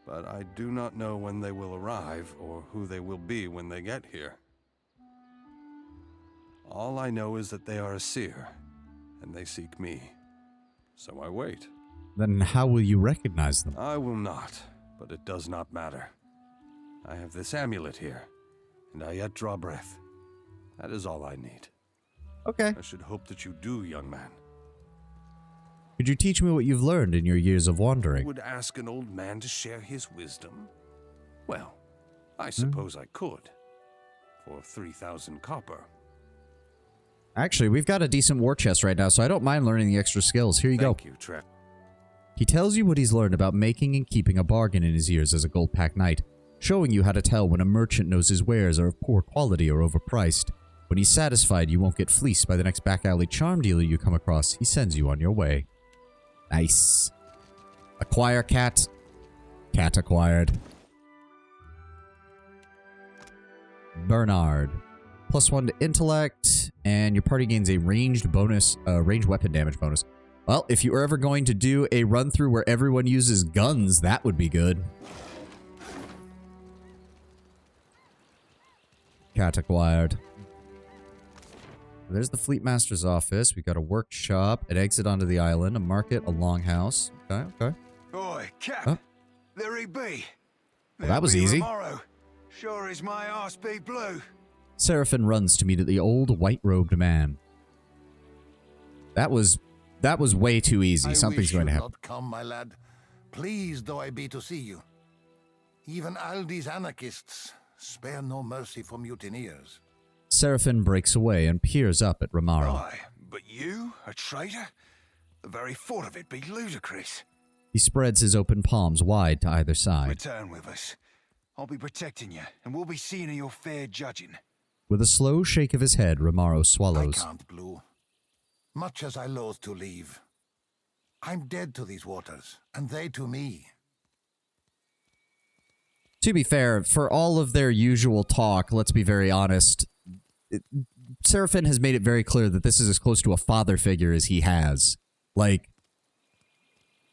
But I do not know when they will arrive or who they will be when they get here. All I know is that they are a seer, and they seek me. So I wait. Then how will you recognize them? I will not, but it does not matter. I have this amulet here, and I yet draw breath. That is all I need. Okay. I should hope that you do, young man. Could you teach me what you've learned in your years of You wandering? would ask an old man to share his wisdom? Well, I suppose I could. For 3,000 copper. Actually, we've got a decent war chest right now, so I don't mind learning the extra skills. Here you go. Thank you, Trev. He tells you what he's learned about making and keeping a bargain in his years as a gold pack knight, showing you how to tell when a merchant knows his wares are of poor quality or overpriced. When he's satisfied you won't get fleeced by the next back alley charm dealer you come across, he sends you on your way. Nice. Acquire cat. Cat acquired. Bernard. +1 to intellect, and your party gains a ranged bonus, ranged weapon damage bonus. Well, if you are ever going to do a run-through where everyone uses guns, that would be good. Cat acquired. There's the Fleet Master's office. We got a workshop, an exit onto the island, a market, a longhouse. Okay, okay. Oi, Cap. Huh? There he be. Well, that was easy. Tomorrow. Sure is my arse be blue. Seraphin runs to meet the old white-robed man. That was way too easy. Something's going to happen. Not come, my lad. Pleased though I be to see you. Even Aldi's anarchists spare no mercy for mutineers. Seraphin breaks away and peers up at Romaro. Aye, but you, a traitor? The very thought of it be ludicrous. He spreads his open palms wide to either side. Return with us. I'll be protecting you, and we'll be seeing your fair judging. With a slow shake of his head, Romaro swallows. I can't, Blue. Much as I loathe to leave. I'm dead to these waters, and they to me. To be fair, for all of their usual talk, let's be very honest, Seraphin has made it very clear that this is as close to a father figure as he has. Like,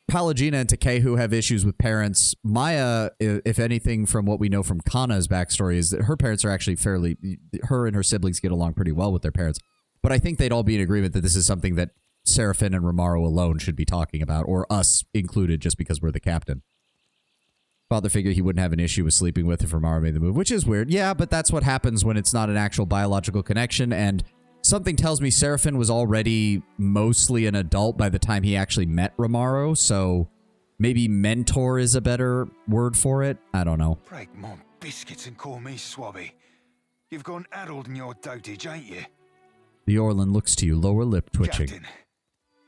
Pallegina and Takehu have issues with parents. Maya, if anything, from what we know from Kana's backstory, is that her parents are actually her and her siblings get along pretty well with their parents. But I think they'd all be in agreement that this is something that Seraphin and Romaro alone should be talking about, or us included, just because we're the captain. Father figure he wouldn't have an issue with sleeping with if Romaro made the move, which is weird. Yeah, but that's what happens when it's not an actual biological connection, and something tells me Seraphin was already mostly an adult by the time he actually met Romaro, so maybe mentor is a better word for it. I don't know. Break my biscuits and call me Swabby. You've gone addled in your dotage, ain't you? The Orlan looks to you, lower lip twitching. Captain,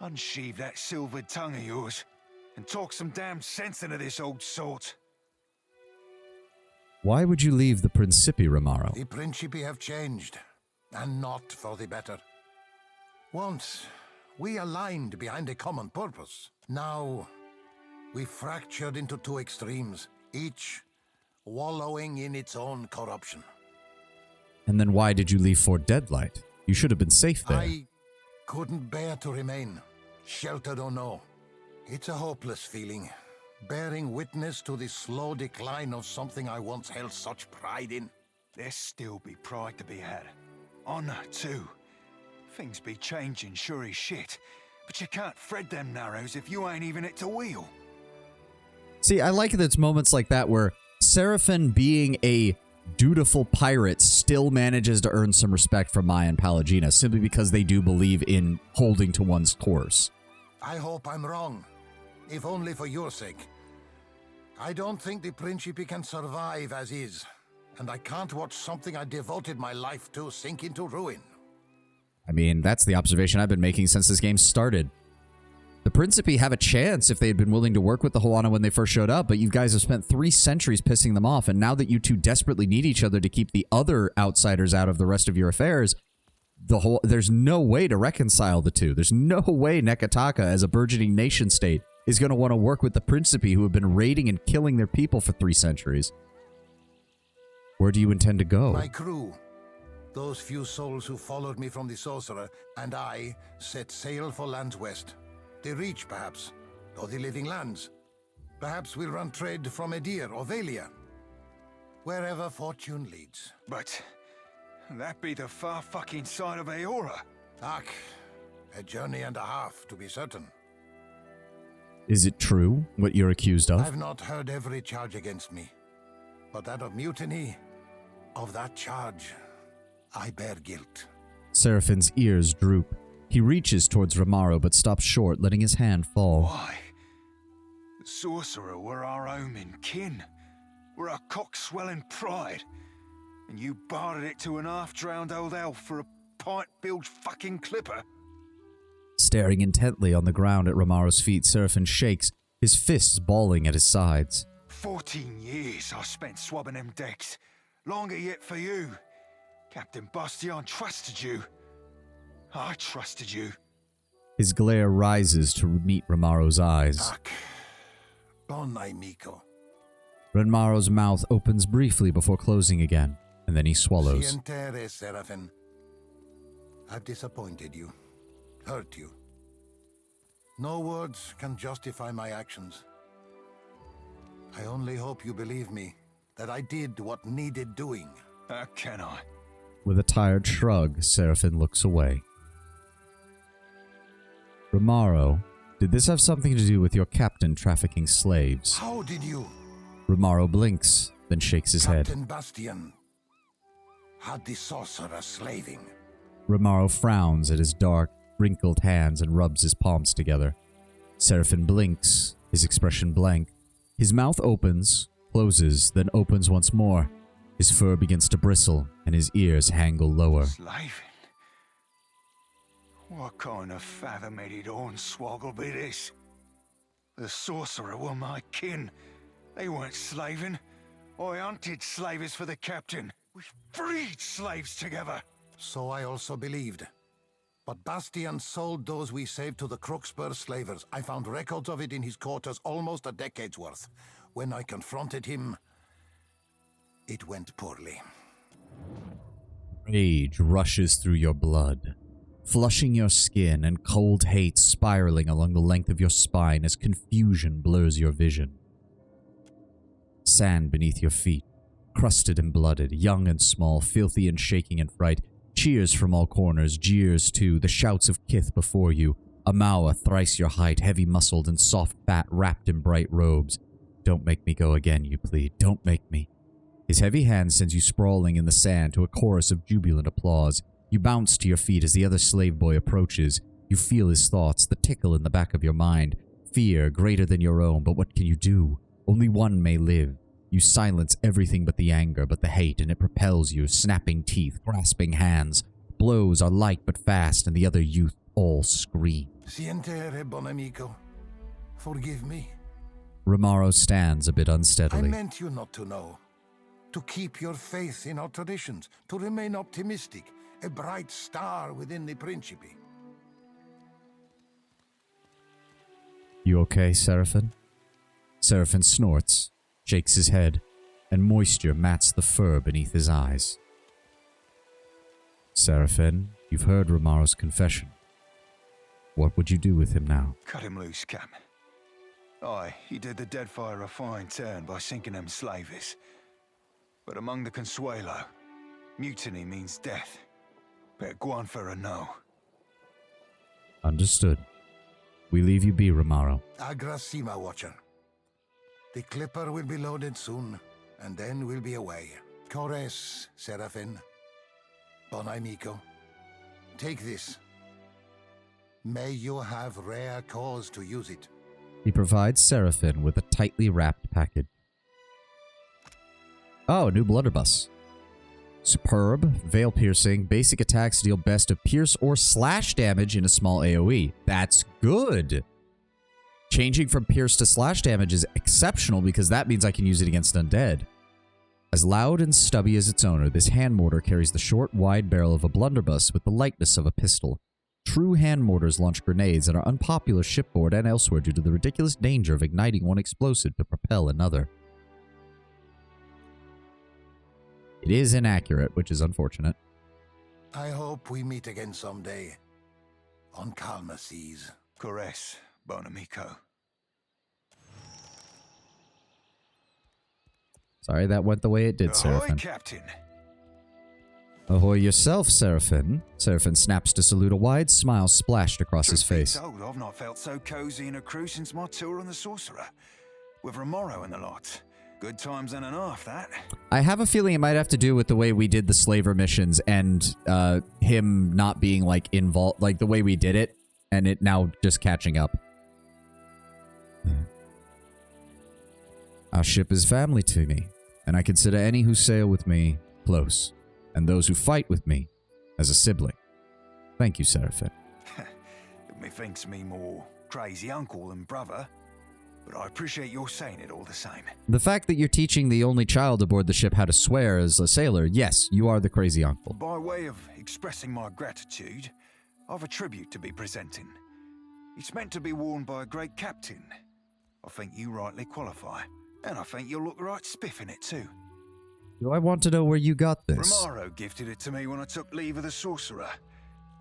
unsheathe that silvered tongue of yours and talk some damn sense into this old sort. Why would you leave the Principi, Romaro? The Principi have changed, and not for the better. Once, we aligned behind a common purpose. Now, we fractured into two extremes, each wallowing in its own corruption. And then why did you leave Fort Deadlight? You should have been safe there. I couldn't bear to remain, sheltered or no. It's a hopeless feeling, bearing witness to the slow decline of something I once held such pride in. There still be pride to be had. Honor, too. Things be changing sure as shit, but you can't thread them narrows if you ain't even at the wheel. See, I like that it's moments like that where Seraphin, being a dutiful pirate, still manages to earn some respect from Maya and Pallegina, simply because they do believe in holding to one's course. I hope I'm wrong, if only for your sake. I don't think the Principi can survive as is, and I can't watch something I devoted my life to sink into ruin. I mean, that's the observation I've been making since this game started. The Principi have a chance if they had been willing to work with the Huana when they first showed up, but you guys have spent 3 centuries pissing them off, and now that you two desperately need each other to keep the other outsiders out of the rest of your affairs, there's no way to reconcile the two. There's no way Nekataka, as a burgeoning nation state, is going to want to work with the Principi who have been raiding and killing their people for 3 centuries. Where do you intend to go? My crew, those few souls who followed me from the Sorcerer, and I set sail for lands west. The Reach, perhaps, or the Living Lands. Perhaps we'll run trade from Edir or Valia. Wherever fortune leads. But that be the far fucking side of Aora. Ach, a journey and a half, to be certain. Is it true, what you're accused of? I've not heard every charge against me. But that of mutiny, of that charge, I bear guilt. Seraphin's ears droop. He reaches towards Romaro, but stops short, letting his hand fall. Why? The Sorcerer were our home and kin. We're our cock-swelling pride. And you bartered it to an half-drowned old elf for a pint-bilged fucking clipper? Staring intently on the ground at Romaro's feet, Seraphin shakes, his fists balling at his sides. 14 years I spent swabbing them decks. Longer yet for you. Captain Bastion trusted you. I trusted you. His glare rises to meet Romaro's eyes. Ach, bon amico. Romaro's mouth opens briefly before closing again, and then he swallows. Sientere, Seraphin. I've disappointed you. Hurt you. No words can justify my actions. I only hope you believe me, that I did what needed doing. How can I? With a tired shrug, Seraphin looks away. Romaro, did this have something to do with your captain trafficking slaves? How did you? Romaro blinks, then shakes his head. Captain Bastion had the Sorcerer slaving. Romaro frowns at his dark, wrinkled hands and rubs his palms together. Seraphin blinks, his expression blank. His mouth opens, closes, then opens once more. His fur begins to bristle, and his ears hangle lower. Slaving? What kind of fathom-headed hornswoggle be this? The Sorcerer were my kin. They weren't slaving. I hunted slavers for the captain. We freed slaves together. So I also believed. But Bastion sold those we saved to the Crooksburg slavers. I found records of it in his quarters, almost a decade's worth. When I confronted him, it went poorly. Rage rushes through your blood, flushing your skin, and cold hate spiraling along the length of your spine as confusion blurs your vision. Sand beneath your feet, crusted and blooded, young and small, filthy and shaking in fright. Cheers from all corners, jeers too, the shouts of kith before you. Amawa, thrice your height, heavy-muscled and soft fat, wrapped in bright robes. Don't make me go again, you plead. Don't make me. His heavy hand sends you sprawling in the sand to a chorus of jubilant applause. You bounce to your feet as the other slave boy approaches. You feel his thoughts, the tickle in the back of your mind. Fear greater than your own, but what can you do? Only one may live. You silence everything but the anger, but the hate, and it propels you, snapping teeth, grasping hands. Blows are light but fast, and the other youth all scream. Sientere, bon amico. Forgive me. Romaro stands a bit unsteadily. I meant you not to know. To keep your faith in our traditions. To remain optimistic. A bright star within the Principe. You okay, Seraphin? Seraphin snorts, shakes his head, and moisture mats the fur beneath his eyes. Seraphin, you've heard Romaro's confession. What would you do with him now? Cut him loose, Cap. Aye, he did the Deadfire a fine turn by sinking them slavers. But among the Consuelo, mutiny means death. Bet Guan for a no. Understood. We leave you be, Romaro. Agrasima, Watcher. The clipper will be loaded soon, and then we'll be away. Cores, Seraphin. Bon amico. Take this. May you have rare cause to use it. He provides Seraphin with a tightly wrapped package. Oh, new blunderbuss. Superb, veil piercing, basic attacks deal best of pierce or slash damage in a small AoE. That's good. Changing from pierce to slash damage is exceptional because that means I can use it against undead. As loud and stubby as its owner, this hand mortar carries the short, wide barrel of a blunderbuss with the lightness of a pistol. True hand mortars launch grenades and are unpopular shipboard and elsewhere due to the ridiculous danger of igniting one explosive to propel another. It is inaccurate, which is unfortunate. I hope we meet again someday. On calmer seas. Caress, bon amico. Sorry that went the way it did, Ahoy, Seraphim. Captain. Ahoy yourself, Seraphim. Seraphim snaps to salute. A wide smile splashed across his face. Told, I've not felt so cozy in a crew since my tour on the Sorcerer. With Romero and the lot. Good times and a half, that. I have a feeling it might have to do with the way we did the slaver missions and him not being, like, involved, like, the way we did it, and it now just catching up. Our ship is family to me, and I consider any who sail with me close, and those who fight with me as a sibling. Thank you, Seraphim. Methinks me more crazy uncle than brother, but I appreciate your saying it all the same. The fact that you're teaching the only child aboard the ship how to swear as a sailor, yes, you are the crazy uncle. By way of expressing my gratitude, I've a tribute to be presenting. It's meant to be worn by a great captain. I think you rightly qualify, and I think you'll look right spiff in it too. Do I want to know where you got this? Romero gifted it to me when I took leave of the Sorcerer.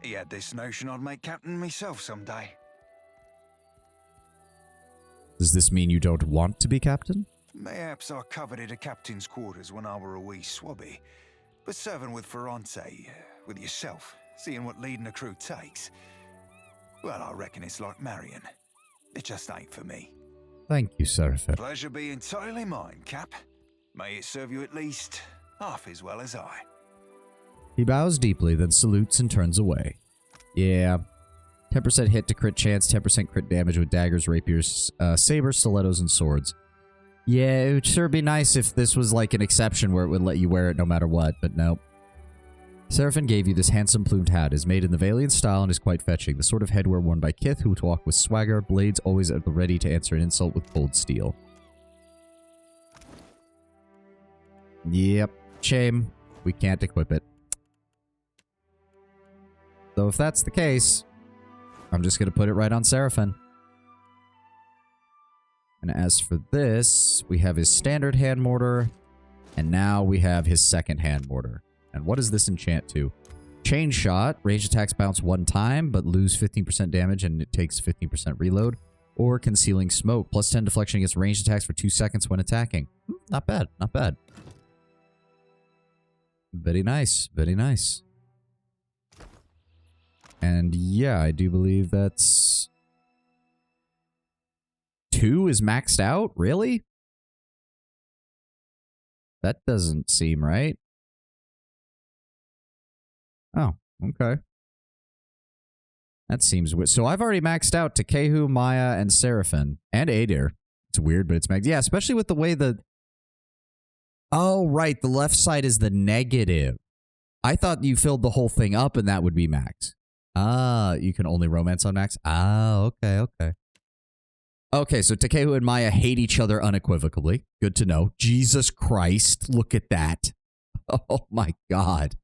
He had this notion I'd make captain myself someday. Does this mean you don't want to be captain? Mayhaps I coveted a captain's quarters when I were a wee swabby, but serving with Ferrante, with yourself, seeing what leading a crew takes, well, I reckon it's like marrying. It just ain't for me. Thank you, Seraphim. Pleasure be entirely mine, Cap. May it serve you at least half as well as I. He bows deeply, then salutes and turns away. Yeah. 10% hit to crit chance, 10% crit damage with daggers, rapiers, sabers, stilettos, and swords. Yeah, it would sure be nice if this was like an exception where it would let you wear it no matter what, but nope. Seraphim gave you this handsome plumed hat, is made in the Valiant style and is quite fetching, the sort of headwear worn by Kith who walk with swagger, blades always at the ready to answer an insult with cold steel. Yep, shame. We can't equip it. So if that's the case, I'm just going to put it right on Seraphim. And as for this, we have his standard hand mortar, and now we have his second hand mortar. And what does this enchant to? Chain shot. Ranged attacks bounce one time, but lose 15% damage and it takes 15% reload. Or concealing smoke. Plus 10 deflection against ranged attacks for 2 seconds when attacking. Not bad. Not bad. Very nice. Very nice. And yeah, I do believe that's... 2 is maxed out? Really? That doesn't seem right. Oh, okay. That seems weird. So I've already maxed out Takehu, Maya, and Seraphim. And Adair. It's weird, but it's maxed. Yeah, especially with the way the... Oh, right. The left side is the negative. I thought you filled the whole thing up and that would be max. Ah, you can only romance on max? Ah, okay, okay. Okay, so Takehu and Maya hate each other unequivocally. Good to know. Jesus Christ, look at that. Oh my god.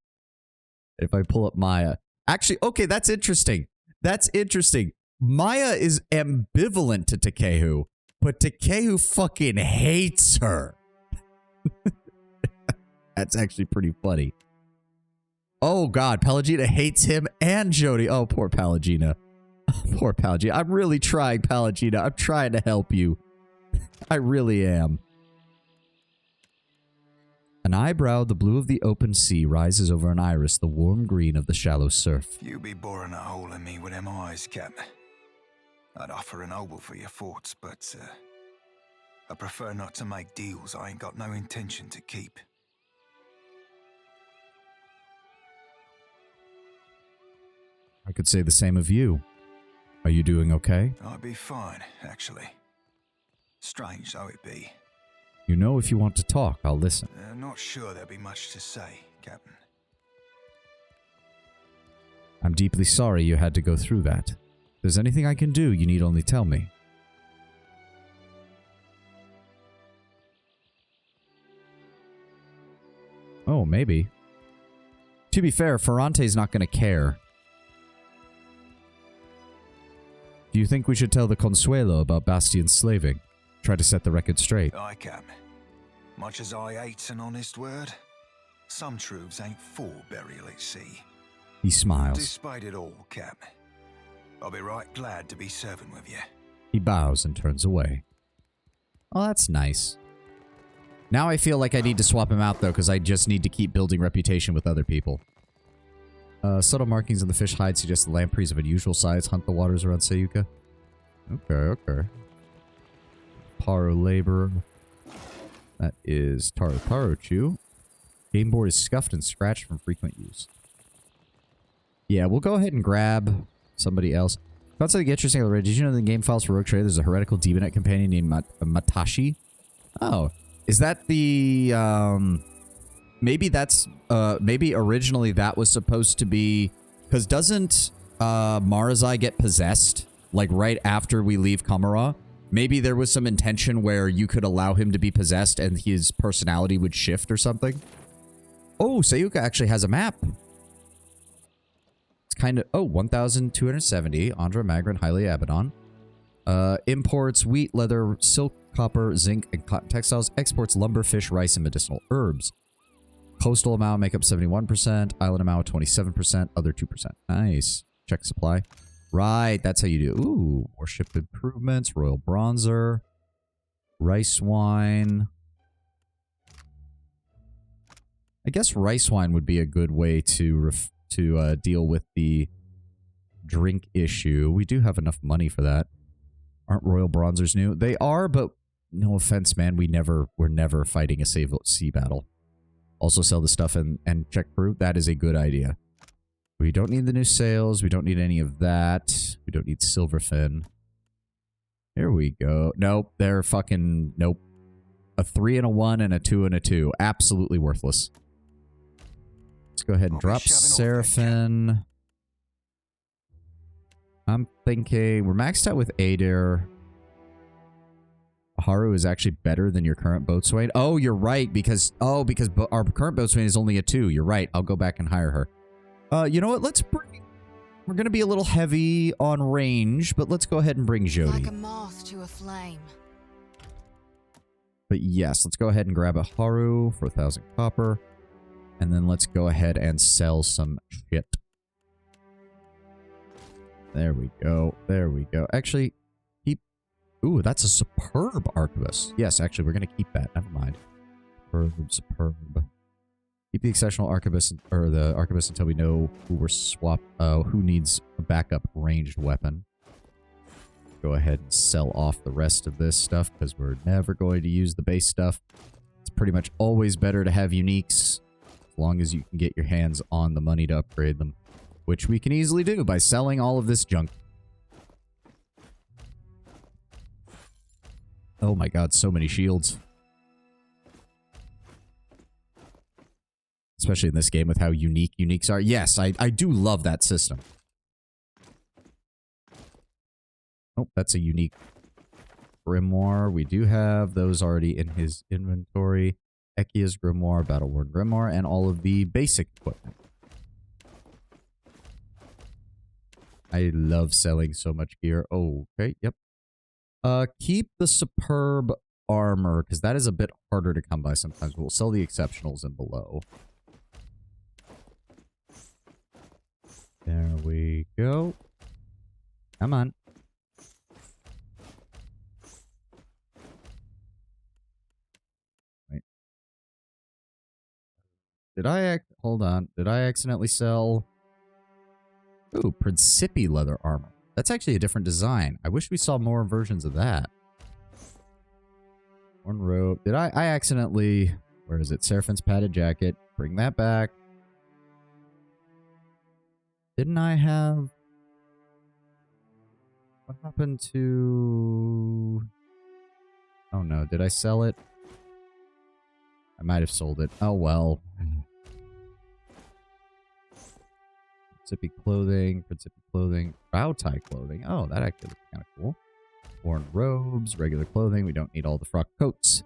If I pull up Maya. Actually, okay, that's interesting. That's interesting. Maya is ambivalent to Takehu, but Takehu fucking hates her. That's actually pretty funny. Oh god, Pelagina hates him and Jody. Oh, poor Pelagina. Poor Pelagina. I'm really trying, Pelagina. I'm trying to help you. I really am. An eyebrow, the blue of the open sea, rises over an iris, the warm green of the shallow surf. You be boring a hole in me with them eyes, Cap. I'd offer an oboe for your thoughts, but I prefer not to make deals I ain't got no intention to keep. I could say the same of you. Are you doing okay? I'd be fine, actually. Strange though it be. You know if you want to talk, I'll listen. Not sure there'll be much to say, Captain. I'm deeply sorry you had to go through that. If there's anything I can do, you need only tell me. Oh, maybe. To be fair, Ferrante's not going to care. Do you think we should tell the Consuelo about Bastian's slaving? Try to set the record straight. I can. Much as I hate's an honest word, some truths ain't for burial at sea. He smiles. Despite it all, Cap, I'll be right glad to be serving with you. He bows and turns away. Oh, that's nice. Now I feel like I need to swap him out, though, because I just need to keep building reputation with other people. Subtle markings on the fish hide suggest the lampreys of unusual size hunt the waters around Sayuka. Okay. Paro laborer. That is Taro-Taro-Chu. Game board is scuffed and scratched from frequent use. Yeah, we'll go ahead and grab somebody else. Found something interesting already. Did you know in the game files for Rogue Trader there's a heretical demonette companion named Matashi? Oh. Is that the, maybe that's, maybe originally that was supposed to be, because doesn't, Marazai get possessed, like, right after we leave Kamara? Maybe there was some intention where you could allow him to be possessed and his personality would shift or something? Oh, Sayuka actually has a map. It's kind of, oh, 1,270, Andra, Magrin, Highly Abaddon. Imports wheat, leather, silk, copper, zinc, and cotton textiles. Exports lumber, fish, rice, and medicinal herbs. Coastal amount make up 71%. Island amount 27%. Other 2%. Nice. Check supply. Right, that's how you do. Ooh, warship improvements, royal bronzer, rice wine. I guess rice wine would be a good way to deal with the drink issue. We do have enough money for that. Aren't royal bronzers new? They are, but no offense, man. We're never fighting a sea battle. Also sell the stuff and check fruit. That is a good idea. We don't need the new sails. We don't need any of that. We don't need Silverfin. Here we go. Nope. They're fucking... Nope. A 3 and a 1 and a 2 and a 2. Absolutely worthless. Let's go ahead and drop Seraphin. I'm thinking... We're maxed out with Adair. Haru is actually better than your current boatswain. Oh, you're right, because... Oh, because our current boatswain is only a 2. You're right. I'll go back and hire her. You know what? Let's bring... We're going to be a little heavy on range, but let's go ahead and bring Jody. Like a moth to a flame. But yes, let's go ahead and grab a Haru for 1,000 copper. And then let's go ahead and sell some shit. There we go. There we go. Actually, keep... Ooh, that's a superb arquebus. Yes, actually, we're going to keep that. Never mind. Superb. Keep the exceptional arquebus, or the arquebus until we know who who needs a backup ranged weapon. Go ahead and sell off the rest of this stuff, because we're never going to use the base stuff. It's pretty much always better to have uniques, as long as you can get your hands on the money to upgrade them. Which we can easily do by selling all of this junk. Oh my god, so many shields. Especially in this game with how unique uniques are. Yes, I do love that system. Oh, that's a unique grimoire. We do have those already in his inventory. Ekia's grimoire, Battle-Worn grimoire, and all of the basic equipment. I love selling so much gear. Oh, okay, yep. Keep the superb armor, because that is a bit harder to come by sometimes. We'll sell the exceptionals and below. There we go. Come on. Wait. Hold on. Did I accidentally sell... Ooh, Principi leather armor. That's actually a different design. I wish we saw more versions of that. One robe. Did I accidentally... Where is it? Seraphin's padded jacket. Bring that back. Didn't I have... What happened to... Oh no, did I sell it? I might have sold it. Oh well. Principi clothing, brow tie clothing. Oh, that actually looks kind of cool. Worn robes, regular clothing. We don't need all the frock coats.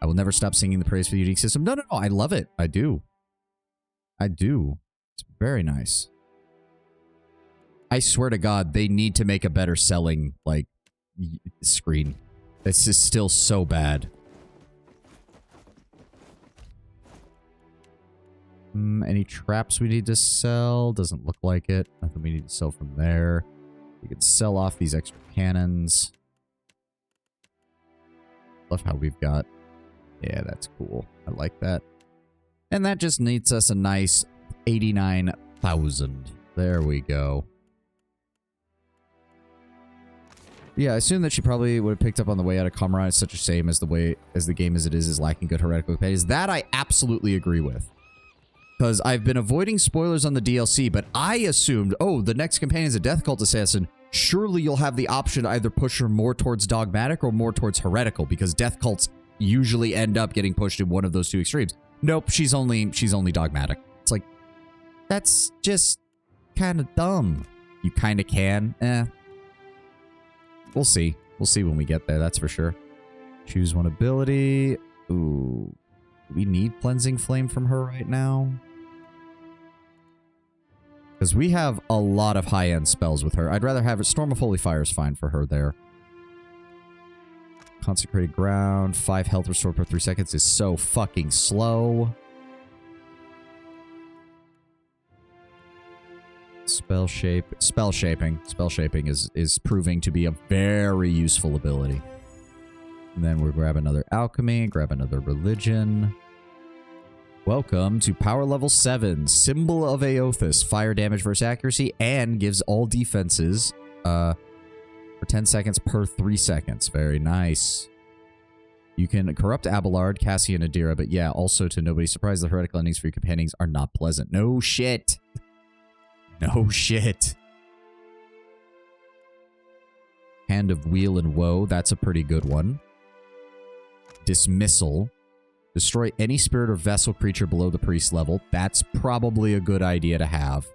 I will never stop singing the praise for the unique system. No, I love it. I do. I do. It's very nice. I swear to God, they need to make a better selling, like, screen. This is still so bad. Any traps we need to sell? Doesn't look like it. Nothing we need to sell from there. We can sell off these extra cannons. Love how we've got... Yeah, that's cool. I like that. And that just needs us a nice 89,000. There we go. Yeah, I assume that she probably would have picked up on the way out of Kamran. It's such a shame as the game as it is lacking good heretical companions. That I absolutely agree with. Because I've been avoiding spoilers on the DLC, but I assumed, oh, the next companion's a Death Cult Assassin. Surely you'll have the option to either push her more towards dogmatic or more towards heretical, because Death Cults usually end up getting pushed in one of those two extremes. Nope, she's only dogmatic. It's like, that's just kind of dumb. You kind of can. We'll see. We'll see when we get there, that's for sure. Choose one ability. Ooh. Do we need Cleansing Flame from her right now? Because we have a lot of high-end spells with her. I'd rather have it. Storm of Holy Fire is fine for her there. Consecrated Ground. 5 health restored per 3 seconds is so fucking slow. Spell shaping. Spell shaping is proving to be a very useful ability. And then we'll grab another alchemy, grab another religion. Welcome to power level 7, Symbol of Aothus, fire damage versus accuracy, and gives all defenses for 10 seconds per 3 seconds. Very nice. You can corrupt Abelard, Cassie, and Adira, but yeah, also to nobody's surprise, the heretical endings for your companions are not pleasant. No shit. No shit. Hand of Wheel and Woe, that's a pretty good one. Dismissal. Destroy any spirit or vessel creature below the priest level. That's probably a good idea to have.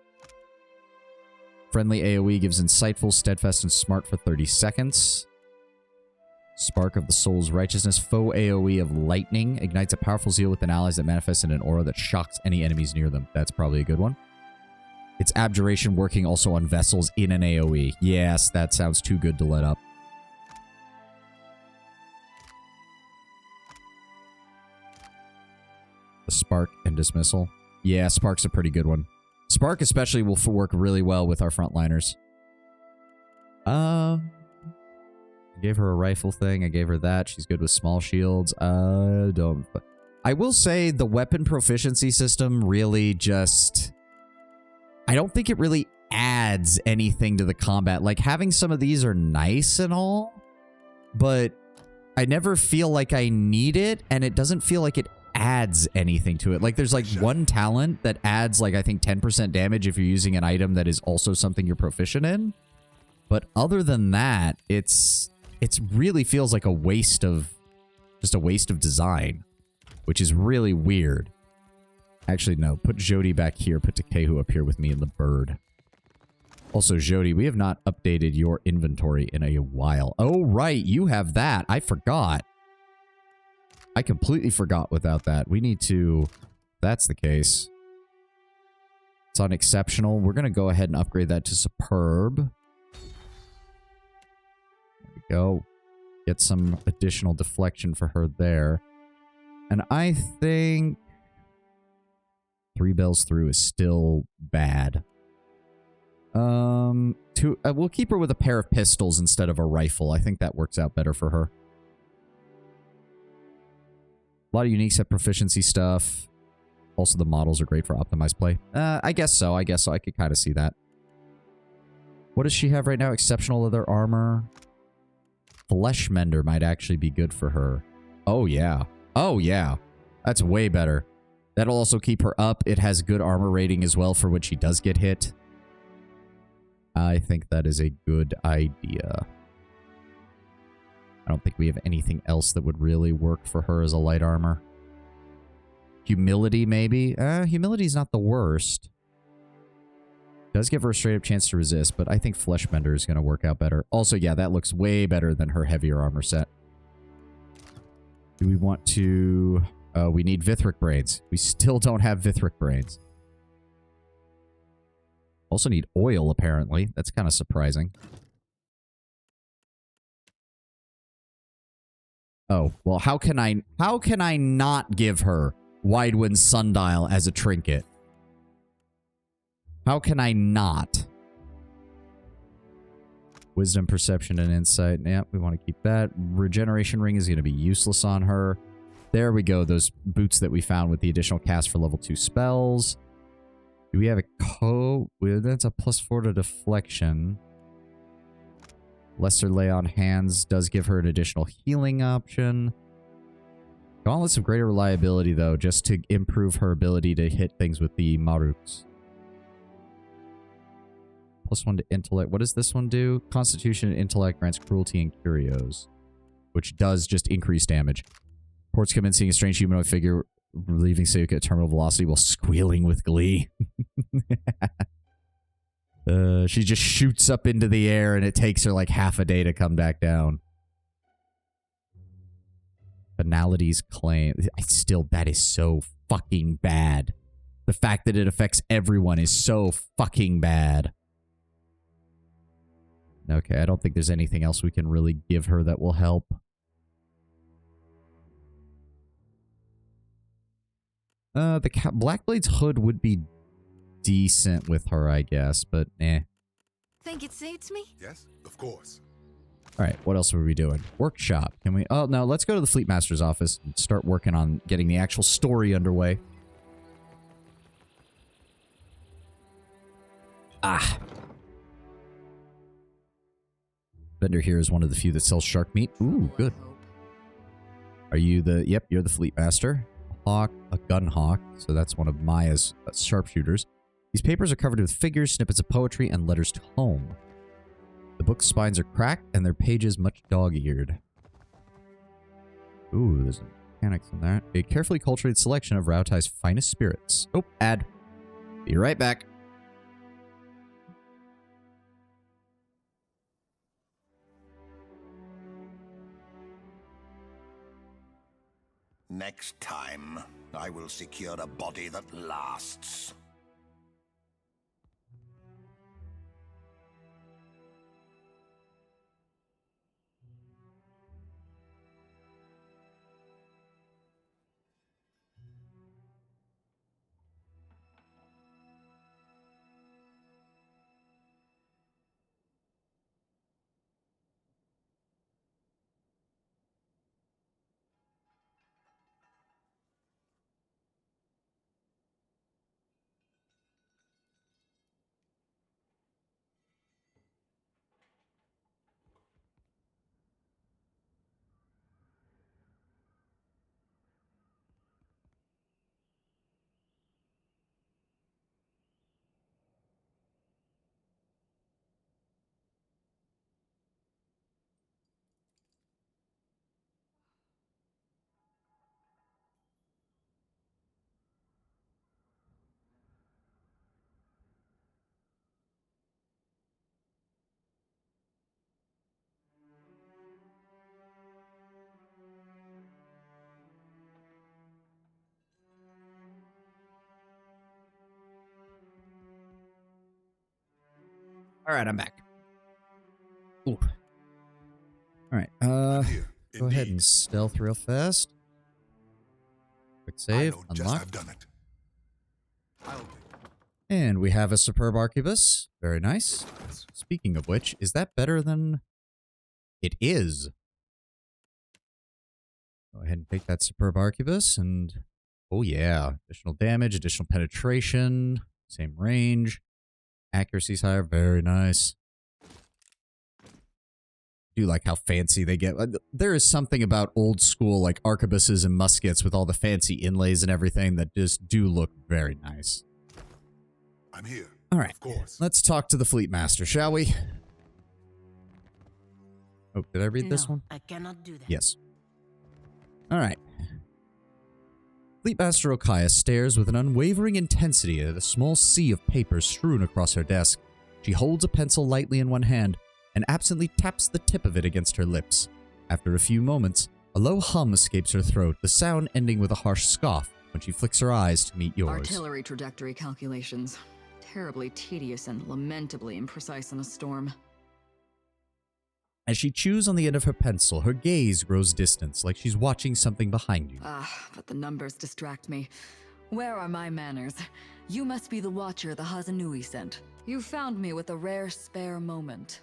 Friendly AoE gives insightful, steadfast, and smart for 30 seconds. Spark of the Soul's Righteousness. Foe AoE of Lightning. Ignites a powerful zeal within allies that manifests in an aura that shocks any enemies near them. That's probably a good one. It's Abjuration working also on vessels in an AoE. Yes, that sounds too good to let up. Spark and Dismissal. Yeah, Spark's a pretty good one. Spark especially will work really well with our frontliners. I gave her a rifle thing. I gave her that. She's good with small shields. I will say the weapon proficiency system really just... I don't think it really adds anything to the combat. Like, having some of these are nice and all, but I never feel like I need it, and it doesn't feel like it adds anything to it. Like, there's like one talent that adds like I think 10% damage if you're using an item that is also something you're proficient in. But other than that, it's really feels like a waste of design, which is really weird. Actually, no. Put Jody back here. Put Takehu up here with me in the bird. Also, Jody, we have not updated your inventory in a while. Oh, right. You have that. I forgot. I completely forgot without that. We need to... That's the case. It's on Exceptional. We're going to go ahead and upgrade that to Superb. There we go. Get some additional deflection for her there. And I think... 3 bells through is still bad. We'll keep her with a pair of pistols instead of a rifle. I think that works out better for her. A lot of unique set proficiency stuff. Also, the models are great for optimized play. I guess so. I could kind of see that. What does she have right now? Exceptional leather armor. Flesh Mender might actually be good for her. Oh, yeah. Oh, yeah. That's way better. That'll also keep her up. It has good armor rating as well for when she does get hit. I think that is a good idea. I don't think we have anything else that would really work for her as a light armor. Humility, maybe? Humility is not the worst. Does give her a straight-up chance to resist, but I think Fleshbender is going to work out better. Also, yeah, that looks way better than her heavier armor set. Do we want to... we need Vithric Brains. We still don't have Vithric Brains. Also need oil, apparently. That's kind of surprising. Oh, well, how can I not give her Widewind Sundial as a trinket? How can I not? Wisdom, perception, and insight. Yeah, we want to keep that. Regeneration ring is going to be useless on her. There we go. Those boots that we found with the additional cast for level 2 spells. Do we have a code? That's a +4 to deflection. Lesser lay on hands does give her an additional healing option. Gauntlets of greater reliability, though, just to improve her ability to hit things with the Maruks. +1 to intellect. What does this one do? Constitution and intellect grants cruelty and curios, which does just increase damage. Ports come in seeing a strange humanoid figure relieving Sayuka at terminal velocity while squealing with glee. She just shoots up into the air and it takes her like half a day to come back down. Banalities claim. That is so fucking bad. The fact that it affects everyone is so fucking bad. Okay, I don't think there's anything else we can really give her that will help. The Blackblade's hood would be decent with her, I guess, but eh. Think it suits me? Yes, of course. Alright, what else are we doing? Workshop. Can we... Oh, no, let's go to the Fleet Master's office and start working on getting the actual story underway. Ah. Vendor here is one of the few that sells shark meat. Ooh, good. Are you the... Yep, you're the Fleet Master. Hawk, a gun hawk. So that's one of Maya's sharpshooters. These papers are covered with figures, snippets of poetry, and letters to home. The book's spines are cracked, and their pages much dog-eared. Ooh, there's mechanics in that. A carefully cultivated selection of Rautai's finest spirits. Oh, ad. Be right back. Next time, I will secure a body that lasts. Alright, I'm back. Ooh. Alright, go ahead and stealth real fast. Quick save, unlock. I've done it. And we have a superb arquebus. Very nice. Speaking of which, is that better than... It is. Go ahead and take that superb arquebus and... Oh yeah, additional damage, additional penetration, same range. Accuracy's higher, very nice. Do like how fancy they get. There is something about old school like arquebuses and muskets with all the fancy inlays and everything that just do look very nice. I'm here. All right, of course. Let's talk to the Fleet Master, shall we? Oh, did I read this one? I cannot do that. Yes. All right. Fleetmaster Okaya stares with an unwavering intensity at a small sea of papers strewn across her desk. She holds a pencil lightly in one hand and absently taps the tip of it against her lips. After a few moments, a low hum escapes her throat, the sound ending with a harsh scoff when she flicks her eyes to meet yours. Artillery trajectory calculations. Terribly tedious and lamentably imprecise in a storm. As she chews on the end of her pencil, her gaze grows distant, like she's watching something behind you. But the numbers distract me. Where are my manners? You must be the watcher the Hazanui sent. You found me with a rare spare moment.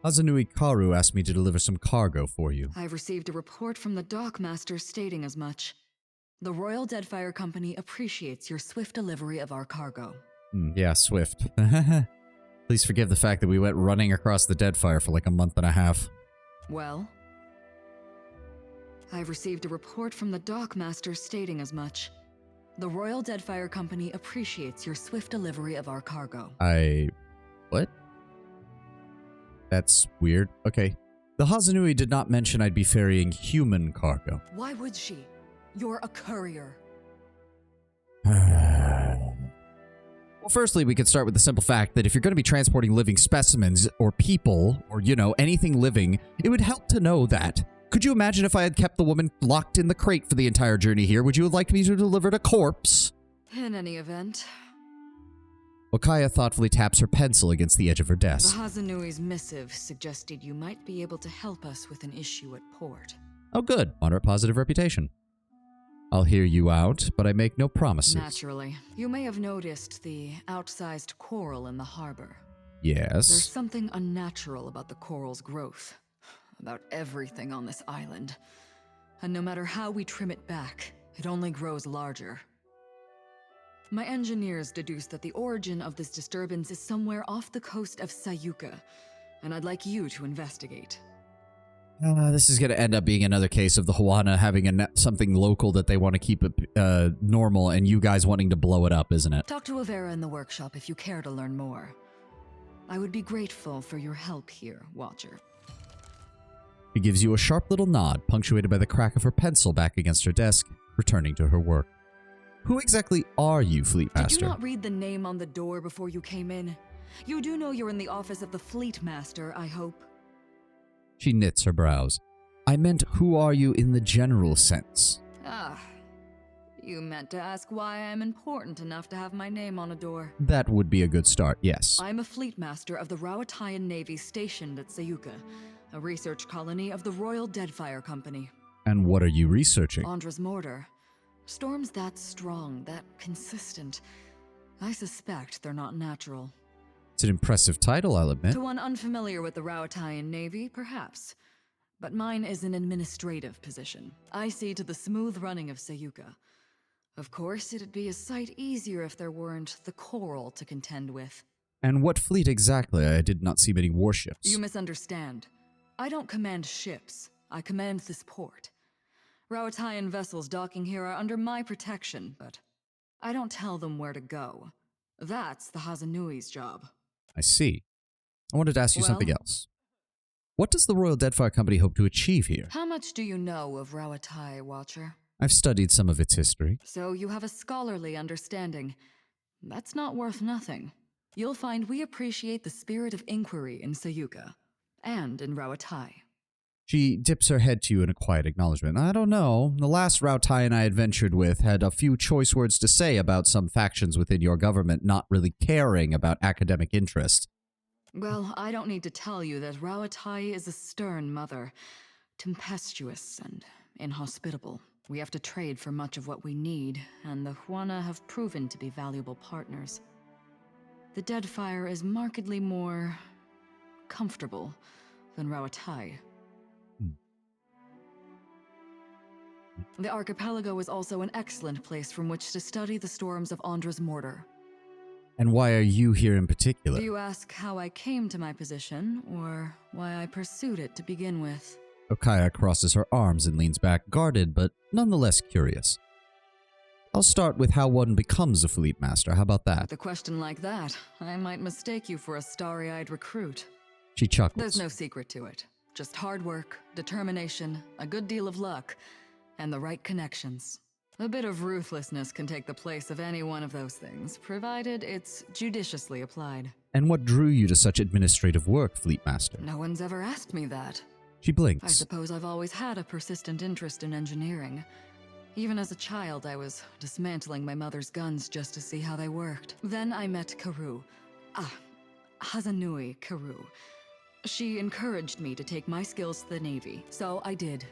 Hazanui Karu asked me to deliver some cargo for you. I've received a report from the dockmaster stating as much. The Royal Deadfire Company appreciates your swift delivery of our cargo. Yeah, swift. Please forgive the fact that we went running across the Deadfire for like a month and a half. Well? I've received a report from the dockmaster stating as much. The Royal Deadfire Company appreciates your swift delivery of our cargo. What? That's weird. Okay. The Hazanui did not mention I'd be ferrying human cargo. Why would she? You're a courier. Well, firstly, we could start with the simple fact that if you're going to be transporting living specimens, or people, or, anything living, it would help to know that. Could you imagine if I had kept the woman locked in the crate for the entire journey here? Would you have liked me to deliver a corpse? In any event... Okaya thoughtfully taps her pencil against the edge of her The desk. Hazanui's missive suggested you might be able to help us with an issue at port. Oh good, moderate positive reputation. I'll hear you out, but I make no promises. Naturally. You may have noticed the outsized coral in the harbor. Yes. There's something unnatural about the coral's growth. About everything on this island. And no matter how we trim it back, it only grows larger. My engineers deduced that the origin of this disturbance is somewhere off the coast of Sayuka, and I'd like you to investigate. This is going to end up being another case of the Huana having something local that they want to keep normal, and you guys wanting to blow it up, isn't it? Talk to Avera in the workshop if you care to learn more. I would be grateful for your help here, Watcher. She gives you a sharp little nod, punctuated by the crack of her pencil back against her desk, returning to her work. Who exactly are you, Fleet Master? Did you not read the name on the door before you came in? You do know you're in the office of the Fleet Master, I hope. She knits her brows. I meant, who are you in the general sense? You meant to ask why I'm important enough to have my name on a door. That would be a good start, yes. I'm a Fleet Master of the Rawatayan Navy stationed at Sayuka, a research colony of the Royal Deadfire Company. And what are you researching? Andra's mortar. Storms that strong, that consistent. I suspect they're not natural. It's an impressive title, I'll admit. To one unfamiliar with the Rawatayan Navy, perhaps. But mine is an administrative position. I see to the smooth running of Sayuka. Of course, it'd be a sight easier if there weren't the coral to contend with. And what fleet exactly? I did not see many warships. You misunderstand. I don't command ships. I command this port. Rawatayan vessels docking here are under my protection, but I don't tell them where to go. That's the Hazanui's job. I see. I wanted to ask you Well? something else. What does the Royal Deadfire Company hope to achieve here? How much do you know of Rawatai, Watcher? I've studied some of its history. So you have a scholarly understanding. That's not worth nothing. You'll find we appreciate the spirit of inquiry in Sayuka, and in Rawatai. She dips her head to you in a quiet acknowledgement. I don't know. The last Rautayan I adventured with had a few choice words to say about some factions within your government not really caring about academic interest. Well, I don't need to tell you that Rawatai is a stern mother, tempestuous and inhospitable. We have to trade for much of what we need, and the Huana have proven to be valuable partners. The Deadfire is markedly more comfortable than Rawatai. The archipelago is also an excellent place from which to study the storms of Andra's mortar. And why are you here in particular? Do you ask how I came to my position, or why I pursued it to begin with? Okaya crosses her arms and leans back, guarded but nonetheless curious. I'll start with how one becomes a fleet master. How about that? With a question like that, I might mistake you for a starry-eyed recruit. She chuckles. There's no secret to it. Just hard work, determination, a good deal of luck, and the right connections. A bit of ruthlessness can take the place of any one of those things, provided it's judiciously applied. And what drew you to such administrative work, Fleet Master? No one's ever asked me that. She blinks. I suppose I've always had a persistent interest in engineering. Even as a child, I was dismantling my mother's guns just to see how they worked. Then I met Karoo. Hazanui Karoo. She encouraged me to take my skills to the Navy, so I did.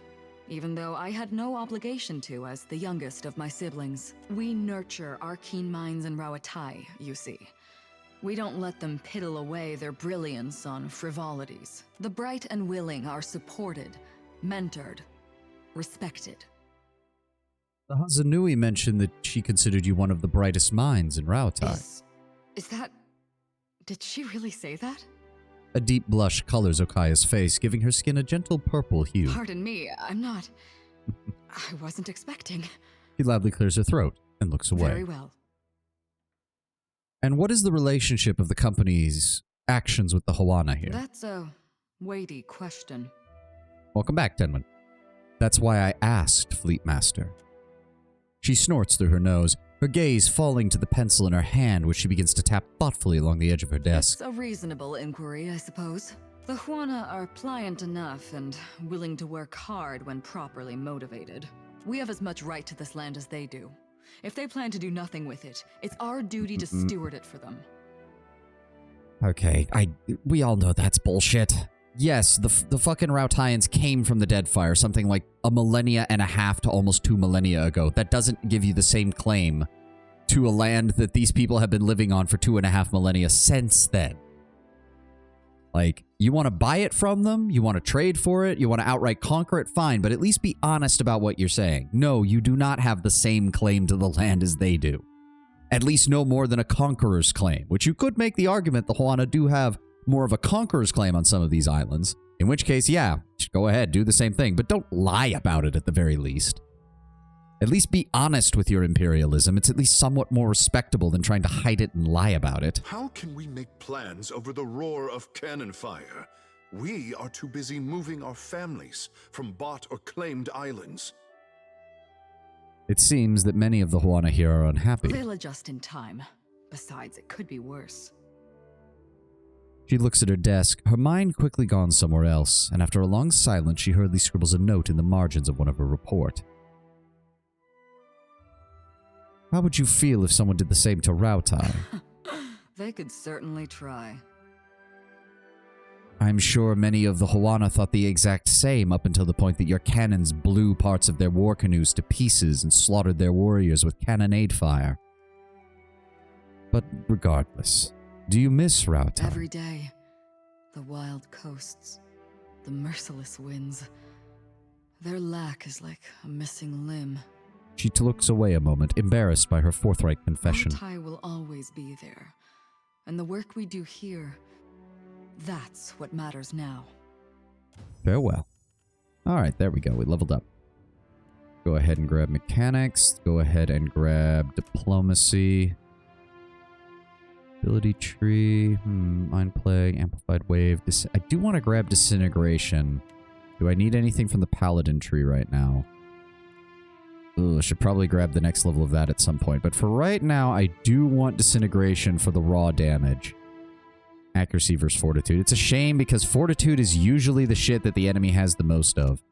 Even though I had no obligation to as the youngest of my siblings. We nurture our keen minds in Rawatai, you see. We don't let them piddle away their brilliance on frivolities. The bright and willing are supported, mentored, respected. The Hazanui mentioned that she considered you one of the brightest minds in Raotai. Is that... Did she really say that? A deep blush colors Okaya's face, giving her skin a gentle purple hue. Pardon me, I'm not... I wasn't expecting. She loudly clears her throat and looks away. Very well. And what is the relationship of the company's actions with the Hawana here? That's a weighty question. Welcome back, Tenman. That's why I asked, Fleetmaster. She snorts through her nose, her gaze falling to the pencil in her hand, which she begins to tap thoughtfully along the edge of her desk. It's a reasonable inquiry, I suppose. The Huana are pliant enough and willing to work hard when properly motivated. We have as much right to this land as they do. If they plan to do nothing with it, it's our duty to steward it for them. Okay, we all know that's bullshit. Yes, the fucking Rautaians came from the Deadfire something like a millennia and a half to almost 2 millennia ago. That doesn't give you the same claim to a land that these people have been living on for 2.5 millennia since then. Like, you want to buy it from them, you want to trade for it, you want to outright conquer it, fine, but at least be honest about what you're saying. No, you do not have the same claim to the land as they do. At least no more than a conqueror's claim, which you could make the argument the Huana do have more of a conqueror's claim on some of these islands. In which case, yeah, go ahead, do the same thing, but don't lie about it at the very least. At least be honest with your imperialism. It's at least somewhat more respectable than trying to hide it and lie about it. How can we make plans over the roar of cannon fire? We are too busy moving our families from bought or claimed islands. It seems that many of the Huana here are unhappy. They'll adjust in time. Besides, it could be worse. She looks at her desk, her mind quickly gone somewhere else, and after a long silence, she hurriedly scribbles a note in the margins of one of her report. How would you feel if someone did the same to Rautai? They could certainly try. I'm sure many of the Huana thought the exact same up until the point that your cannons blew parts of their war canoes to pieces and slaughtered their warriors with cannonade fire. But regardless, do you miss Rautai? Every day. The wild coasts. The merciless winds. Their lack is like a missing limb. She looks away a moment, embarrassed by her forthright confession. Rautai will always be there. And the work we do here, that's what matters now. Farewell. Alright, there we go. We leveled up. Go ahead and grab mechanics. Go ahead and grab diplomacy. Ability tree. Mind plague. Amplified wave. I do want to grab disintegration. Do I need anything from the paladin tree right now? Ugh, I should probably grab the next level of that at some point. But for right now, I do want disintegration for the raw damage. Accuracy versus fortitude. It's a shame because fortitude is usually the shit that the enemy has the most of.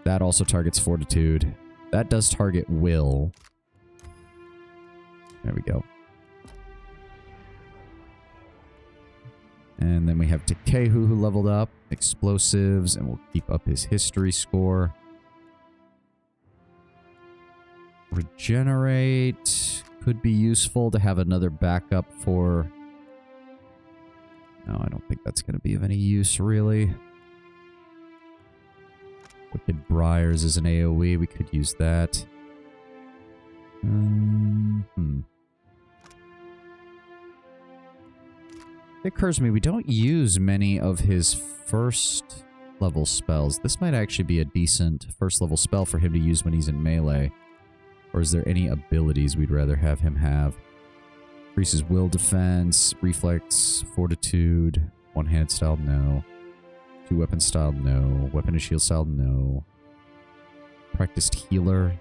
That also targets fortitude. That does target will. There we go. And then we have Takehu who leveled up. Explosives, and we'll keep up his history score. Regenerate. Could be useful to have another backup for... No, I don't think that's going to be of any use, really. Wicked Briars is an AoE. We could use that. It occurs to me, we don't use many of his first level spells. This might actually be a decent first level spell for him to use when he's in melee. Or is there any abilities we'd rather have him have? Increases will defense, reflex, fortitude, one-handed style, no. Two-weapon style, no. Weapon and shield style, no. Practiced healer.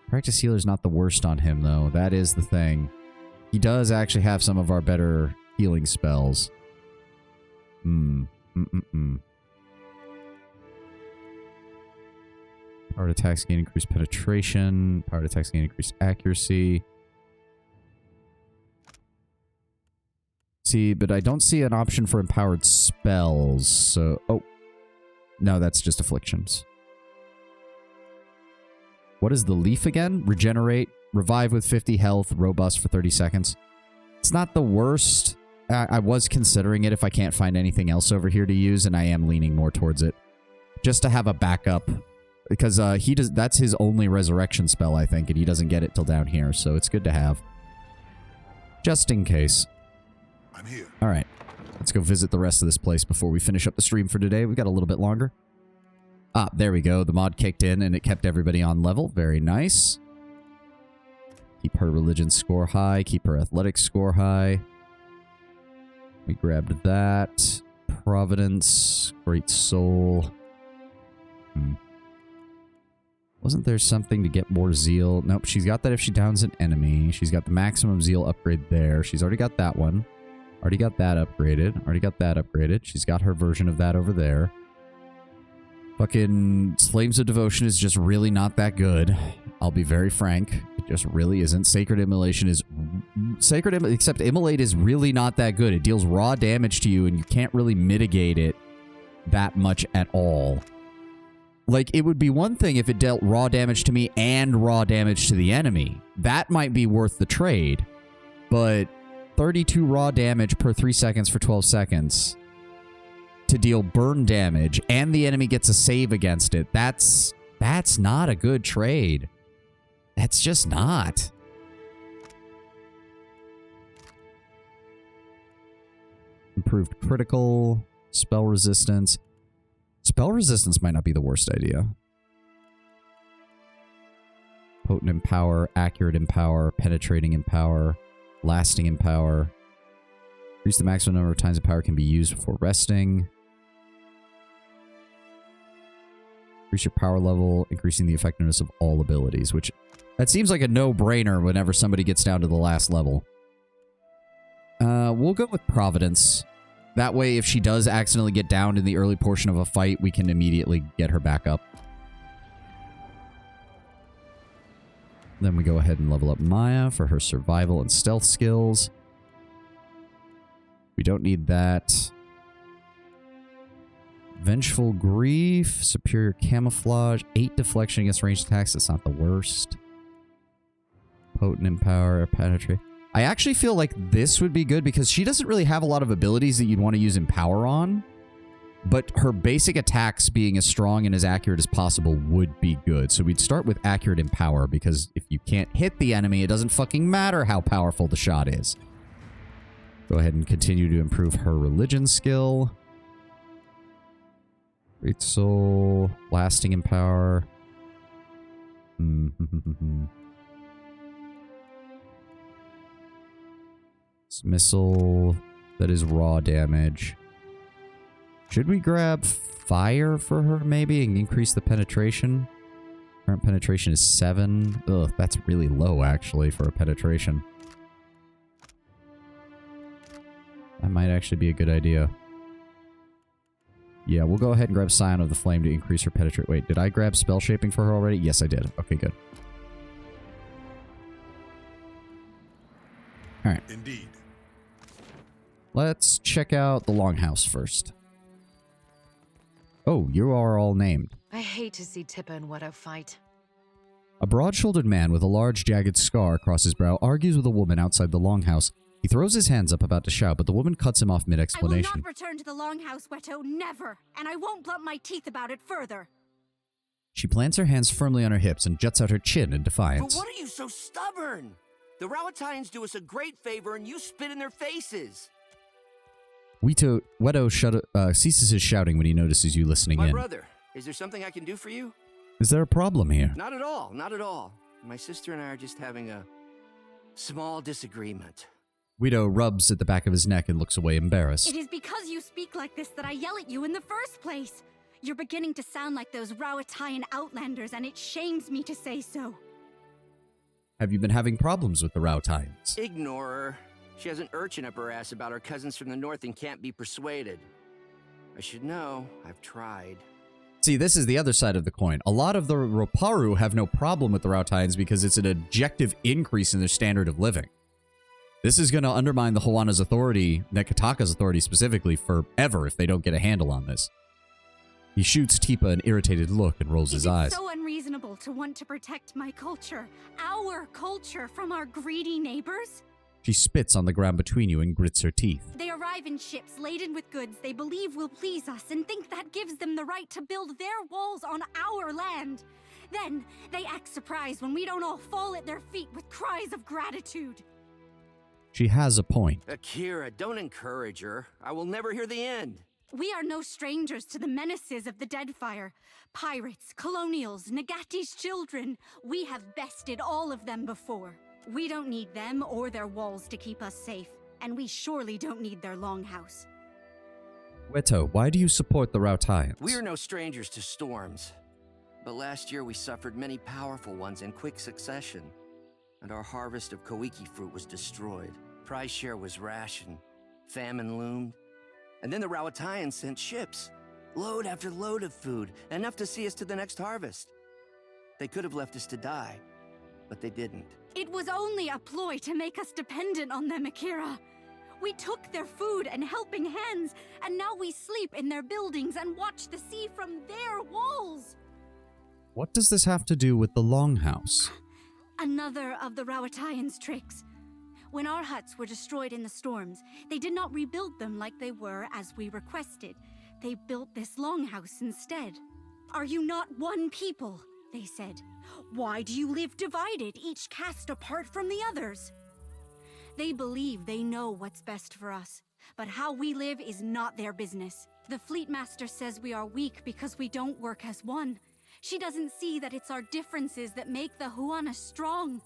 Practiced healer's not the worst on him, though. That is the thing. He does actually have some of our better healing spells. Powered attacks gain increased penetration. Powered attacks gain increased accuracy. See, but I don't see an option for empowered spells, so... Oh. No, that's just afflictions. What is the leaf again? Regenerate, revive with 50 health, robust for 30 seconds. It's not the worst. I was considering it if I can't find anything else over here to use, and I am leaning more towards it. Just to have a backup. Because that's his only resurrection spell, I think, and he doesn't get it till down here, so it's good to have. Just in case. I'm here. Alright. Let's go visit the rest of this place before we finish up the stream for today. We've got a little bit longer. Ah, there we go. The mod kicked in and it kept everybody on level. Very nice. Keep her religion score high. Keep her athletics score high. We grabbed that. Providence. Great soul. Wasn't there something to get more zeal? Nope, she's got that if she downs an enemy. She's got the maximum zeal upgrade there. She's already got that one. Already got that upgraded. Already got that upgraded. She's got her version of that over there. Fucking Flames of Devotion is just really not that good. I'll be very frank. It just really isn't. Sacred Immolation is... Except Immolate is really not that good. It deals raw damage to you and you can't really mitigate it that much at all. Like, it would be one thing if it dealt raw damage to me and raw damage to the enemy. That might be worth the trade. But 32 raw damage per 3 seconds for 12 seconds to deal burn damage and the enemy gets a save against it. That's not a good trade. That's just not. Improved critical, spell resistance. Spell resistance might not be the worst idea. Potent Empower, Accurate Empower, Penetrating Empower, Lasting Empower. Increase the maximum number of times Empower can be used before resting. Increase your power level, increasing the effectiveness of all abilities, which... That seems like a no-brainer whenever somebody gets down to the last level. We'll go with Providence. That way, if she does accidentally get downed in the early portion of a fight, we can immediately get her back up. Then we go ahead and level up Maya for her survival and stealth skills. We don't need that. Vengeful Grief, Superior Camouflage, 8 deflection against ranged attacks. That's not the worst. Potent Empower, Penetrate. I actually feel like this would be good because she doesn't really have a lot of abilities that you'd want to use Empower on. But her basic attacks being as strong and as accurate as possible would be good. So we'd start with Accurate Empower because if you can't hit the enemy, it doesn't fucking matter how powerful the shot is. Go ahead and continue to improve her religion skill. Great Soul, Lasting Empower. Missile, that is raw damage. Should we grab fire for her maybe and increase the penetration? Current penetration is 7. Ugh, that's really low actually for a penetration. That might actually be a good idea. Yeah, we'll go ahead and grab Scion of the Flame to increase her penetration. Wait, did I grab spell shaping for her already? Yes, I did. Okay, good. Alright. Indeed. Let's check out the Longhouse first. Oh, you are all named. I hate to see Tippa and Wedo fight. A broad-shouldered man with a large, jagged scar across his brow argues with a woman outside the Longhouse. He throws his hands up about to shout, but the woman cuts him off mid-explanation. I will not return to the Longhouse, Wedo, never! And I won't blunt my teeth about it further! She plants her hands firmly on her hips and juts out her chin in defiance. But what are you so stubborn? The Rowattians do us a great favor and you spit in their faces. Wedo ceases his shouting when he notices you listening in. My brother, is there something I can do for you? Is there a problem here? Not at all, not at all. My sister and I are just having a small disagreement. Wedo rubs at the back of his neck and looks away embarrassed. It is because you speak like this that I yell at you in the first place. You're beginning to sound like those Rowattian outlanders, and it shames me to say so. Have you been having problems with the Rowattians? Ignore her. She has an urchin up her ass about her cousins from the north and can't be persuaded. I should know. I've tried. See, this is the other side of the coin. A lot of the Roparu have no problem with the Rautaians because it's an objective increase in their standard of living. This is going to undermine the Huana's authority, Nekataka's authority specifically, forever if they don't get a handle on this. He shoots Tipa an irritated look and rolls his eyes. It's so unreasonable to want to protect my culture, our culture, from our greedy neighbors. She spits on the ground between you and grits her teeth. They arrive in ships laden with goods they believe will please us and think that gives them the right to build their walls on our land. Then they act surprised when we don't all fall at their feet with cries of gratitude. She has a point. Akira, don't encourage her. I will never hear the end. We are no strangers to the menaces of the Deadfire. Pirates, colonials, Nagati's children. We have bested all of them before. We don't need them or their walls to keep us safe, and we surely don't need their longhouse. Weto, why do you support the Rautaians? We are no strangers to storms. But last year we suffered many powerful ones in quick succession, and our harvest of koiki fruit was destroyed. Prize share was rationed. Famine loomed. And then the Rautaians sent ships, load after load of food, enough to see us to the next harvest. They could have left us to die, but they didn't. It was only a ploy to make us dependent on them, Akira. We took their food and helping hands, and now we sleep in their buildings and watch the sea from their walls. What does this have to do with the Longhouse? Another of the Rautaians' tricks. When our huts were destroyed in the storms, they did not rebuild them like they were as we requested. They built this longhouse instead. Are you not one people? They said. Why do you live divided, each caste apart from the others? They believe they know what's best for us, but how we live is not their business. The Fleet Master says we are weak because we don't work as one. She doesn't see that it's our differences that make the Huana strong.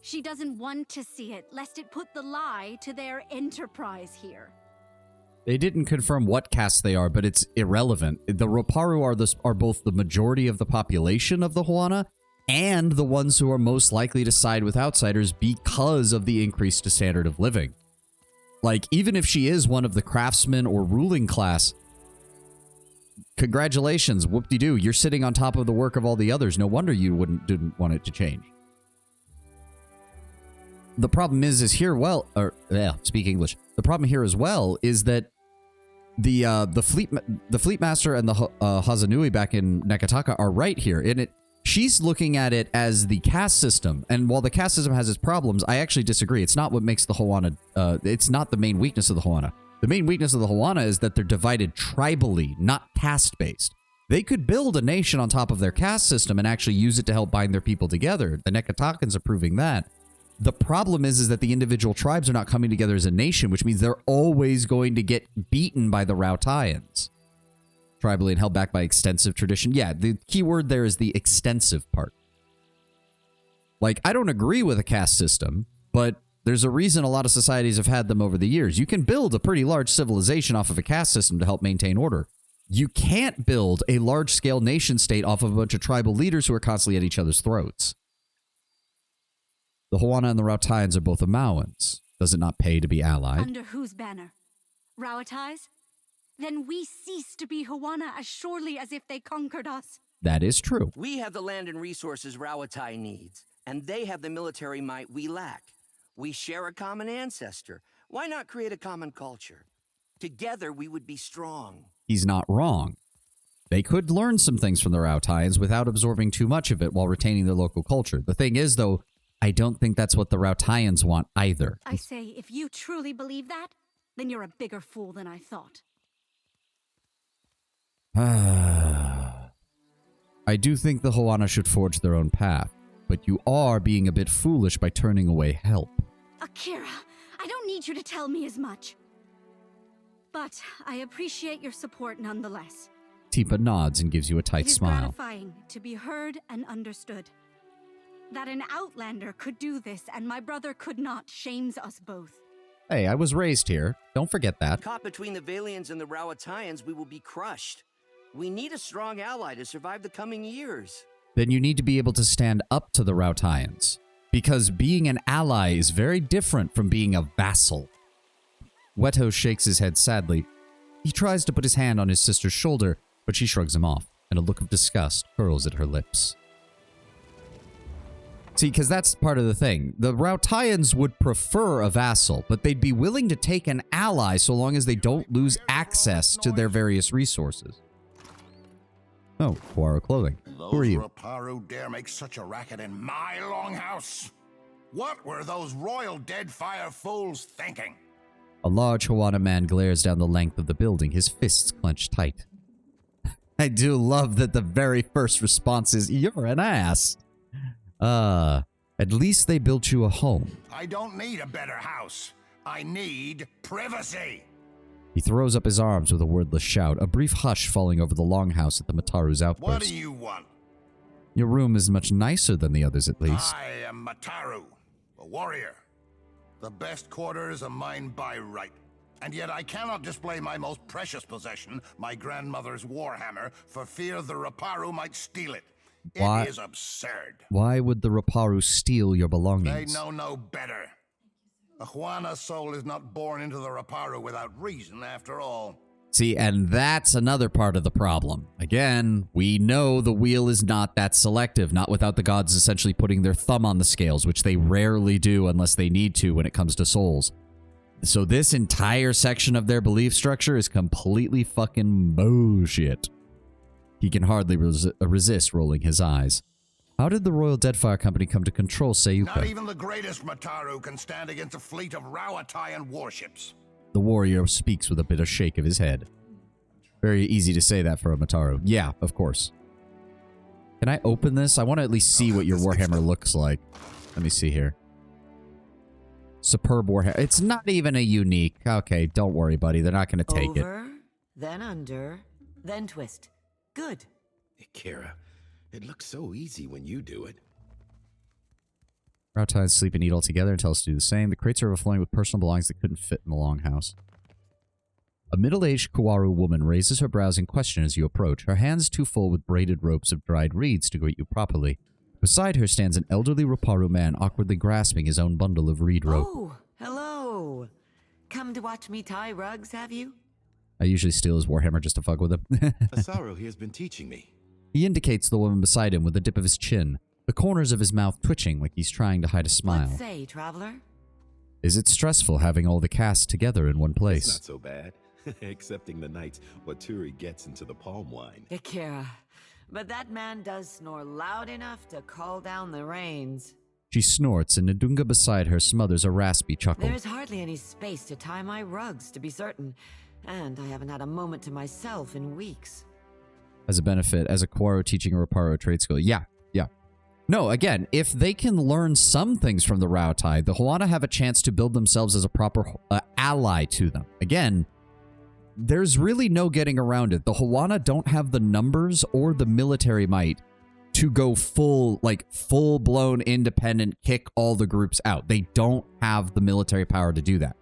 She doesn't want to see it, lest it put the lie to their enterprise here. They didn't confirm what caste they are, but it's irrelevant. The Roparu are both the majority of the population of the Huana and the ones who are most likely to side with outsiders because of the increased standard of living. Like, even if she is one of the craftsmen or ruling class, congratulations, whoop-de-doo, you're sitting on top of the work of all the others. No wonder you didn't want it to change. The problem is here, speak English. The problem here as well is that the fleet master and the Hazanui back in Nekataka are right here. She's looking at it as the caste system, and while the caste system has its problems, I actually disagree. It's not what makes the Huana. It's not the main weakness of the Huana. The main weakness of the Huana is that they're divided tribally, not caste-based. They could build a nation on top of their caste system and actually use it to help bind their people together. The Nekatakans are proving that. The problem is that the individual tribes are not coming together as a nation, which means they're always going to get beaten by the Rautaians. Tribally and held back by extensive tradition. Yeah, the key word there is the extensive part. Like, I don't agree with a caste system, but there's a reason a lot of societies have had them over the years. You can build a pretty large civilization off of a caste system to help maintain order. You can't build a large-scale nation-state off of a bunch of tribal leaders who are constantly at each other's throats. The Huana and the Rautaians are both Amauans. Does it not pay to be allied? Under whose banner? Rauatai's? Then we cease to be Huana as surely as if they conquered us. That is true. We have the land and resources Rauatai needs, and they have the military might we lack. We share a common ancestor. Why not create a common culture? Together we would be strong. He's not wrong. They could learn some things from the Rautaians without absorbing too much of it while retaining their local culture. The thing is, though, I don't think that's what the Rautaians want either. I say, if you truly believe that, then you're a bigger fool than I thought. I do think the Huana should forge their own path, but you are being a bit foolish by turning away help. Akira, I don't need you to tell me as much. But I appreciate your support nonetheless. Tipa nods and gives you a tight smile. It is gratifying to be heard and understood. That an outlander could do this and my brother could not shames us both. Hey, I was raised here. Don't forget that. Caught between the Valians and the Rauataians, we will be crushed. We need a strong ally to survive the coming years. Then you need to be able to stand up to the Rautaians. Because being an ally is very different from being a vassal. Weto shakes his head sadly. He tries to put his hand on his sister's shoulder, but she shrugs him off. and a look of disgust curls at her lips. See, because that's part of the thing. The Rautayans would prefer a vassal, but they'd be willing to take an ally so long as they don't lose access to their various resources. Oh, Quaro clothing. Who are you? Those Raparu dare make such a racket in my longhouse? What were those royal Deadfire fools thinking? A large Huana man glares down the length of the building, his fists clenched tight. I do love that the very first response is, "You're an ass." At least they built you a home. I don't need a better house. I need privacy. He throws up his arms with a wordless shout, a brief hush falling over the longhouse at the Mataru's outburst. What do you want? Your room is much nicer than the others, at least. I am Mataru, a warrior. The best quarters are mine by right. And yet I cannot display my most precious possession, my grandmother's warhammer, for fear the Raparu might steal it. Why? It is absurd. Why would the Raparu steal your belongings? They know no better. A Huana soul is not born into the Raparu without reason, after all. See, and that's another part of the problem. Again, we know the wheel is not that selective, not without the gods essentially putting their thumb on the scales, which they rarely do unless they need to when it comes to souls. So this entire section of their belief structure is completely fucking bullshit. He can hardly resist rolling his eyes. How did the Royal Deadfire Company come to control Sayuka? Not even the greatest Mataru can stand against a fleet of Rawatayan warships. The warrior speaks with a bitter shake of his head. Very easy to say that for a Mataru. Yeah, of course. Can I open this? I want to at least see what your Warhammer looks like. Let me see here. Superb Warhammer. It's not even a unique. Okay, don't worry, buddy. They're not going to take it. Over, then under, then twist. Good. Kira, it looks so easy when you do it. Rautayans sleep and eat all together and tell us to do the same. The crates are overflowing with personal belongings that couldn't fit in the longhouse. A middle-aged Kawaru woman raises her brows in question as you approach, her hands too full with braided ropes of dried reeds to greet you properly. Beside her stands an elderly Raparu man awkwardly grasping his own bundle of reed rope. Oh, hello. Come to watch me tie rugs, have you? I usually steal his Warhammer just to fuck with him. Asaro here has been teaching me. He indicates the woman beside him with a dip of his chin, the corners of his mouth twitching like he's trying to hide a smile. What say, traveler? Is it stressful having all the cast together in one place? It's not so bad. Excepting the nights Waturi gets into the palm wine. Akira, but that man does snore loud enough to call down the rains. She snorts, and Nadunga beside her smothers a raspy chuckle. There's hardly any space to tie my rugs, to be certain. And I haven't had a moment to myself in weeks. As a benefit, as a Quaro teaching a Raparo trade skill. Yeah. No, again, if they can learn some things from the Rautai, the Huana have a chance to build themselves as a proper ally to them. Again, there's really no getting around it. The Huana don't have the numbers or the military might to go full-blown independent, kick all the groups out. They don't have the military power to do that.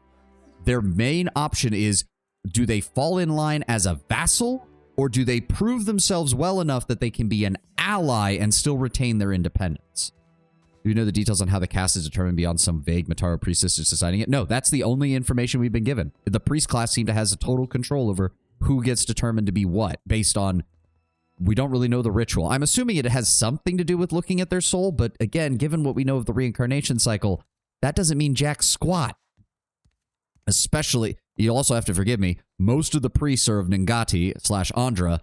Their main option is, do they fall in line as a vassal, or do they prove themselves well enough that they can be an ally and still retain their independence? Do you know the details on how the caste is determined beyond some vague Mataru priest sisters deciding it? No, that's the only information we've been given. The priest class seem to has a total control over who gets determined to be what, based on, we don't really know the ritual. I'm assuming it has something to do with looking at their soul, but again, given what we know of the reincarnation cycle, that doesn't mean jack squat. Especially, you also have to forgive me, most of the priests are of Ningati/Andra.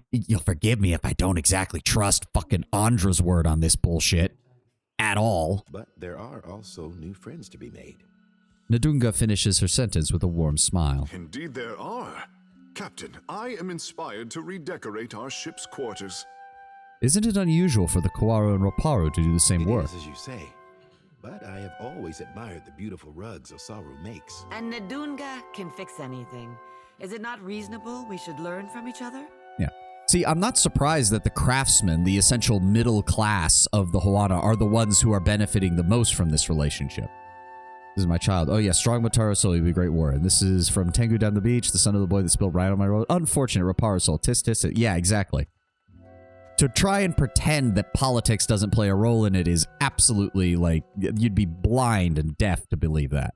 You'll forgive me if I don't exactly trust fucking Andra's word on this bullshit. At all. But there are also new friends to be made. Nadunga finishes her sentence with a warm smile. Indeed there are. Captain, I am inspired to redecorate our ship's quarters. Isn't it unusual for the Quaro and Raparu to do the same work? It is, as you say. But I have always admired the beautiful rugs Osaru makes. And Nadunga can fix anything. Is it not reasonable we should learn from each other? Yeah. See, I'm not surprised that the craftsmen, the essential middle class of the Huana, are the ones who are benefiting the most from this relationship. This is my child. Oh yeah, strong Mataru soul, you'd be a great warrior. This is from Tengu down the beach, the son of the boy that spilled right on my road. Unfortunate Raparu soul. Tis tis. Yeah, exactly. To try and pretend that politics doesn't play a role in it is absolutely, like, you'd be blind and deaf to believe that.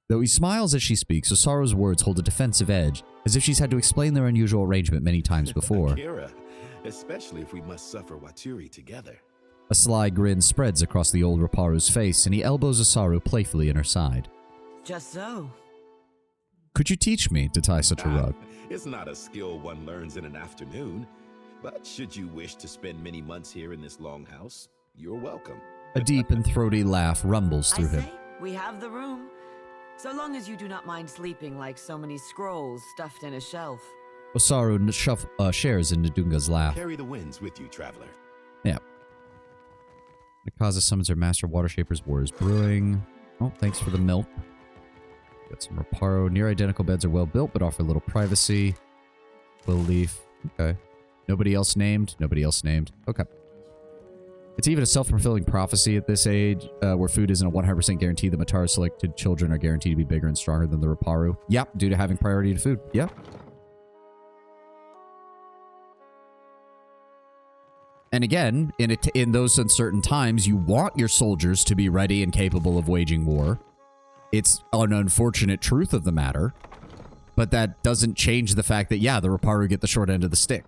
Though he smiles as she speaks, Osaru's words hold a defensive edge, as if she's had to explain their unusual arrangement many times before. Kira, especially if we must suffer Waturi together. A sly grin spreads across the old Raparu's face, and he elbows Osaru playfully in her side. Just so. Could you teach me to tie such a rug? It's not a skill one learns in an afternoon, but should you wish to spend many months here in this longhouse, you're welcome. A deep and throaty laugh rumbles through him. We have the room. So long as you do not mind sleeping like so many scrolls stuffed in a shelf. Osaru shares in Ndunga's laugh. Carry the winds with you, traveler. Yeah. Nakaza summons her master water shapers. War is brewing. Oh, thanks for the milk. Got some Reparo. Near identical beds are well built, but offer little privacy. Will leaf. Okay. Nobody else named. Nobody else named. Okay. It's even a self-fulfilling prophecy at this age, where food isn't a 100% guarantee that Mataru's selected children are guaranteed to be bigger and stronger than the Reparu. Yep, due to having priority to food. Yep. And again, in those uncertain times, you want your soldiers to be ready and capable of waging war. It's an unfortunate truth of the matter, but that doesn't change the fact that, yeah, the Reparu get the short end of the stick.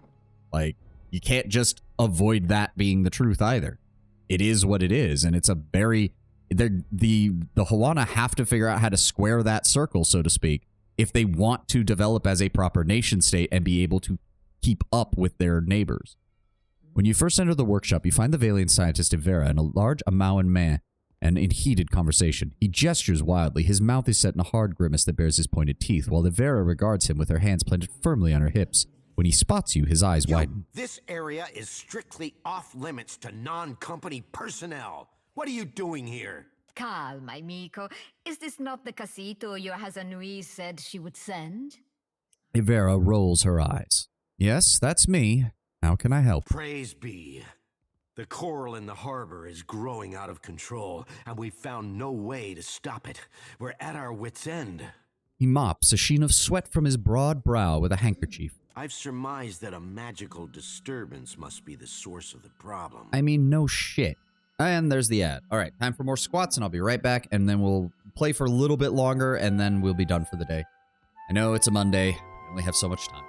Like, you can't just avoid that being the truth either. It is what it is, and it's a very... The Huana have to figure out how to square that circle, so to speak, if they want to develop as a proper nation state and be able to keep up with their neighbors. When you first enter the workshop, you find the Valiant scientist Ivera and a large Amauan man and in heated conversation. He gestures wildly. His mouth is set in a hard grimace that bears his pointed teeth, while Ivera regards him with her hands planted firmly on her hips. When he spots you, his eyes widen. This area is strictly off-limits to non-company personnel. What are you doing here? Calma, amico. Is this not the casito your Hazanui said she would send? Ivera rolls her eyes. Yes, that's me. How can I help? Praise be. The coral in the harbor is growing out of control, and we've found no way to stop it. We're at our wits' end. He mops a sheen of sweat from his broad brow with a handkerchief. I've surmised that a magical disturbance must be the source of the problem. I mean, no shit. And there's the ad. All right, time for more squats, and I'll be right back, and then we'll play for a little bit longer, and then we'll be done for the day. I know it's a Monday. We only have so much time.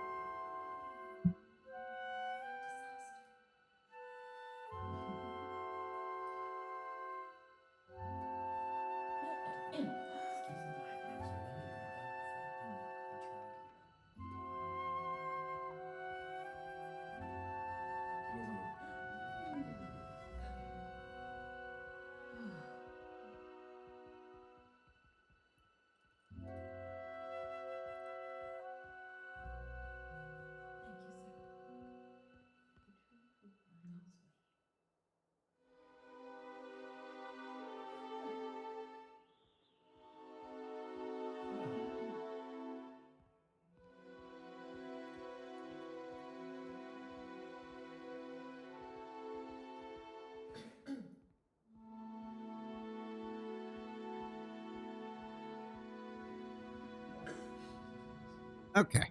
Okay.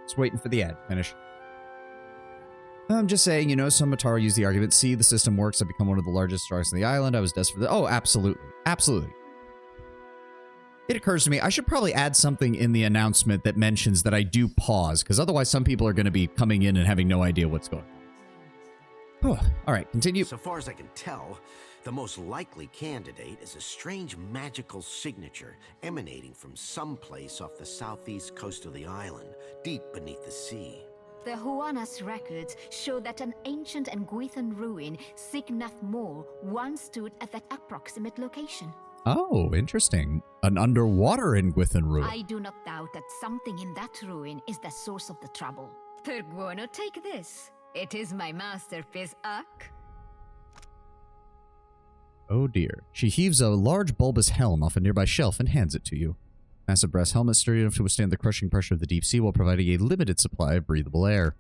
Just waiting for the ad to finish. I'm just saying, you know, some Mataru use the argument, see, the system works, I've become one of the largest stars on the island, I was desperate for the... Oh, absolutely. Absolutely. It occurs to me, I should probably add something in the announcement that mentions that I do pause, because otherwise some people are going to be coming in and having no idea what's going on. Oh, all right, continue. So far as I can tell, the most likely candidate is a strange magical signature emanating from someplace off the southeast coast of the island, deep beneath the sea. The Huana's records show that an ancient and Guithan ruin, Signath Mor, once stood at that approximate location. Oh, interesting. An underwater Nguithan ruin. I do not doubt that something in that ruin is the source of the trouble. Perguano, take this. It is my masterpiece, Uck. Oh dear. She heaves a large bulbous helm off a nearby shelf and hands it to you. Massive brass helmet sturdy enough to withstand the crushing pressure of the deep sea while providing a limited supply of breathable air.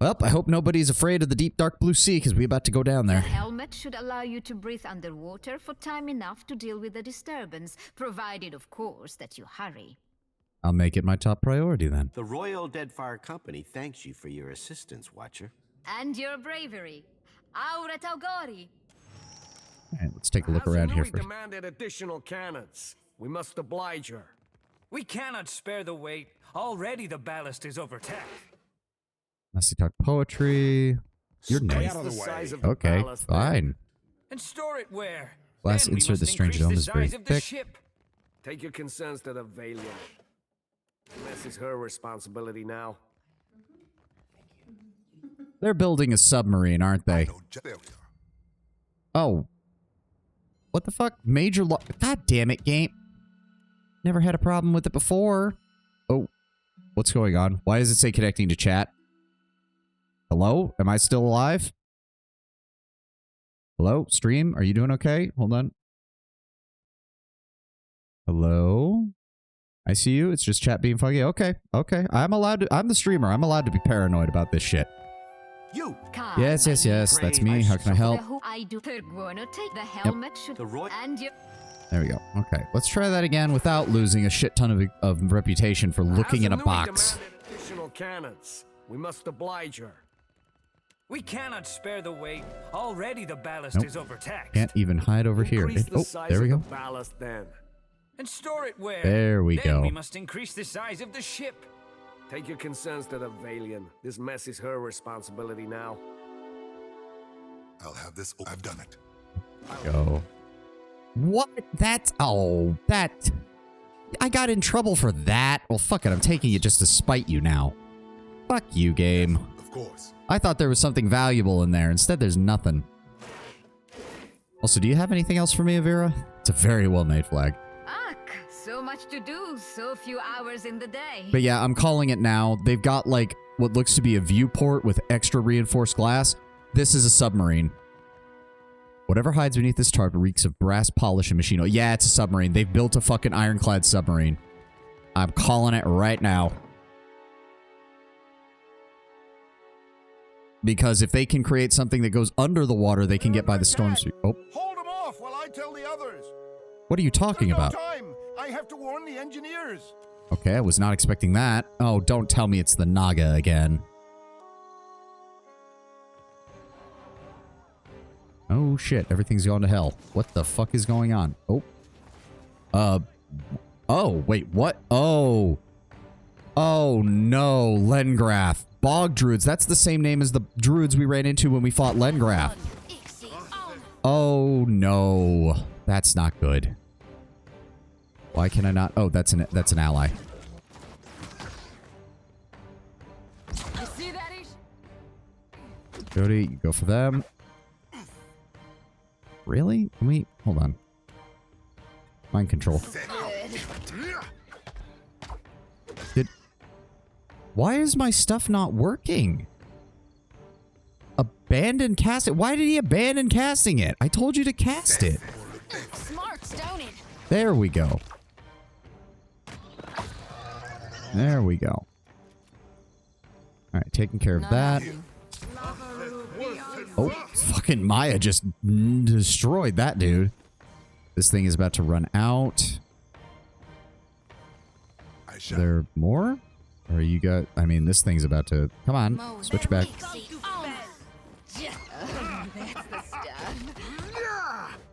Well, I hope nobody's afraid of the deep dark blue sea because we're about to go down there. The helmet should allow you to breathe underwater for time enough to deal with the disturbance, provided, of course, that you hurry. I'll make it my top priority then. The Royal Deadfire Company thanks you for your assistance, Watcher. And your bravery. Aura Taugori. All right, let's take a look around here Louis first. demanded additional cannons. We must oblige her. We cannot spare the weight. Already the ballast is overtaxed. Let's see, talk poetry. You're nice. Okay, fine. And store it where? Glass insert the strange dome is very thick. Ship. Take your concerns to the Valiant. This is her responsibility now. They're building a submarine, aren't they? Oh. What the fuck? Major lo- God damn it, game. Never had a problem with it before. Oh. What's going on? Why does it say connecting to chat? Hello? Am I still alive? Hello? Stream? Are you doing okay? Hold on. Hello? I see you. It's just chat being funky. Okay. Okay. I'm the streamer. I'm allowed to be paranoid about this shit. You. Yes. That's me. How can I help? There we go. Okay. Let's try that again without losing a shit ton of reputation for looking in a box. Additional cannons. We must oblige her. We cannot spare the weight. Already the ballast is overtaxed. Can't even hide over here. Oh, there we go. Ballast then. And store it where? There we then go. We must increase the size of the ship. Take your concerns to the Valiant. This mess is her responsibility now. I'll have this. I've done it. Go. What? That's... Oh, that... I got in trouble for that. Well, fuck it. I'm taking it just to spite you now. Fuck you, game. Of course. I thought there was something valuable in there. Instead, there's nothing. Also, do you have anything else for me, Avira? It's a very well-made flag. So much to do, so few hours in the day. But yeah, I'm calling it now. They've got, like, what looks to be a viewport with extra reinforced glass. This is a submarine. Whatever hides beneath this tarp reeks of brass polish and machine oil. Yeah, it's a submarine. They've built a fucking ironclad submarine. I'm calling it right now. Because if they can create something that goes under the water, they can get by the storm. Oh. Hold them off while I tell the others. What are you talking about? Time. I have to warn the engineers. Okay, I was not expecting that. Oh, don't tell me it's the Naga again. Oh shit, everything's going to hell. What the fuck is going on? Oh. Oh, wait, what? Oh. Oh no, Lengrath. Bog Druids, that's the same name as the Druids we ran into when we fought Lengrath. Oh no. That's not good. Why can I not? Oh, that's an ally. You see that? Jody, you go for them. Really? Can we? Hold on. Mind control. Why is my stuff not working? Abandon cast it? Why did he abandon casting it? I told you to cast it. Smart, don't it? There we go. There we go. Alright, taking care of that. Oh, fucking Maya just destroyed that dude. This thing is about to run out. Are there more? Or you got... I mean, this thing's about to... Come on, switch back.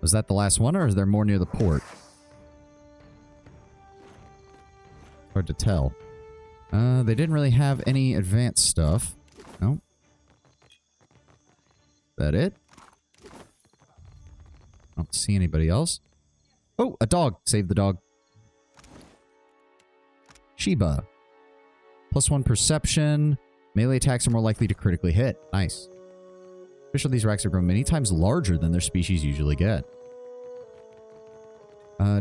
Was that the last one, or is there more near the port? Hard to tell. They didn't really have any advanced stuff. No. That it? I don't see anybody else. Oh, a dog. Save the dog. Sheba. +1 perception. Melee attacks are more likely to critically hit. Nice. Fish on these racks have grown many times larger than their species usually get.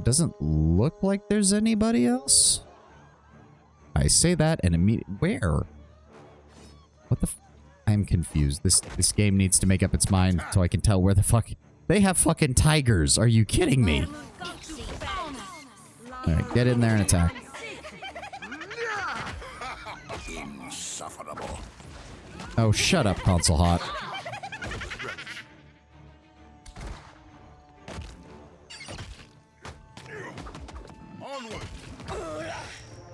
Doesn't look like there's anybody else. I say that and immediately... Where? What the f... I'm confused. This game needs to make up its mind so I can tell where the fuck... They have fucking tigers. Are you kidding me? Alright, get in there and attack. Insufferable. Oh, shut up, Console Hot.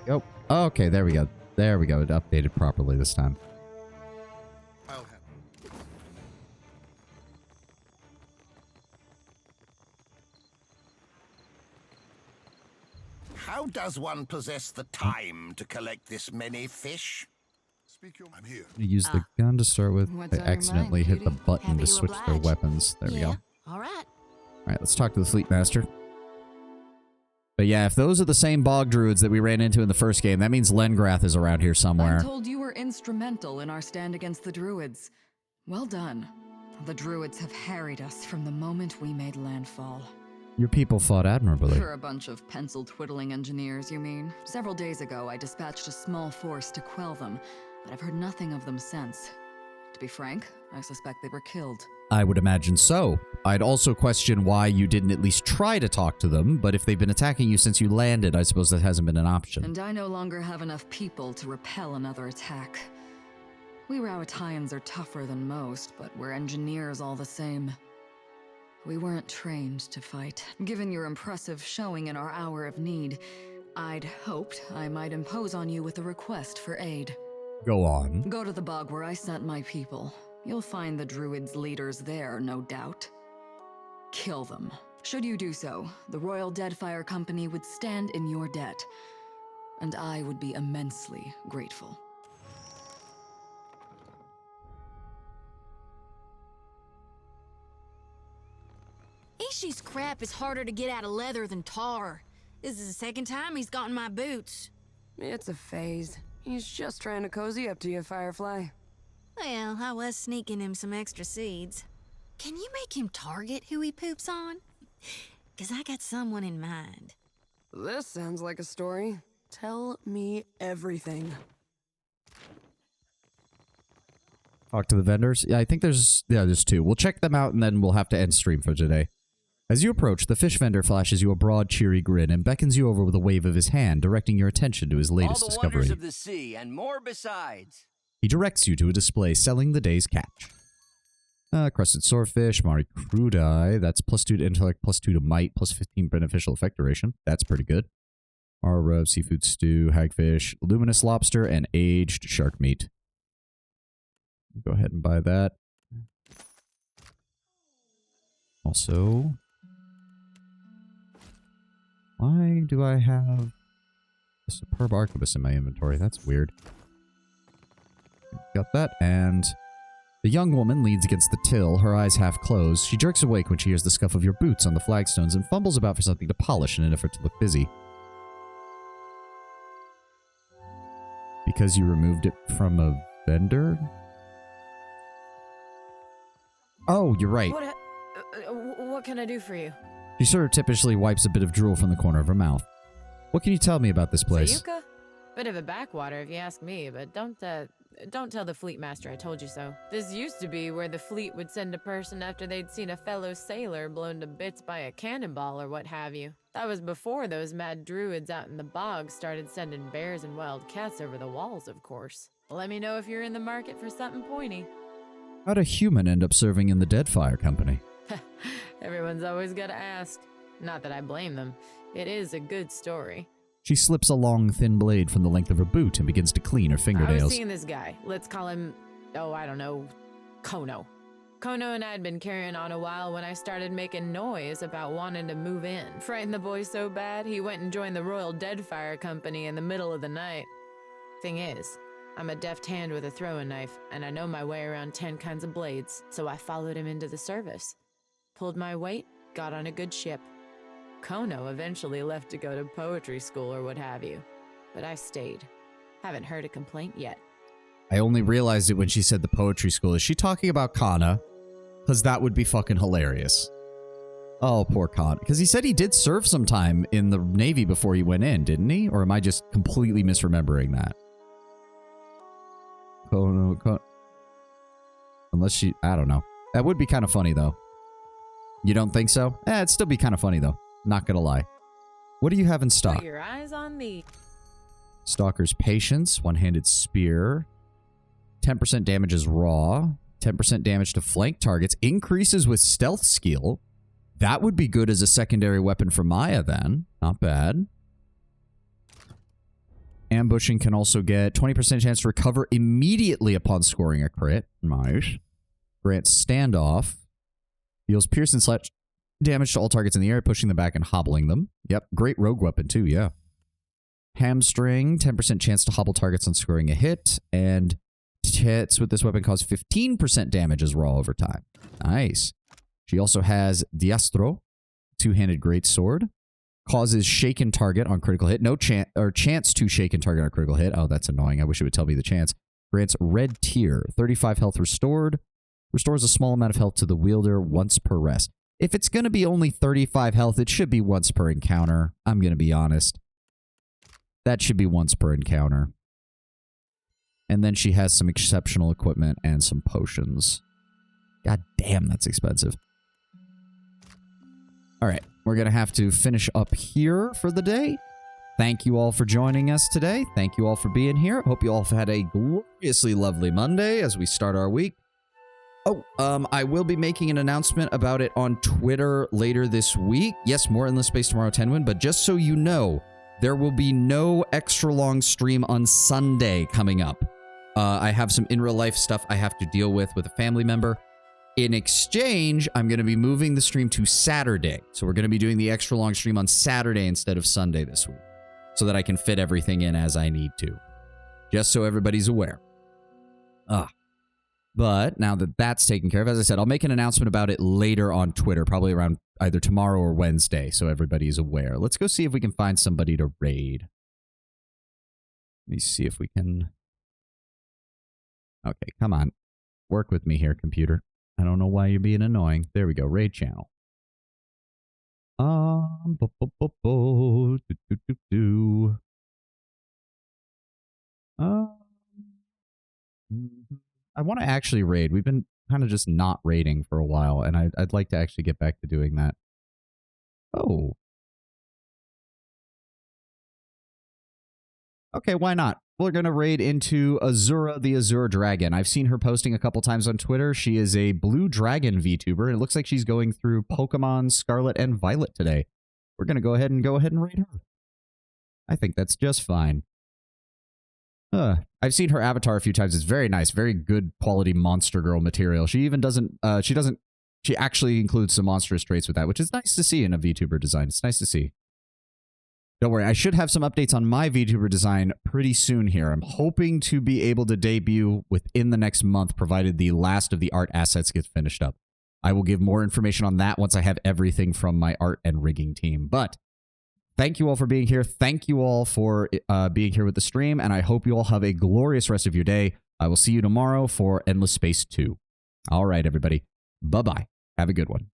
Yep. Okay, there we go. There we go. It updated properly this time. How does one possess the time to collect this many fish? I'm here. Use the gun to start with. What's I on your accidentally mind, hit the cutie? button Happy to to switch their oblige. weapons. There we go. All right. All right, let's talk to the Fleet Master. But yeah, if those are the same bog druids that we ran into in the first game, that means Lengrath is around here somewhere. I'm told you were instrumental in our stand against the druids. Well done. The druids have harried us from the moment we made landfall. Your people fought admirably. For a bunch of pencil-twiddling engineers, you mean? Several days ago, I dispatched a small force to quell them, but I've heard nothing of them since. To be frank, I suspect they were killed. I would imagine so. I'd also question why you didn't at least try to talk to them, but if they've been attacking you since you landed, I suppose that hasn't been an option. And I no longer have enough people to repel another attack. We Rowattians are tougher than most, but we're engineers all the same. We weren't trained to fight. Given your impressive showing in our hour of need, I'd hoped I might impose on you with a request for aid. Go on. Go to the bog where I sent my people. You'll find the druids' leaders there, no doubt. Kill them. Should you do so, the Royal Deadfire Company would stand in your debt, and I would be immensely grateful. Ishi's crap is harder to get out of leather than tar. This is the second time he's gotten my boots. It's a phase. He's just trying to cozy up to you, Firefly. Well, I was sneaking him some extra seeds. Can you make him target who he poops on? 'Cause I got someone in mind. This sounds like a story. Tell me everything. Talk to the vendors? Yeah, I think there's two. We'll check them out and then we'll have to end stream for today. As you approach, the fish vendor flashes you a broad, cheery grin and beckons you over with a wave of his hand, directing your attention to his latest All the discovery. wonders of the sea and more besides. He directs you to a display selling the day's catch. Crusted swordfish, Mari crudi, that's +2 to intellect, +2 to might, +15 beneficial effect duration. That's pretty good. Our rub, seafood stew, hagfish, luminous lobster, and aged shark meat. Go ahead and buy that. Also, why do I have a superb arquebus in my inventory? That's weird. Got that, and the young woman leans against the till, her eyes half closed. She jerks awake when she hears the scuff of your boots on the flagstones and fumbles about for something to polish in an effort to look busy. Because you removed it from a vendor? Oh, you're right. What can I do for you? She sort of tippishly wipes a bit of drool from the corner of her mouth. What can you tell me about this place? Sayuka? Bit of a backwater if you ask me, but don't tell the fleet master I told you so. This used to be where the fleet would send a person after they'd seen a fellow sailor blown to bits by a cannonball or what have you. That was before those mad druids out in the bog started sending bears and wild cats over the walls, of course. Let me know if you're in the market for something pointy. How'd a human end up serving in the Deadfire Company? Everyone's always gotta ask. Not that I blame them. It is a good story. She slips a long, thin blade from the length of her boot and begins to clean her I fingernails. was seeing this guy. Let's call him, I don't know, Kono. Kono and I had been carrying on a while when I started making noise about wanting to move in. Frightened the boy so bad, he went and joined the Royal Deadfire Company in the middle of the night. Thing is, I'm a deft hand with a throwing knife, and I know my way around 10 kinds of blades, so I followed him into the service. Pulled my weight, got on a good ship. Kono eventually left to go to poetry school or what have you, but I stayed. Haven't heard a complaint yet. I only realized it when she said the poetry school. Is she talking about Kana? Because that would be fucking hilarious. Oh, poor Kana. Because he said he did serve some time in the Navy before he went in, didn't he? Or am I just completely misremembering that? Kono. Unless she... I don't know. That would be kind of funny, though. You don't think so? It'd still be kind of funny, though. Not gonna lie. What do you have in stock? Put your eyes on me. Stalker's Patience, one-handed spear. 10% damage is raw. 10% damage to flank targets. Increases with stealth skill. That would be good as a secondary weapon for Maya, then. Not bad. Ambushing can also get 20% chance to recover immediately upon scoring a crit. Nice. Grants standoff. Deals pierce and slash damage to all targets in the air, pushing them back and hobbling them. Yep, great rogue weapon too, yeah. Hamstring, 10% chance to hobble targets on scoring a hit, and hits with this weapon cause 15% damage as raw over time. Nice. She also has Diastro, two-handed greatsword. Causes shaken target on critical hit. No chance to shaken target on critical hit. Oh, that's annoying. I wish it would tell me the chance. Grants red tier. 35 health restored. Restores a small amount of health to the wielder once per rest. If it's going to be only 35 health, it should be once per encounter. I'm going to be honest. That should be once per encounter. And then she has some exceptional equipment and some potions. God damn, that's expensive. All right, we're going to have to finish up here for the day. Thank you all for joining us today. Thank you all for being here. Hope you all have had a gloriously lovely Monday as we start our week. Oh, I will be making an announcement about it on Twitter later this week. Yes, more Endless Space tomorrow, 10 win, but just so you know, there will be no extra long stream on Sunday coming up. I have some in real life stuff I have to deal with a family member. In exchange, I'm going to be moving the stream to Saturday. So we're going to be doing the extra long stream on Saturday instead of Sunday this week, so that I can fit everything in as I need to. Just so everybody's aware. But now that that's taken care of, as I said, I'll make an announcement about it later on Twitter, probably around either tomorrow or Wednesday, so everybody's aware. Let's go see if we can find somebody to raid. Let me see if we can... Okay, come on. Work with me here, computer. I don't know why you're being annoying. There we go. Raid channel. I want to actually raid. We've been kind of just not raiding for a while, and I'd like to actually get back to doing that. Oh. Okay, why not? We're going to raid into Azura, the Azure Dragon. I've seen her posting a couple times on Twitter. She is a Blue Dragon VTuber, and it looks like she's going through Pokemon Scarlet and Violet today. We're going to go ahead and raid her. I think that's just fine. I've seen her avatar a few times. It's very nice, very good quality monster girl material. She even doesn't, she actually includes some monstrous traits with that, which is nice to see in a VTuber design. It's nice to see. Don't worry, I should have some updates on my VTuber design pretty soon here. I'm hoping to be able to debut within the next month, provided the last of the art assets gets finished up. I will give more information on that once I have everything from my art and rigging team. But thank you all for being here. Thank you all for being here with the stream, and I hope you all have a glorious rest of your day. I will see you tomorrow for Endless Space 2. All right, everybody. Bye-bye. Have a good one.